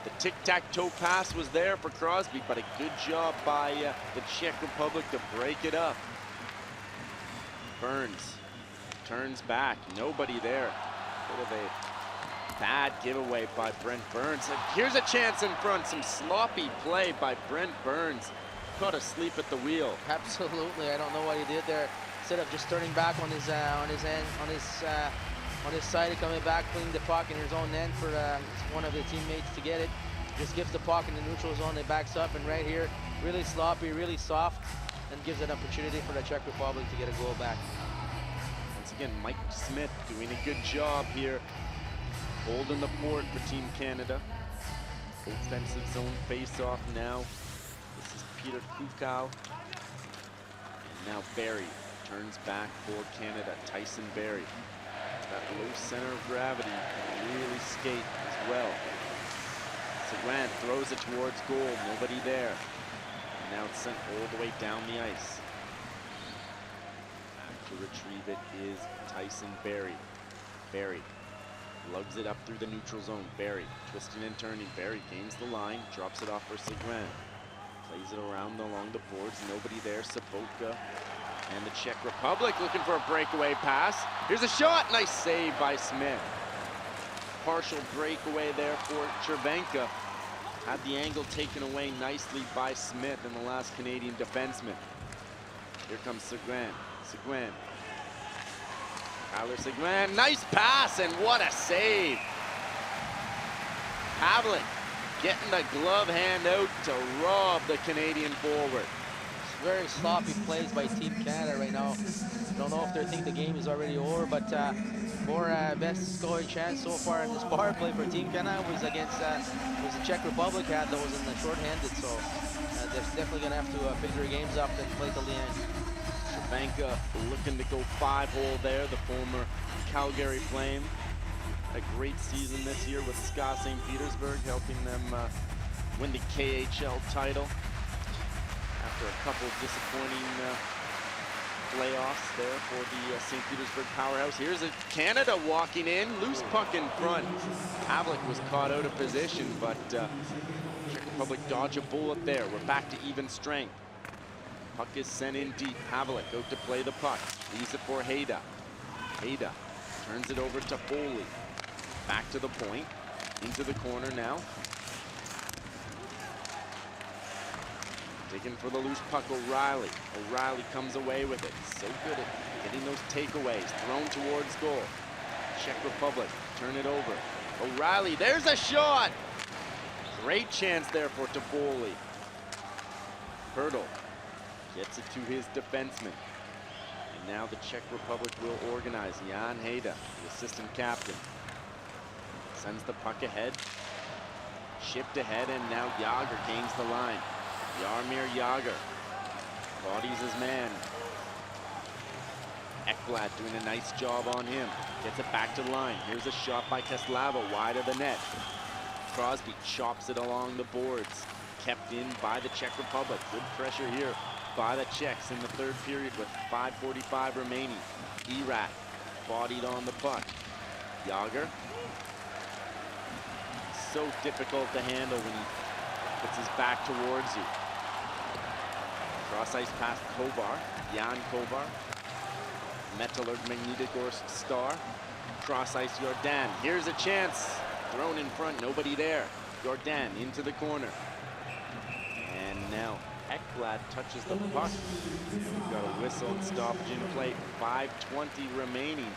The tic-tac-toe pass was there for Crosby, but a good job by the Czech Republic to break it up. Burns turns back. Nobody there. Bit of a bad giveaway by Brent Burns. And here's a chance in front. Some sloppy play by Brent Burns. Caught asleep at the wheel. Absolutely. I don't know what he did there. Instead of just turning back on his side, coming back, putting the puck in his own end for one of the teammates to get it. Just gives the puck in the neutral zone. It backs up, and right here, really sloppy, really soft, and gives an opportunity for the Czech Republic to get a goal back. Once again, Mike Smith doing a good job here, holding the fort for Team Canada. Offensive zone face-off now. This is Peter Kukau. And now Barry turns back for Canada. Tyson Barry. That low center of gravity can really skate as well. Seguin throws it towards goal. Nobody there. And now it's sent all the way down the ice. Back to retrieve it is Tyson Barry. Barry lugs it up through the neutral zone. Barry twisting and turning. Barry gains the line, drops it off for Seguin. Plays it around along the boards. Nobody there. Sabotka and the Czech Republic looking for a breakaway pass. Here's a shot. Nice save by Smith. Partial breakaway there for Cervenka. Had the angle taken away nicely by Smith and the last Canadian defenseman. Here comes Seguin. Seguin. Tyler Seguin. Nice pass, and what a save. Havlik getting the glove hand out to rob the Canadian forward. Very sloppy plays by Team Canada right now. Don't know if they think the game is already over, but more best scoring chance so far in this power play for Team Canada was against was the Czech Republic had those in the short-handed. So they're definitely gonna have to pick their games up and play till the end. Cervenka looking to go 5-hole there. The former Calgary Flame. A great season this year with SKA St. Petersburg, helping them win the KHL title. After a couple of disappointing playoffs there for the St. Petersburg powerhouse. Here's a Canada walking in, loose puck in front. Havlik was caught out of position, but Czech Republic dodge a bullet there. We're back to even strength. Puck is sent in deep. Havlik out to play the puck. Leaves it for Haida. Haida turns it over to Foley. Back to the point. Into the corner now. Digging for the loose puck, O'Reilly. O'Reilly comes away with it. So good at getting those takeaways. Thrown towards goal. Czech Republic turn it over. O'Reilly, there's a shot! Great chance there for Toffoli. Hurdle gets it to his defenseman. And now the Czech Republic will organize. Jan Hejda, the assistant captain, sends the puck ahead. Shipped ahead, and now Jager gains the line. Jaromir Jager bodies his man. Ekblad doing a nice job on him. Gets it back to the line. Here's a shot by Keslava, wide of the net. Crosby chops it along the boards. Kept in by the Czech Republic. Good pressure here by the Czechs in the third period with 5:45 remaining. Erat bodied on the puck. Jager. So difficult to handle when he puts his back towards you. Cross ice past Kovar, Jan Kovar. Metallurg Magnitogorsk star. Cross ice Jordan. Here's a chance. Thrown in front, nobody there. Jordan into the corner. And now Ekblad touches the puck. We've got a whistle and stoppage in play. 5:20 remaining.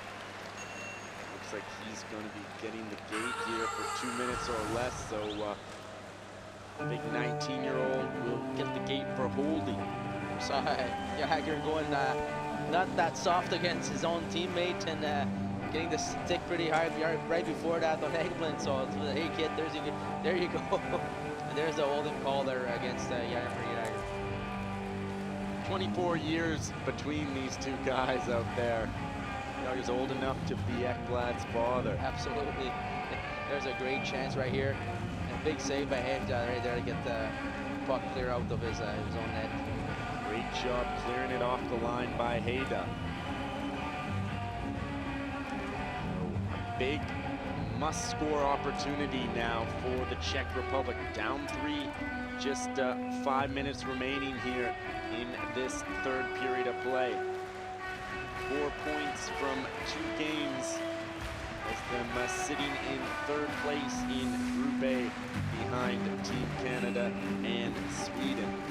Looks like he's going to be getting the gate here for 2 minutes or less. So big 19-year-old will get the gate for holding. So Jager going not that soft against his own teammate and getting the stick pretty hard right before that on Ekblad. So it's like, hey kid, there you go. And there's the holding call there against Jager. 24 years between these two guys out there. Jager's old enough to be Ekblad's father. Absolutely. There's a great chance right here. And big save by Hejda right there to get the puck clear out of his own net. Great job clearing it off the line by Hejda. A big must-score opportunity now for the Czech Republic. Down 3, just 5 minutes remaining here in this third period of play. 4 points from 2 games as them sitting in third place in Group A behind Team Canada and Sweden.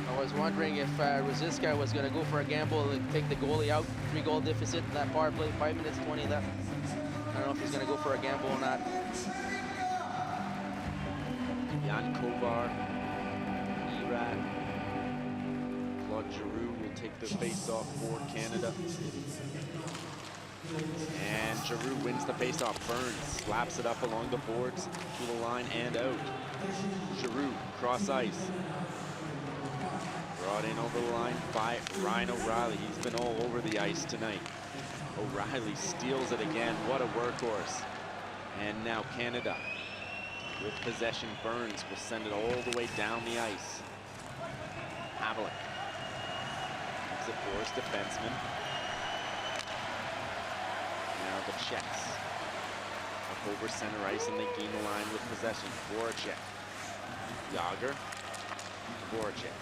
I was wondering if Rosiska was going to go for a gamble and take the goalie out. 3-goal deficit in that power play, 5 minutes 20 left. I don't know if he's going to go for a gamble or not. Jan Kovar, Erat, Claude Giroux will take the face-off for Canada. And Giroux wins the face-off. Burns slaps it up along the boards to the line and out. Giroux, cross ice. Brought in over the line by Ryan O'Reilly. He's been all over the ice tonight. O'Reilly steals it again. What a workhorse. And now Canada with possession. Burns will send it all the way down the ice. Havlik. It's a Boris defenseman. Now the Czechs up over center ice and they gain the line with possession. Voracek. Jager. Voracek.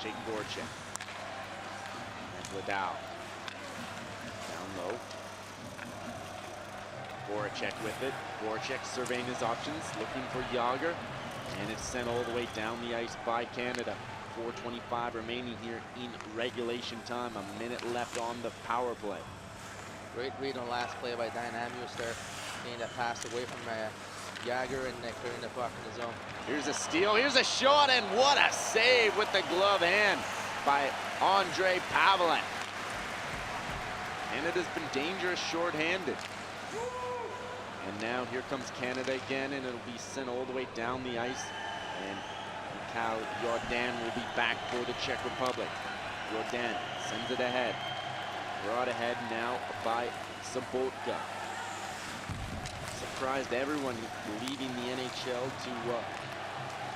Jake Voracek. And Gladau. Down low. Voracek with it. Voracek surveying his options, looking for Jager. And it's sent all the way down the ice by Canada. 4:25 remaining here in regulation time. A minute left on the power play. Great read on last play by Dan Amius there. Getting that pass away from Jager and clearing the puck in the zone. Here's a steal, here's a shot, and what a save with the glove hand by Andrei Pavelec. Canada's been dangerous short-handed. And now here comes Canada again, and it'll be sent all the way down the ice. And Mikhail Jordan will be back for the Czech Republic. Jordan sends it ahead. Brought ahead now by Sobotka. Surprised everyone leaving the NHL to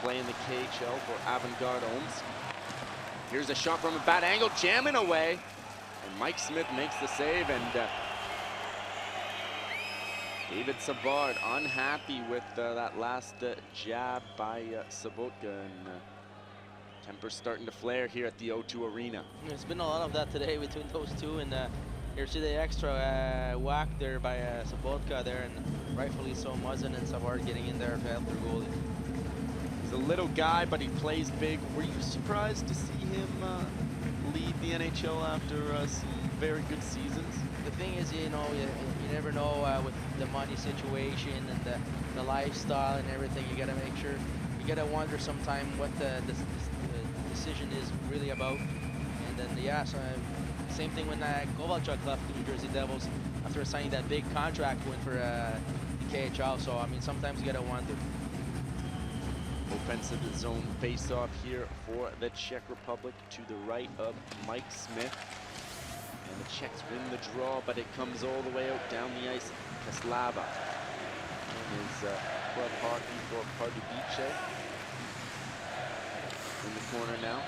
play in the KHL for Avangard Omsk. Here's a shot from a bad angle, jamming away. And Mike Smith makes the save, and David Savard unhappy with that last jab by Sobotka, and temper's starting to flare here at the O2 Arena. There's been a lot of that today between those two, and here's the extra whack there by Sobotka there, and rightfully so. Muzzin and Savard getting in there to help their goalie. He's a little guy, but he plays big. Were you surprised to see him leave the NHL after some very good seasons? The thing is, you know, you never know with the money situation and the lifestyle and everything. You gotta make sure, you gotta wonder sometime what the decision is really about. And then, yeah, so same thing when Kovalchuk left the New Jersey Devils after signing that big contract win for the KHL. So, I mean, sometimes you gotta wonder. Offensive zone face-off here for the Czech Republic to the right of Mike Smith. And the Czechs win the draw, but it comes all the way out down the ice. Kaslava in his club hockey for Pardubice. In the corner now.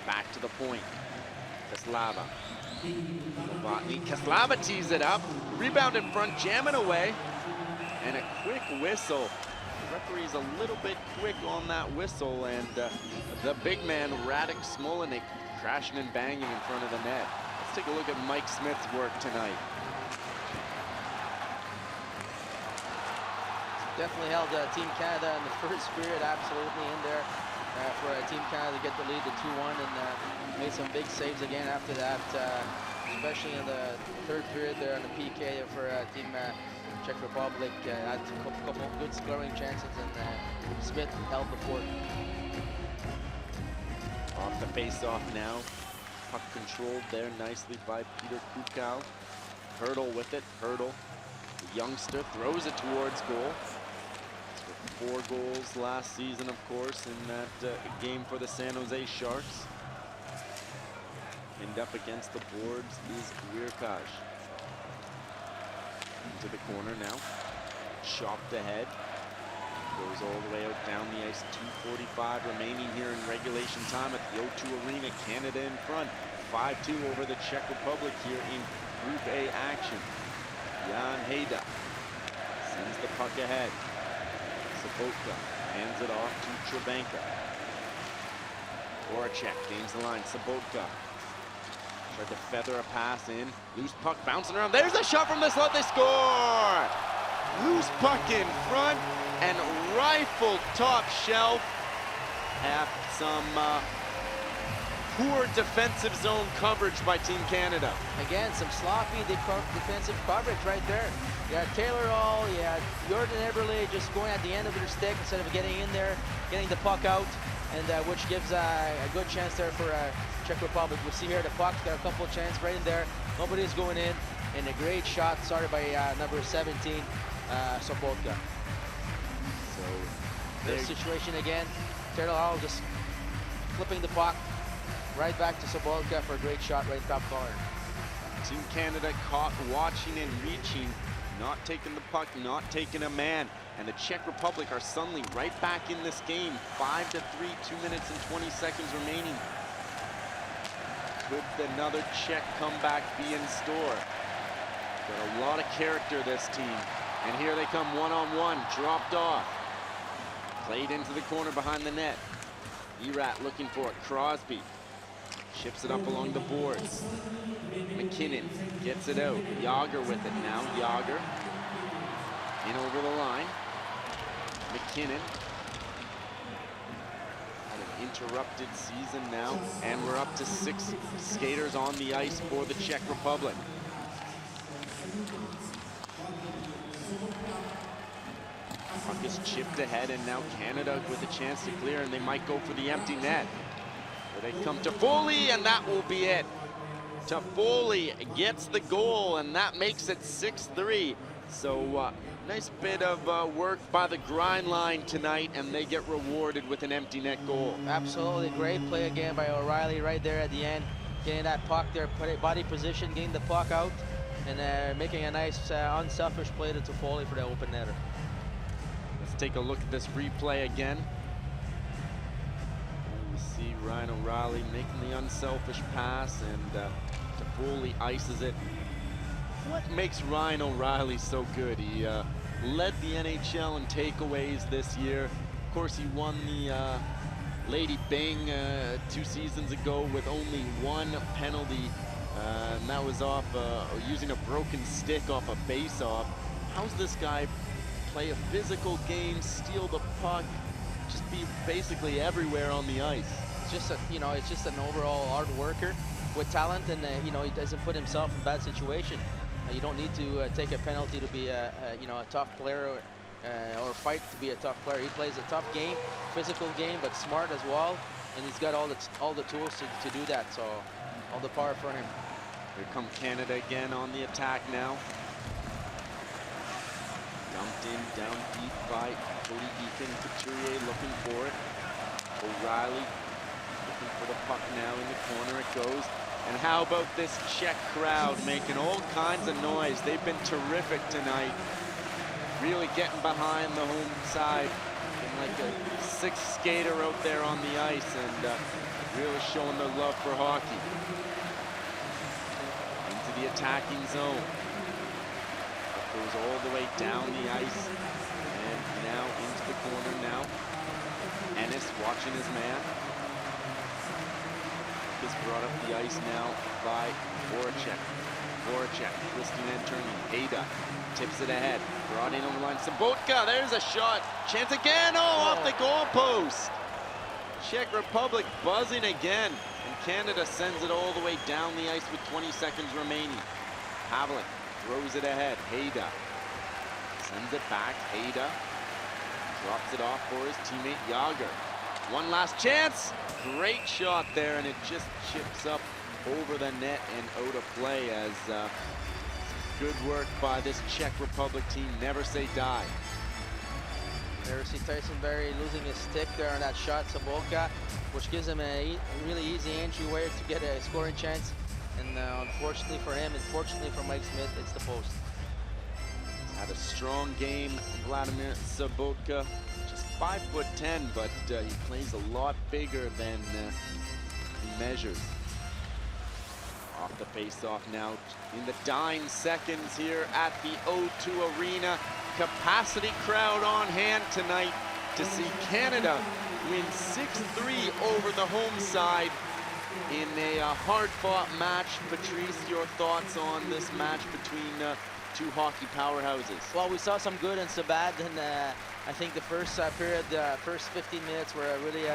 Back to the point. Kaslava. Novotny. Kaslava tees it up. Rebound in front, jamming away. And a quick whistle. The referee's a little bit quick on that whistle, and the big man, Radek Smolenic, crashing and banging in front of the net. Let's take a look at Mike Smith's work tonight. Definitely held Team Canada in the first period, absolutely in there for Team Canada to get the lead to 2-1, and made some big saves again after that, especially in the third period there on the PK for Team Czech Republic. Had a couple of good scoring chances, and Smith held the fort. Off the face-off now. Puck controlled there nicely by Peter Kukau. Hurdle with it. Hurdle, the youngster, throws it towards goal. Scored 4 goals last season, of course, in that game for the San Jose Sharks. Pinned up against the boards is Weirkaj. Into the corner now. Chopped ahead. Goes all the way out down the ice. 2:45 remaining here in regulation time at the O2 Arena. Canada in front. 5-2 over the Czech Republic here in Group A action. Jan Hejda sends the puck ahead. Sabotka hands it off to Trebenka. Voracek gains the line. Sabotka tried to feather a pass in. Loose puck bouncing around. There's a shot from the slot. They score! Loose puck in front and rifle top shelf after some poor defensive zone coverage by Team Canada. Again, some sloppy defensive coverage right there. You had Taylor Hall, you had Jordan Eberle just going at the end of their stick instead of getting in there, getting the puck out, and which gives a good chance there for Czech Republic. We see here the puck's got a couple of chances right in there. Nobody's going in, and a great shot started by number 17, Sobotka. So Their situation again. Taylor Hall just flipping the puck right back to Sobotka for a great shot right top corner. Team Canada caught watching and reaching, not taking the puck, not taking a man. And the Czech Republic are suddenly right back in this game. 5-3, 2 minutes and 20 seconds remaining. Could another Czech comeback be in store? Got a lot of character, this team. And here they come one-on-one, dropped off. Played into the corner behind the net. Erat looking for it, Crosby. Chips it up along the boards. McKinnon gets it out. Yager with it now. Yager in over the line. McKinnon had an interrupted season now, and we're up to 6 skaters on the ice for the Czech Republic. Puck is chipped ahead, and now Canada with a chance to clear, and they might go for the empty net. They come to Foley, and that will be it. Toffoli gets the goal, and that makes it 6-3. So nice bit of work by the grind line tonight, and they get rewarded with an empty net goal. Absolutely great play again by O'Reilly right there at the end, getting that puck there, body position, getting the puck out, and making a nice unselfish play to Toffoli for the open netter. Let's take a look at this replay again. You see Ryan O'Reilly making the unselfish pass, and Toffoli ices it. What makes Ryan O'Reilly so good? He led the NHL in takeaways this year. Of course, he won the Lady Byng 2 seasons ago with only 1 penalty, and that was off using a broken stick off a face-off. How's this guy play a physical game, steal the puck, just be basically everywhere on the ice? just a, you know, it's just an overall hard worker with talent, and you know, he doesn't put himself in bad situation. You don't need to take a penalty to be you know, a tough player or fight to be a tough player. He plays a tough game, physical game, but smart as well, and he's got all the tools to do that. So all the power for him. Here come Canada again on the attack now. Dumped in, down deep by Cody Eakin. Couturier looking for it. O'Reilly looking for the puck now in the corner. It goes. And how about this Czech crowd making all kinds of noise? They've been terrific tonight. Really getting behind the home side. Been like a sixth skater out there on the ice, and really showing their love for hockey. Into the attacking zone. Goes all the way down the ice, and now into the corner now. Ennis watching his man. Is brought up the ice now by Voracek. Voracek twisting and turning. Ada tips it ahead. Brought in on the line. Sobotka, there's a shot. Chance again. Oh, off the goalpost. Czech Republic buzzing again, and Canada sends it all the way down the ice with 20 seconds remaining. Havlik throws it ahead. Hayda sends it back. Hayda drops it off for his teammate Yager. One last chance. Great shot there, and it just chips up over the net and out of play as good work by this Czech Republic team. Never say die. There see Tyson Berry losing his stick there on that shot, Sobotka, which gives him a really easy entryway to get a scoring chance. And unfortunately for him, and fortunately for Mike Smith, it's the post. He's had a strong game, Vladimir Sobotka. Just 5'10", but he plays a lot bigger than he measures. Off the face-off now in the dying seconds here at the O2 Arena. Capacity crowd on hand tonight to see Canada win 6-3 over the home side in a hard-fought match. Patrice, your thoughts on this match between two hockey powerhouses? Well, we saw some good and some bad, and I think the first period, first 15 minutes were a really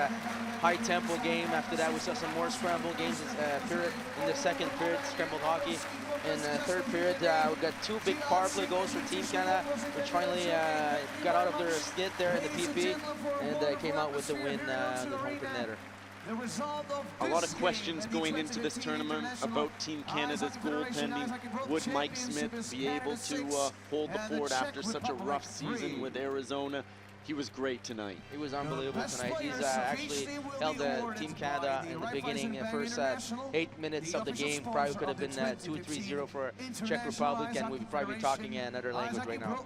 high-tempo game. After that, we saw some more scramble games in the second period, scrambled hockey. In the third period, we got two big power play goals for Team Canada, which finally got out of their skid there in the PP, and came out with the win on the home netter. A lot of questions going into this tournament about Team Canada's goaltending. Would Mike Smith be able to hold the fort after such a rough season with Arizona? He was great tonight. He was unbelievable tonight. He's actually held Team Canada in the beginning, first 8 minutes of the game. Probably could have been 2-3-0 for Czech Republic, and we'd probably be talking another language right now.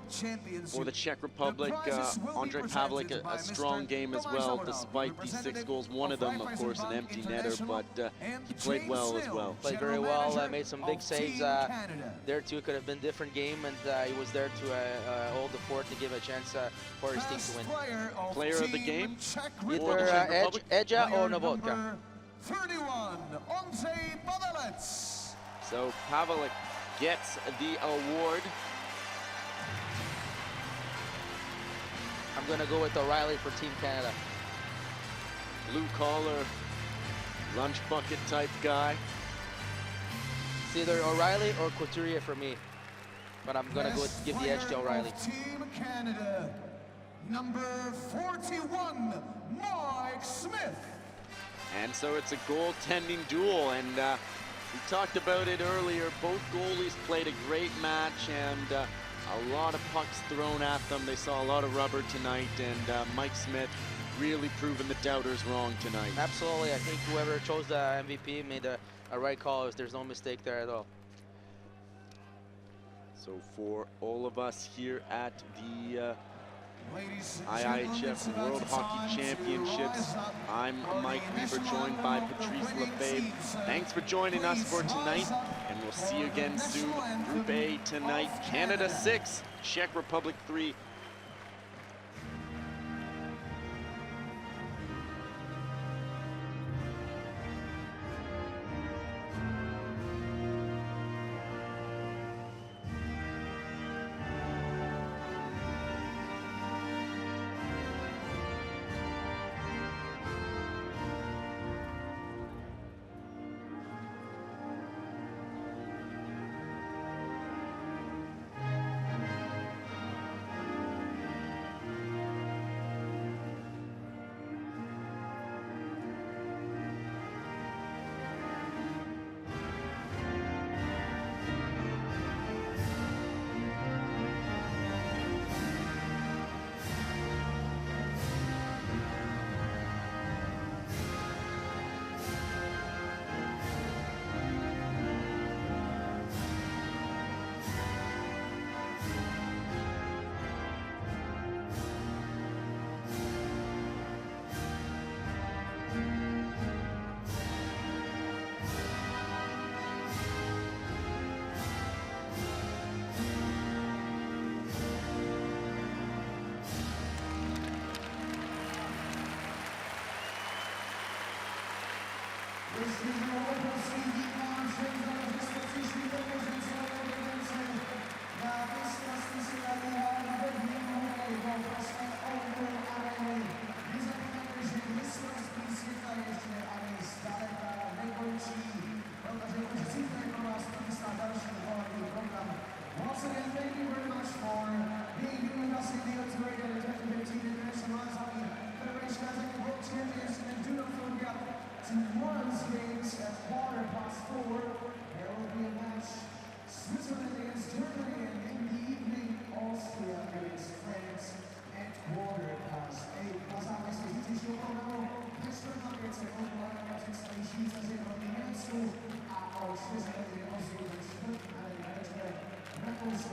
For the Czech Republic, Ondrej Pavlik, a strong game as well, despite these 6 goals. One of them, of course, an empty netter, but he played well as well. Played very well, made some big saves. There too could have been a different game, and he was there to hold the fort to give a chance for his team to win. Player of the game? Either Eja or Novotka. 31, Ondrej Pavlik. So Pavlik gets the award. I'm going to go with O'Reilly for Team Canada. Blue collar, lunch bucket type guy. It's either O'Reilly or Couturier for me, but I'm going to go give the edge to O'Reilly. Team Canada, number 41, Mike Smith. And so it's a goaltending duel, and we talked about it earlier. Both goalies played a great match, and a lot of pucks thrown at them. They saw a lot of rubber tonight, and Mike Smith really proving the doubters wrong tonight. Absolutely. I think whoever chose the MVP made a right call. There's no mistake there at all. So for all of us here at the IIHF World Hockey Championships, I'm Mike Weaver, joined by Patrice Lefebvre. Thanks for joining us for tonight, and we'll see you again soon. Group A tonight, Canada 6, Czech Republic 3. svěřené dvě osi, čtvrt a největší.